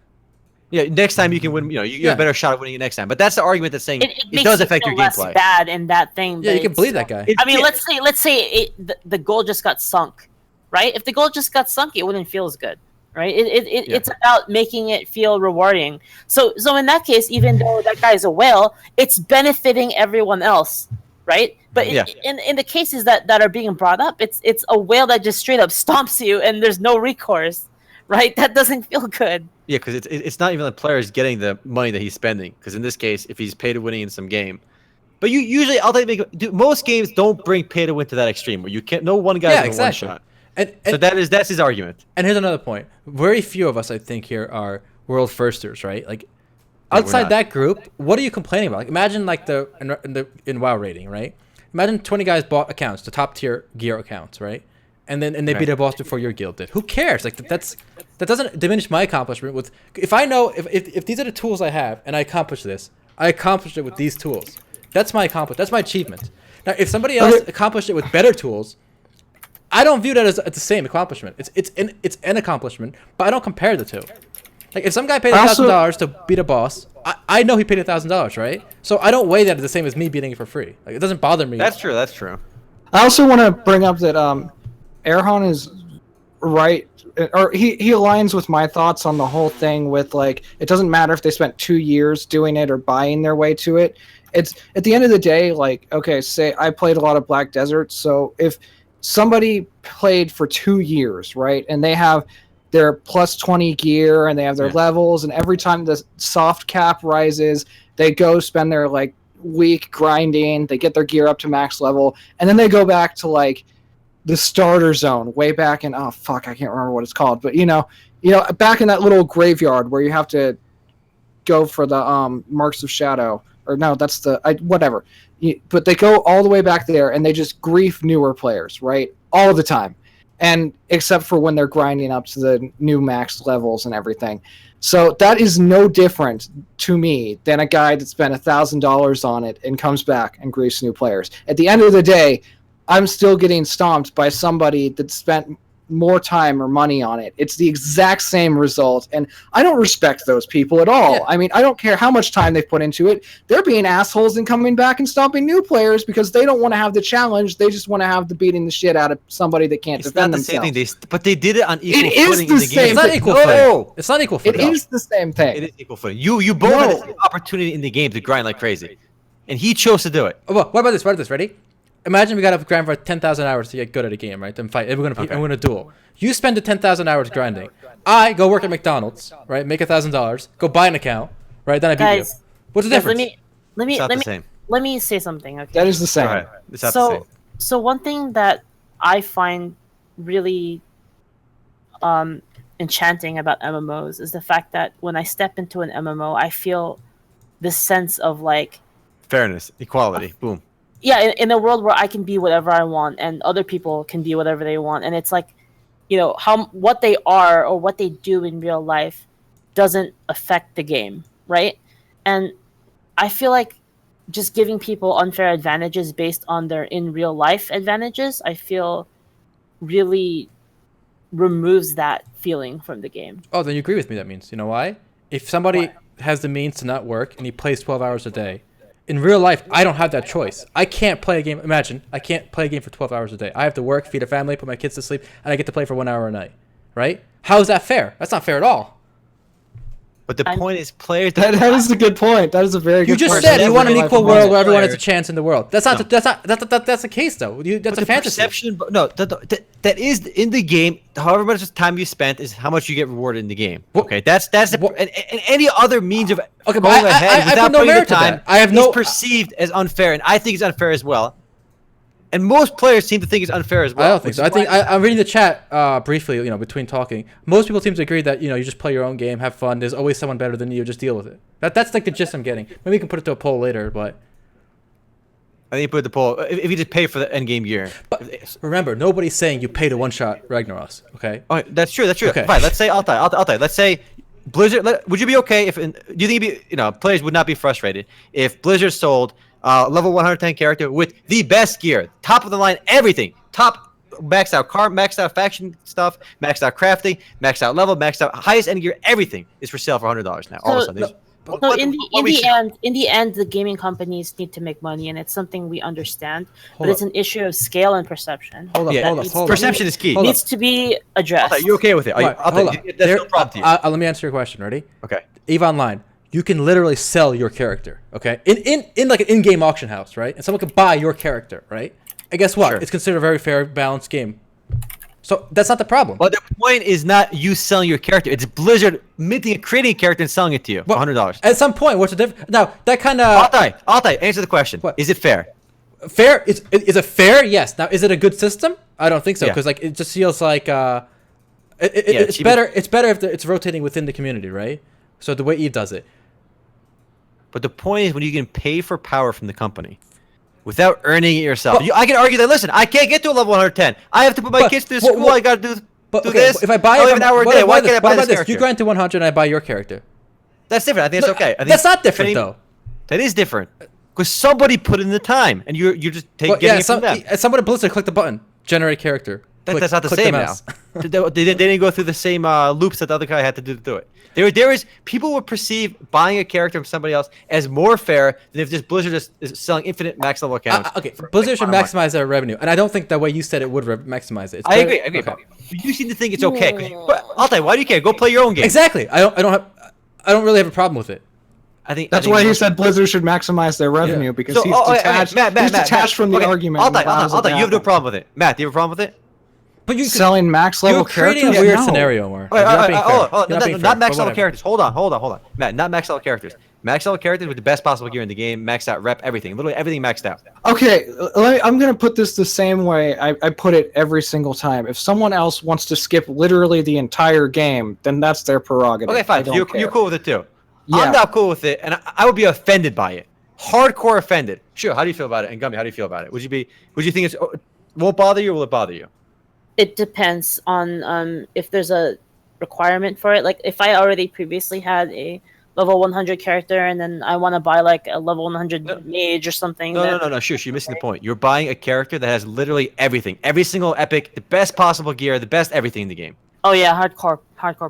Yeah, next time you can win. You have a better shot of winning it next time. But that's the argument that's saying it does affect your gameplay. Less bad in that thing. Yeah, you can believe that guy. I mean, let's say the goal just got sunk, right? If the goal just got sunk, it wouldn't feel as good, right? It's about making it feel rewarding. So in that case, even though that guy's a whale, it's benefiting everyone else, right? But in the cases that are being brought up, it's a whale that just straight up stomps you and there's no recourse, right? That doesn't feel good. Yeah, because it's not even the players getting the money that he's spending. Because in this case, if he's pay to winning in some game, but usually most games don't bring pay to win to that extreme where you can't. No one guy's in one shot. And so that's his argument. And here's another point: very few of us, I think, here are world firsters, right? Like outside that group, what are you complaining about? Like, imagine like in WoW rating, right? Imagine 20 guys bought accounts, the top tier gear accounts, right? And they beat a boss before your guild did. Who cares? Like that doesn't diminish my accomplishment. If I know if these are the tools I have and I accomplish this, I accomplished it with these tools. That's my accomplishment. That's my achievement. Now, if somebody else accomplished it with better tools, I don't view that as the same accomplishment. It's an accomplishment, but I don't compare the two. Like if some guy paid $1,000 to beat a boss, I know he paid $1,000, right? So I don't weigh that as the same as me beating it for free. Like it doesn't bother me. That's true. That's true. I also want to bring up that Erhan is right, or he aligns with my thoughts on the whole thing with like it doesn't matter if they spent 2 years doing it or buying their way to it. It's at the end of the day, like, okay, say I played a lot of Black Desert, so if somebody played for 2 years, right, and they have their plus 20 gear and they have their levels, and every time the soft cap rises, they go spend their like week grinding, they get their gear up to max level, and then they go back to like the starter zone way back in, oh fuck, I can't remember what it's called, but back in that little graveyard where you have to go for the Marks of Shadow, or no, that's the whatever. But they go all the way back there and they just grief newer players, right, all the time, and except for when they're grinding up to the new max levels and everything. So that is no different to me than a guy that spent $1,000 on it and comes back and griefs new players. At the end of the day, I'm still getting stomped by somebody that spent more time or money on it. It's the exact same result, and I don't respect those people at all. Yeah. I mean, I don't care how much time they've put into it. They're being assholes and coming back and stomping new players because they don't want to have the challenge. They just want to have the beating the shit out of somebody that can't defend themselves. It's not the same thing, but they did it on equal footing in the game. It's not equal footing. It's not equal footing. It is the same thing. It is equal footing. You both had the same opportunity in the game to grind like crazy, and he chose to do it. Oh, what about this? What about this? Ready? Imagine we got to grind for 10,000 hours to get good at a game, right? Then fight. We're gonna duel. You spend the 10,000 hours grinding. I go work at McDonald's, right? Make $1,000. Go buy an account, right? Then I beat you. What's the difference? Let me say something. Okay. That is the same. Right. It's not the same. So one thing that I find really enchanting about MMOs is the fact that when I step into an MMO, I feel this sense of like fairness, equality, boom. Yeah, in a world where I can be whatever I want and other people can be whatever they want, and it's like, what they are or what they do in real life doesn't affect the game, right? And I feel like just giving people unfair advantages based on their in real life advantages, I feel really removes that feeling from the game. Oh, then you agree with me, that means. You know why? If somebody has the means to not work and he plays 12 hours a day, in real life, I don't have that choice. I can't play a game. Imagine, I can't play a game for 12 hours a day. I have to work, feed a family, put my kids to sleep, and I get to play for 1 hour a night. Right? How is that fair? That's not fair at all. But the point is, players. That is a good point. That is a very good point. You just said you want an equal world where everyone has a chance in the world. That's not the case though. That's a fantasy. Perception, that is in the game. However much time you spent is how much you get rewarded in the game. Okay, that's and any other means of going ahead without putting the time. I have no perceived as unfair, and I think it's unfair as well. And most players seem to think it's unfair as well. I don't think so. I think I'm reading the chat briefly, between talking. Most people seem to agree that you just play your own game, have fun. There's always someone better than you. Just deal with it. That's like the gist I'm getting. Maybe we can put it to a poll later, but I think you put the poll if you just pay for the end game gear. But remember, nobody's saying you pay to one shot Ragnaros. Okay. Oh, that's true. Okay. Fine. Let's say Altay. Let's say Blizzard. Would you be okay if? Do you think players would not be frustrated if Blizzard sold level 110 character with the best gear, top of the line, everything, top maxed out car, maxed out faction stuff, maxed out crafting, maxed out level, maxed out highest end gear, everything is for sale for $100 now. All of a sudden. In the end, the gaming companies need to make money, and it's something we understand. But it's an issue of scale and perception. Hold up. Perception is key. It needs to be addressed. Altay, you okay with it? That's no problem to you. Let me answer your question. Ready? Okay. EVE Online. You can literally sell your character, okay? In like an in-game auction house, right? And someone can buy your character, right? And guess what? Sure. It's considered a very fair, balanced game. So that's not the problem. But the point is not you selling your character. It's Blizzard creating a character and selling it to you for $100. At some point, what's the difference? Now, that kind of... Altay, answer the question. What? Is it fair? Fair? Is it fair? Yes. Now, is it a good system? I don't think so, because it just feels like... It's better if it's rotating within the community, right? So the way EVE does it. But the point is when you can pay for power from the company without earning it yourself. I can argue that, listen, I can't get to a level 110. I have to put my kids through school. I got to do this. If I buy an hour a day, why can't I buy this character? You grind to 100 and I buy your character. That's different. I think it's okay. That's not different, though. That is different. Because somebody put in the time, and you're just getting it from them. Somebody at Blizzard click the button, generate character. That's not the same now. They didn't go through the same loops that the other guy had to do it. People would perceive buying a character from somebody else as more fair than if just Blizzard is selling infinite max level accounts. Blizzard should maximize their revenue, and I don't think the way you said it would maximize it. I agree. Okay. You seem to think it's okay. Altay, why do you care? Go play your own game. Exactly. I don't really have a problem with it. That's why he said Blizzard should maximize their revenue because he's detached. He's detached from the argument. Altay, you have no problem with it. Matt, do you have a problem with it? But you selling max level characters? You're creating a weird scenario, Mark. Not max level characters. Hold on. Matt, not max level characters. Max level characters with the best possible gear in the game, maxed out rep, everything. Literally everything maxed out. Okay, I'm going to put this the same way I put it every single time. If someone else wants to skip literally the entire game, then that's their prerogative. Okay, fine. You're cool with it too. Yeah. I'm not cool with it, and I would be offended by it. Hardcore offended. Sure. How do you feel about it? And Gummy, how do you feel about it? Would you think it won't bother you, or will it bother you? It depends on if there's a requirement for it. Like if I already previously had a level 100 character and then I want to buy like a level 100 mage or something. No. Sure, you're missing the point. You're buying a character that has literally everything, every single epic, the best possible gear, the best everything in the game. Oh yeah, hardcore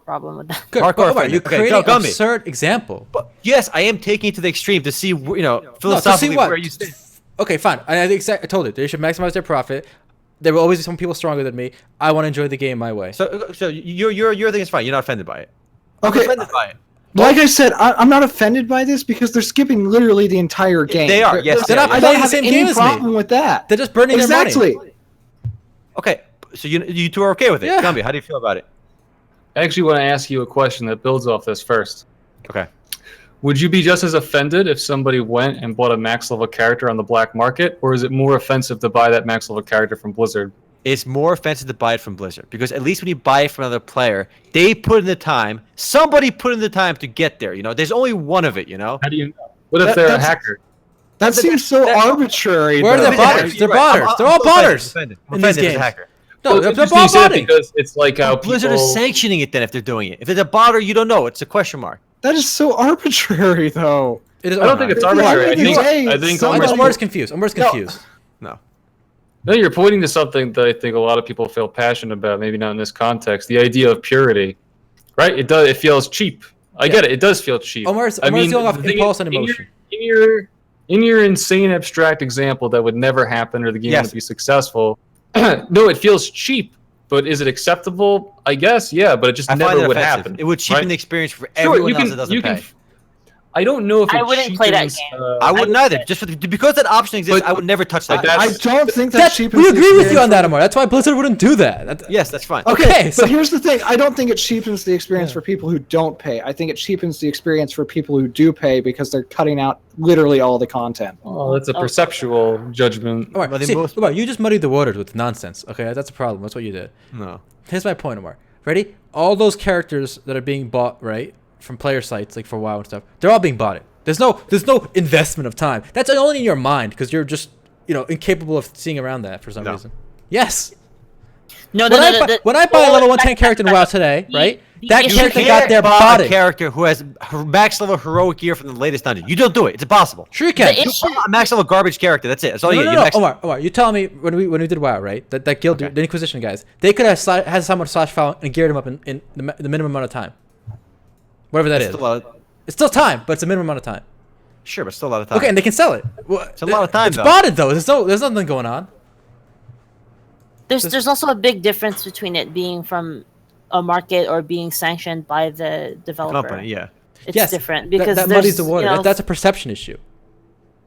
problem with that. Good. Hardcore Omar, you're offended. creating Go, an Gumby. absurd example. But yes, I am taking it to the extreme to see, philosophically No, to see what? where you stand. Okay, fine. I told it. They should maximize their profit. There will always be some people stronger than me. I want to enjoy the game my way. So your thing is fine. You're not offended by it. Okay, I'm offended by it. like I said, I'm not offended by this because they're skipping literally the entire game. They are, yes, They're not I playing don't the have same any game as problem me. with that. They're just burning their Exactly. money. Okay, so you two are okay with it. Yeah. Gumby, how do you feel about it? I actually want to ask you a question that builds off this first. Okay. Would you be just as offended if somebody went and bought a max level character on the black market, or is it more offensive to buy that max level character from Blizzard? It's more offensive to buy it from Blizzard because at least when you buy it from another player, they put in the time. Somebody put in the time to get there. There's only one of it. How do you know? What if they're a hacker? That seems so arbitrary. Where are though. the botters? They're botters. They're all botters in these games. Hacker. No, Well, they're it's all interesting you say that botting. because it's like how Blizzard people... is sanctioning it then if they're doing it. If it's a botter, you don't know. It's a question mark. That is so arbitrary, though. It is I don't think it's At the end arbitrary. of the day, I think somebody- Omar's confused. Omar's confused. No. No, you're pointing to something that I think a lot of people feel passionate about. Maybe not in this context. The idea of purity, right? It does. It feels cheap. I get it. It does feel cheap. Omar's going off the thing impulse is, and emotion. In your insane abstract example that would never happen or the game Yes. would be successful. No, it feels cheap, but is it acceptable? I guess, yeah, but it just I find never it would offensive. happen. It would cheapen right? the experience for Sure, everyone else that doesn't pay. I don't know if I it wouldn't play that cheapens, game. I wouldn't would- either. Just because that option exists, But- I would never touch that. Like that- I don't think that cheapens We the agree with you experience on that, Omar. That's why Blizzard wouldn't do that. Yes, that's fine. Okay, so but here's the thing. I don't think it cheapens the experience for people who don't pay. I think it cheapens the experience for people who do pay because they're cutting out literally all the content. Oh, that's a perceptual judgment. Omar, But the see, most- Omar, you just muddied the waters with nonsense. Okay, that's a problem. That's what you did. No. Here's my point, Omar. Ready? All those characters that are being bought, right, from player sites like for WoW and stuff, they're all being bought. There's no investment of time. That's only in your mind because you're just incapable of seeing around that for some No. reason. Yes. No, When I buy a level 110 character in WoW today, right? That issue character here- got their buy a body. character who has max level heroic gear from the latest dungeon. You don't do it. It's impossible. Sure you can. The You issue- buy a max level garbage character. That's it. That's all No, you no, get. no, You max- Omar, you tell me when we did WoW, right? That guild, Okay. the Inquisition guys, they could have had someone slash file and geared him up in the minimum amount of time. Whatever that is. It's a lot of- It's still time, but it's a minimum amount of time. Sure, but still a lot of time. Okay, and they can sell it. Well, It's a lot of time, It's though. botted though. There's nothing going on. There's also a big difference between it being from a market or being sanctioned by the developer. Company, yeah. It's Yes, different because that there's, muddies the water. you know, That's a perception issue.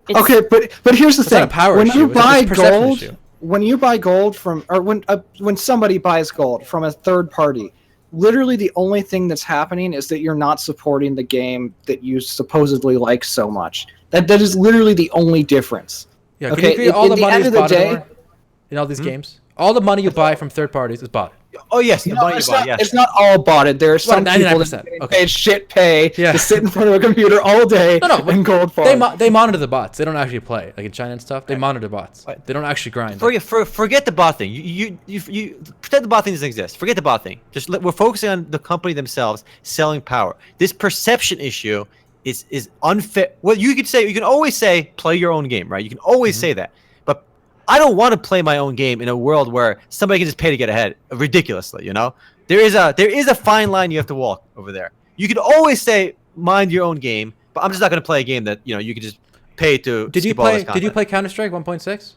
it's- Okay, but here's the It's not thing. a power when issue, you it's a buy perception gold, issue. when you buy gold from, or when somebody buys gold from a third party, literally the only thing that's happening is that you're not supporting the game that you supposedly like so much. That is literally the only difference. Yeah, can Okay, you agree at all the the money end is of the botted day- Omar, in all these games? All the money you buy from third parties is bought. Oh yes, the No, money you it's, buy. not, Yes. it's not all botted. There are some people 99%, that okay. paid shit pay Yeah. to sit in front of a computer all day No, but and gold farm. They monitor the bots. They don't actually play. Like in China and stuff, they monitor bots. Right. They don't actually grind. Forget the bot thing. You pretend the bot thing doesn't exist. Forget the bot thing. We're focusing on the company themselves selling power. This perception issue is unfair. Well, you can always say play your own game, right? You can always say that. But I don't want to play my own game in a world where somebody can just pay to get ahead ridiculously. There is a fine line you have to walk over there. You can always say mind your own game, but I'm just not going to play a game that you can just pay to. Did you skip all this play? Did you content. play Counter Strike 1.6?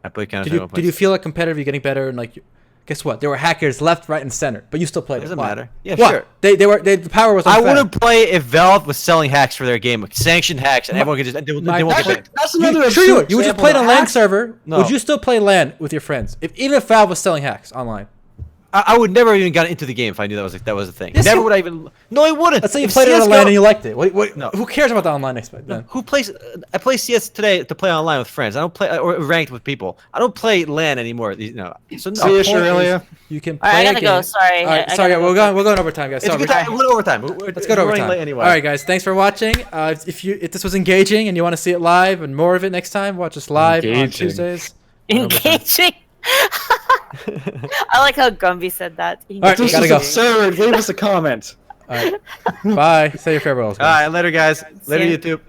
I played Counter Did you Strike. did you feel like competitive? Getting better and like, guess what? There were hackers left, right, and center, but you still played. Doesn't Why? matter. Yeah, Why? sure. The power was. I unfair. wouldn't play if Valve was selling hacks for their game, like sanctioned hacks, and everyone could just they won't get banned. That's another. Sure, you absurd would. You would just example play on a of LAN hacks. server. No. Would you still play LAN with your friends? Even if Valve was selling hacks online? I would never even got into the game if I knew that was a thing. Yes, Never you- would I even. No, I wouldn't. Let's say you If played it CS:GO online and you liked it. No. Who cares about the online aspect then? Who plays? I play CS today to play online with friends. I don't play or ranked with people. I don't play LAN anymore. So no. See you, Point is, Australia. You can All right, play I a gotta game. go. Sorry. All right, I sorry, gotta go. we're going overtime, guys. It's Sorry. a good time. We're going overtime. Let's go to running overtime. late anyway. All right, guys. Thanks for watching. If this was engaging and you want to see it live and more of it next time, watch us live on Engaging. Tuesdays. Engaging. I like how Gumby said that. All right, This gotta is go. absurd. Leave us a comment. All right. Bye. Say your farewells. All right, later, guys. Later, See ya. YouTube.